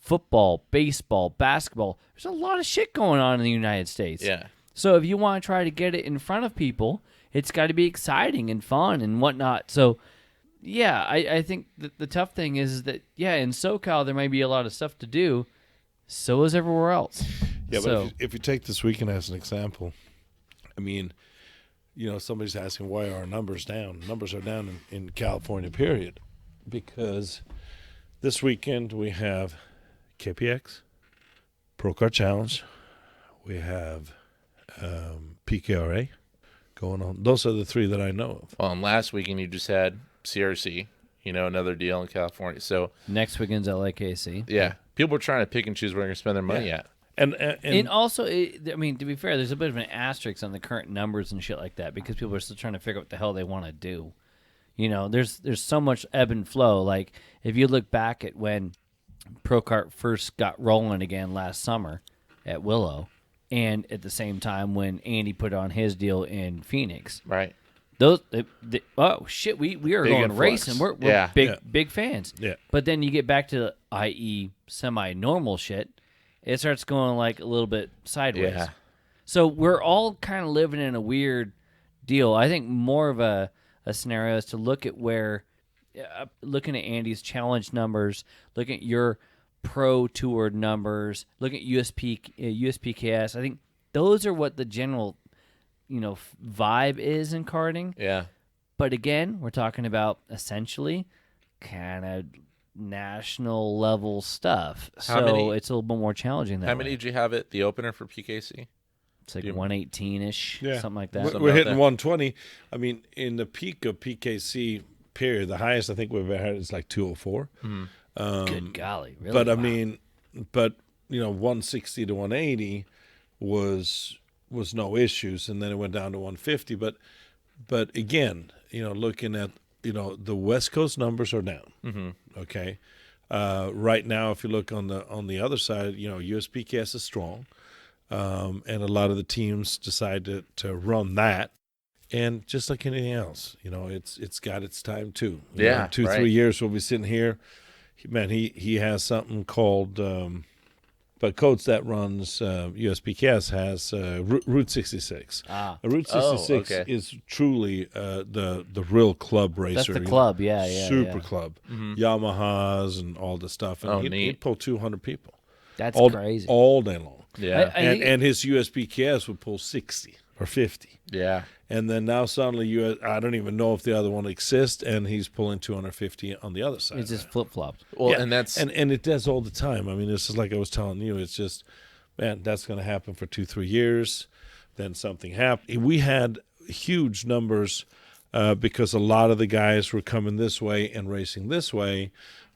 football, baseball, basketball. There's a lot of shit going on in the United States. Yeah. So if you want to try to get it in front of people, it's got to be exciting and fun and whatnot. So, yeah, I think that the tough thing is that, yeah, in SoCal there may be a lot of stuff to do. So is everywhere else. Yeah, but if you take this weekend as an example, I mean, somebody's asking why are our numbers down. Numbers are down in California, period. Because this weekend we have KPX, ProKart Challenge, we have PKRA going on. Those are the three that I know of. Well, and last weekend you just had CRC, another deal in California. So next weekend's LAKC. Yeah. People are trying to pick and choose where they're going to spend their money at. And also, to be fair, there's a bit of an asterisk on the current numbers and shit like that because people are still trying to figure out what the hell they want to do. There's so much ebb and flow. Like, if you look back at when ProKart first got rolling again last summer at Willow, and at the same time when Andy put on his deal in Phoenix. Right. Oh, shit, we are big going influx. Racing. We're big fans. Yeah. But then you get back to, i.e., semi-normal shit, it starts going like a little bit sideways. Yeah. So we're all kind of living in a weird deal. I think more of a scenario is to look at looking at Andy's challenge numbers, looking at your pro tour numbers, looking at USPKS. I think those are what the general vibe is in karting. Yeah. But again, we're talking about essentially kind of national level stuff. It's a little bit more challenging. How many did you have at the opener for PKC? It's like 118-ish, something like that. We're hitting 120. I mean, in the peak of PKC period, the highest I think we've ever had is like 204. Good golly, really? But, wow. 160 to 180 was no issues, and then it went down to 150. But again, looking at the West Coast numbers are down. Mm-hmm. Okay, right now, if you look on the other side, USPKS is strong, and a lot of the teams decide to run that. And just like anything else, it's got its time too. Yeah, 3 years we'll be sitting here. Man, he has something called. But Coates that runs USPKS has Route 66. Route 66 is truly the real club racer. That's the club, yeah. Super club. Mm-hmm. Yamahas and all the stuff. And he'd pull 200 people. That's crazy. All day long. Yeah. And his USPKS would pull 60 or 50. Yeah. And then now suddenly, I don't even know if the other one exists, and he's pulling 250 on the other side. It's just flip-flopped. Well, yeah. and that's and it does all the time. I mean, this is like I was telling you. It's just, man, that's going to happen for 2-3 years. Then something happened. We had huge numbers because a lot of the guys were coming this way and racing this way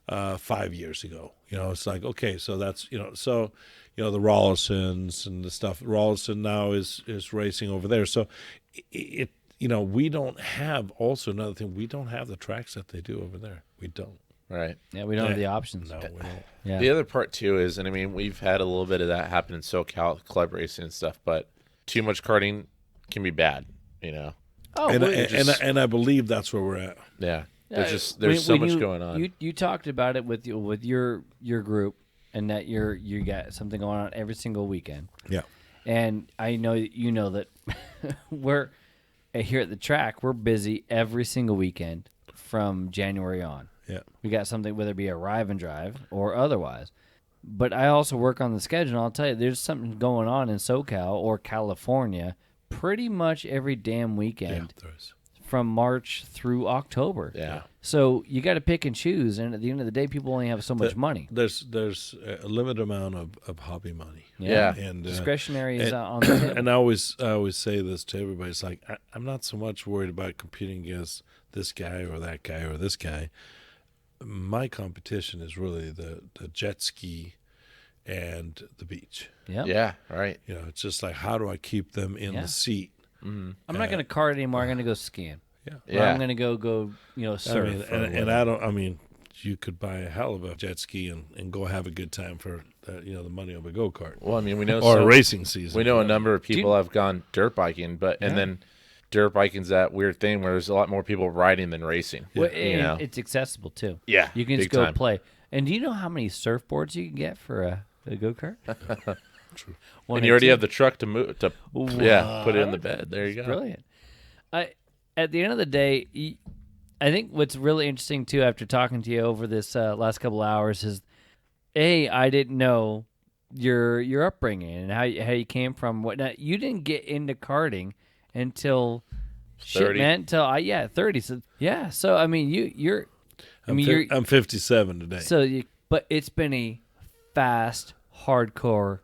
5 years ago. It's like, okay, so that's, the Rollisons and the stuff. Rollison now is racing over there. So we don't have, also another thing, we don't have the tracks that they do over there. We don't. Right. Yeah, we don't have the options. No, we don't. Yeah. The other part, too, is, and I mean, we've had a little bit of that happen in SoCal, club racing and stuff, but too much karting can be bad, Oh, and I believe that's where we're at. Yeah. There's so much going on. You talked about it with your group, and that you got something going on every single weekend. Yeah. And I know that we're here at the track. We're busy every single weekend from January on. Yeah, we got something, whether it be a arrive and drive or otherwise. But I also work on the schedule. And I'll tell you, there's something going on in SoCal or California pretty much every damn weekend. Yeah, there is. From March through October. Yeah. So you got to pick and choose, and at the end of the day, people only have so much money. There's a limited amount of hobby money. Yeah. And discretionary is on the table. And I always say this to everybody. It's like, I'm not so much worried about competing against this guy or that guy or this guy. My competition is really the jet ski and the beach. Yeah. Yeah, right. It's just like, how do I keep them in the seat? Mm-hmm. I'm not going to kart anymore. I'm going to go skiing. Yeah. Or I'm going to go surf. I mean, you could buy a hell of a jet ski and go have a good time for the money of a go-kart. Well, I mean, we know or a racing season. We know a number of people have gone dirt biking, and then dirt biking's that weird thing where there's a lot more people riding than racing. Well, it's accessible too. Yeah, you can just go time. play. And do you know how many surfboards you can get for a go-kart? True. And you already have the truck to move to put it in the bed. There you go. Brilliant. At the end of the day, I think what's really interesting too, after talking to you over this last couple hours, is I didn't know your upbringing and how you came from whatnot. You didn't get into karting until 30. 30. So yeah, so I mean you're I'm 57 today. So but it's been a fast, hardcore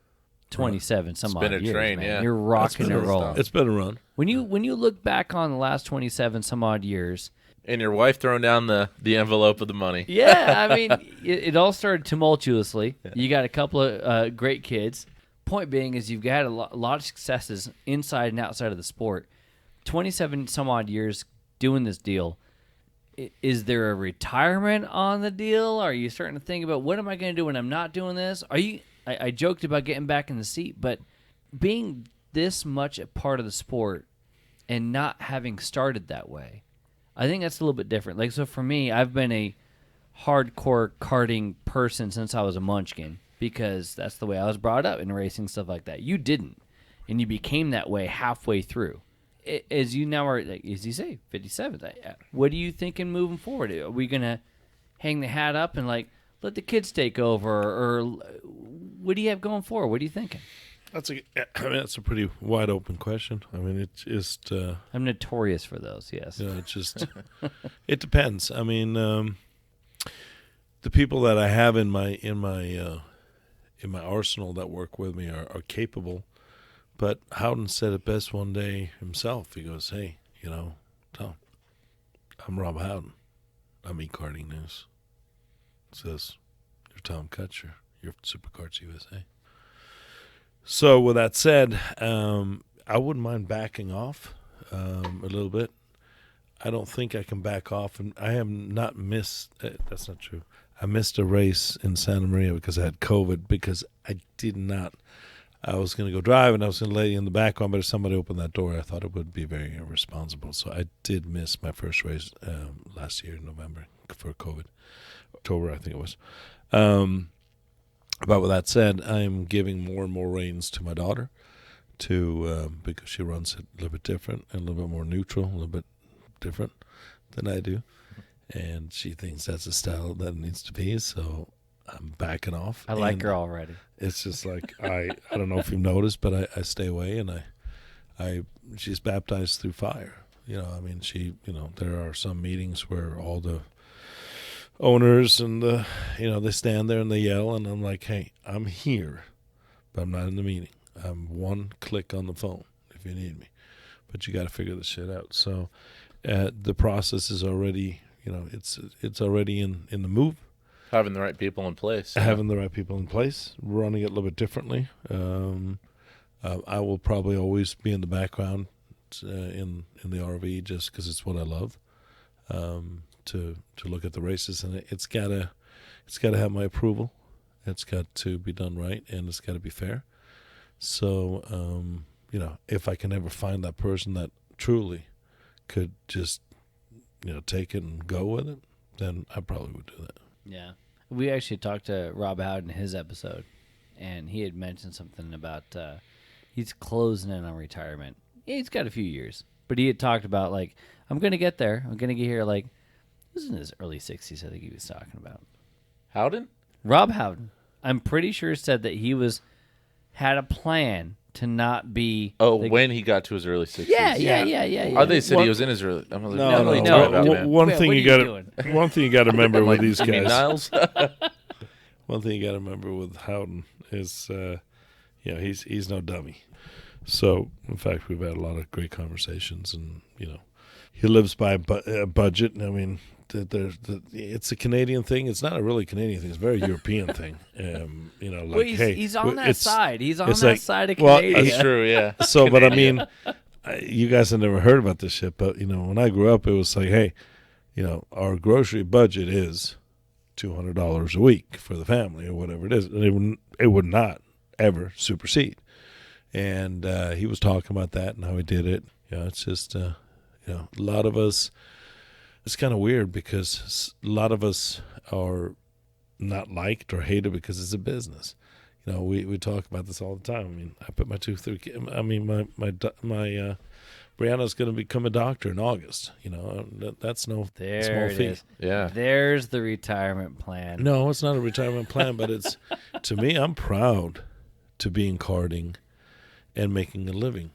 27 some odd years. It's been a train, man. yeah. You're rocking and rolling. It's been a run. When you look back on the last 27 some odd years, and your wife throwing down the envelope of the money. Yeah, I mean, it all started tumultuously. Yeah. You got a couple of great kids. Point being is you've got a lot of successes inside and outside of the sport. 27 some odd years doing this deal. Is there a retirement on the deal? Are you starting to think about what am I going to do when I'm not doing this? I joked about getting back in the seat, but being this much a part of the sport and not having started that way, I think that's a little bit different. Like, so for me, I've been a hardcore karting person since I was a munchkin because that's the way I was brought up in racing, stuff like that. You didn't, and you became that way halfway through. As you now are, like, as you say, 57. What are you thinking moving forward? Are we going to hang the hat up and, like, let the kids take over, or what do you have going forward? What are you thinking? That's a pretty wide open question. I mean, it's just. I'm notorious for those. Yes. It's just. It depends. I mean, the people that I have in my arsenal that work with me are capable. But Howden said it best one day himself. He goes, "Hey, Tom, I'm Rob Howden. I'm eKarting News." It says, "You're Tom Kutscher. You're SuperKarts USA." So with that said, I wouldn't mind backing off a little bit. I don't think I can back off, and I have not missed. That's not true. I missed a race in Santa Maria because I had COVID. Because I did not. I was going to go drive, and I was going to lay in the back on, but if somebody opened that door, I thought it would be very irresponsible. So I did miss my first race last year in November for COVID. October, I think it was. But with that said, I'm giving more and more reins to my daughter because she runs it a little bit different and a little bit more neutral, a little bit different than I do. And she thinks that's the style that it needs to be, so I'm backing off. I like her already. It's just like, I don't know if you've noticed, but I stay away, and she's baptized through fire. I mean, there are some meetings where all the owners and they stand there and they yell, and I'm like, hey, I'm here, but I'm not in the meeting. I'm one click on the phone if you need me, but you got to figure this shit out. So the process is already, it's already in the move. Having the right people in place. Having the right people in place, running it a little bit differently. I will probably always be in the background in the RV just because it's what I love. To look at the races, and it's gotta have my approval. It's got to be done right, and it's got to be fair. So if I can ever find that person that truly could just take it and go with it, then I probably would do that. Yeah, we actually talked to Rob Howden in his episode, and he had mentioned something about he's closing in on retirement. Yeah, he's got a few years, but he had talked about, like, I'm going to get there. I'm going to get here, like, this is in his early 60s, I think he was talking about. Howden? Rob Howden. I'm pretty sure said that he had a plan to not be... when he got to his early 60s. Yeah. Oh, they said he was in his early... No. One thing you got to remember with these guys... Niles? One thing you got to remember with Howden is, he's no dummy. So, in fact, we've had a lot of great conversations, and, he lives by a budget. I mean, it's a Canadian thing. It's not a really Canadian thing. It's a very European thing. He's on that side. He's on that side of Canada. Well, that's true, yeah. So, but I mean, you guys have never heard about this shit, but, when I grew up, it was like, hey, our grocery budget is $200 a week for the family or whatever it is. And it would not ever supersede. And he was talking about that and how he did it. It's just, a lot of us, it's kind of weird because a lot of us are not liked or hated because it's a business. You know, we talk about this all the time. I mean, I put my Brianna's going to become a doctor in August. You know, that's no small feat. Yeah. There's the retirement plan. No, it's not a retirement plan, but it's, to me, I'm proud to be in karting and making a living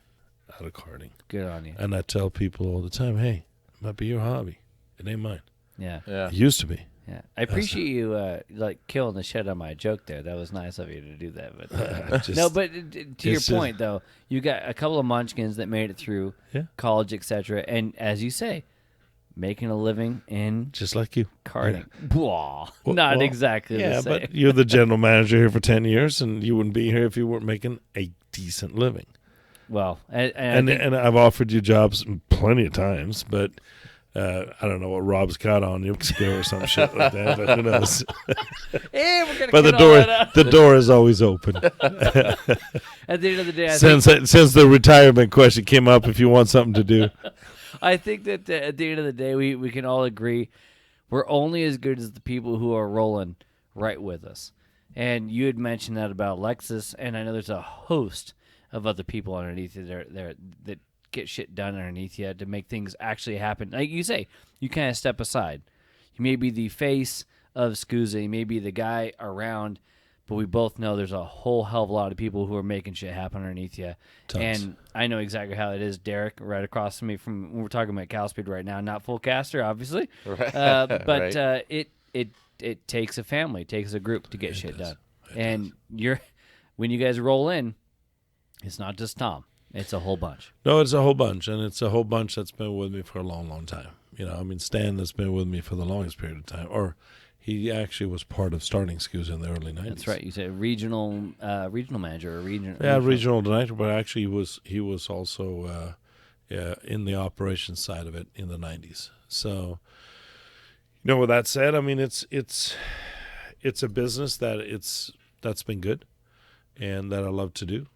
out of karting. Good on you. And I tell people all the time, hey, it might be your hobby. It ain't mine. Yeah. It used to be. Yeah, I appreciate you killing the shit on my joke there. That was nice of you to do that. But no, but to your point though, you got a couple of munchkins that made it through college, etc. And as you say, making a living in just like you karting. Yeah. Not exactly. Yeah, the same. But you're the general manager here for 10 years, and you wouldn't be here if you weren't making a decent living. Well, and I've offered you jobs plenty of times, but. I don't know what Rob's got on you, or some shit like that, but who knows? Hey, we're gonna but the door is always open. At the end of the day, since the retirement question came up, if you want something to do, I think that at the end of the day, we can all agree we're only as good as the people who are rolling right with us. And you had mentioned that about Lexus, and I know there's a host of other people underneath you there that get shit done underneath you to make things actually happen. Like you say, you kind of step aside. You may be the face of SKUSA, you may be the guy around, but we both know there's a whole hell of a lot of people who are making shit happen underneath you. Tons. And I know exactly how it is. Derek, right across from me, we're talking about CalSpeed right now, not full caster, obviously. Right. But right. It takes a family, it takes a group to get shit done. And when you guys roll in, it's not just Tom. It's a whole bunch. No, it's a whole bunch, and it's a whole bunch that's been with me for a long, long time. You know, I mean, Stan has been with me for the longest period of time, or he actually was part of starting SKUSA in the early 90s. That's right. You said regional manager or regional. Yeah, regional director, but actually he was also in the operations side of it in the 90s. So, you know, with that said, I mean, it's a business that's been good, and that I love to do.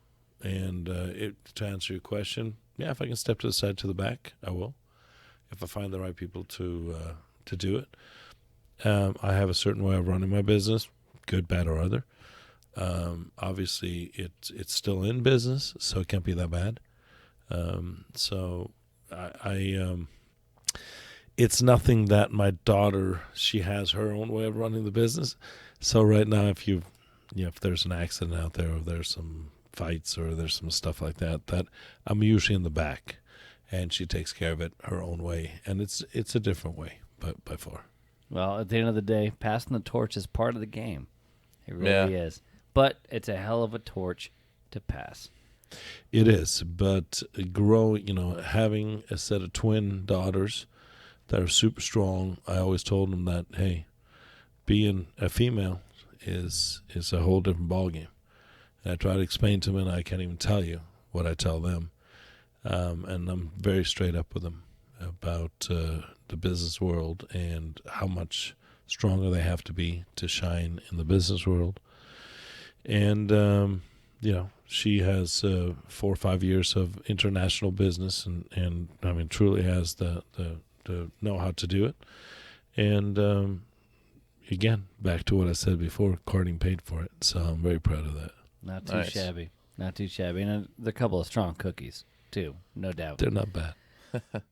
And to answer your question, yeah, if I can step to the side, to the back, I will. If I find the right people to do it. I have a certain way of running my business, good, bad, or other. Obviously, it's still in business, so it can't be that bad. So it's nothing that my daughter, she has her own way of running the business. So right now, if there's an accident out there, or there's some fights, or there's some stuff like that I'm usually in the back, and she takes care of it her own way, and it's a different way, but by far. Well, at the end of the day, passing the torch is part of the game. It really is. But it's a hell of a torch to pass. It is, but having a set of twin daughters that are super strong, I always told them that, hey, being a female is a whole different ballgame. And I try to explain to them, and I can't even tell you what I tell them. And I'm very straight up with them about the business world and how much stronger they have to be to shine in the business world. And, she has 4 or 5 years of international business and I mean, truly has the know-how to do it. And, again, back to what I said before, karting paid for it. So I'm very proud of that. Not too shabby. Not too shabby. And a couple of strong cookies, too, no doubt. They're not bad.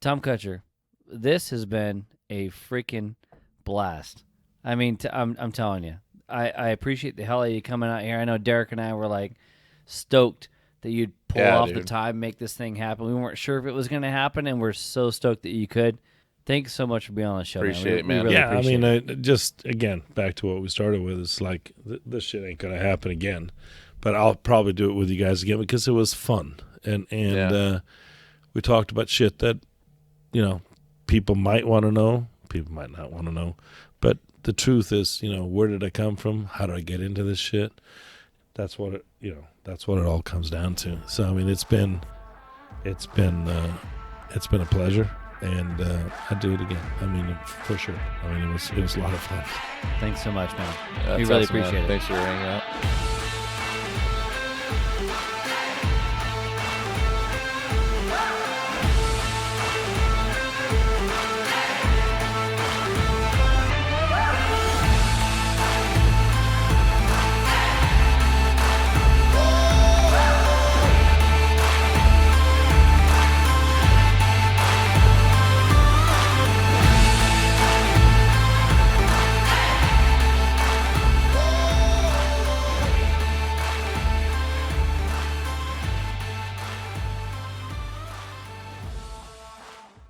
Tom Kutscher, this has been a freaking blast. I mean, I'm telling you, I appreciate the hell out of you coming out here. I know Derek and I were, stoked that you'd pull off the time, make this thing happen. We weren't sure if it was going to happen, and we're so stoked that you could. Thanks so much for being on the show. Appreciate it, man. Really appreciate it. Just, again, back to what we started with, it's like, this shit ain't going to happen again. But I'll probably do it with you guys again because it was fun. And we talked about shit that, people might want to know, people might not want to know. But the truth is, where did I come from? How did I get into this shit? That's what it all comes down to. So, I mean, it's been a pleasure. And I'd do it again. I mean, for sure. I mean, it was a lot of fun. Thanks so much, man. We really appreciate it. Thanks for hanging out.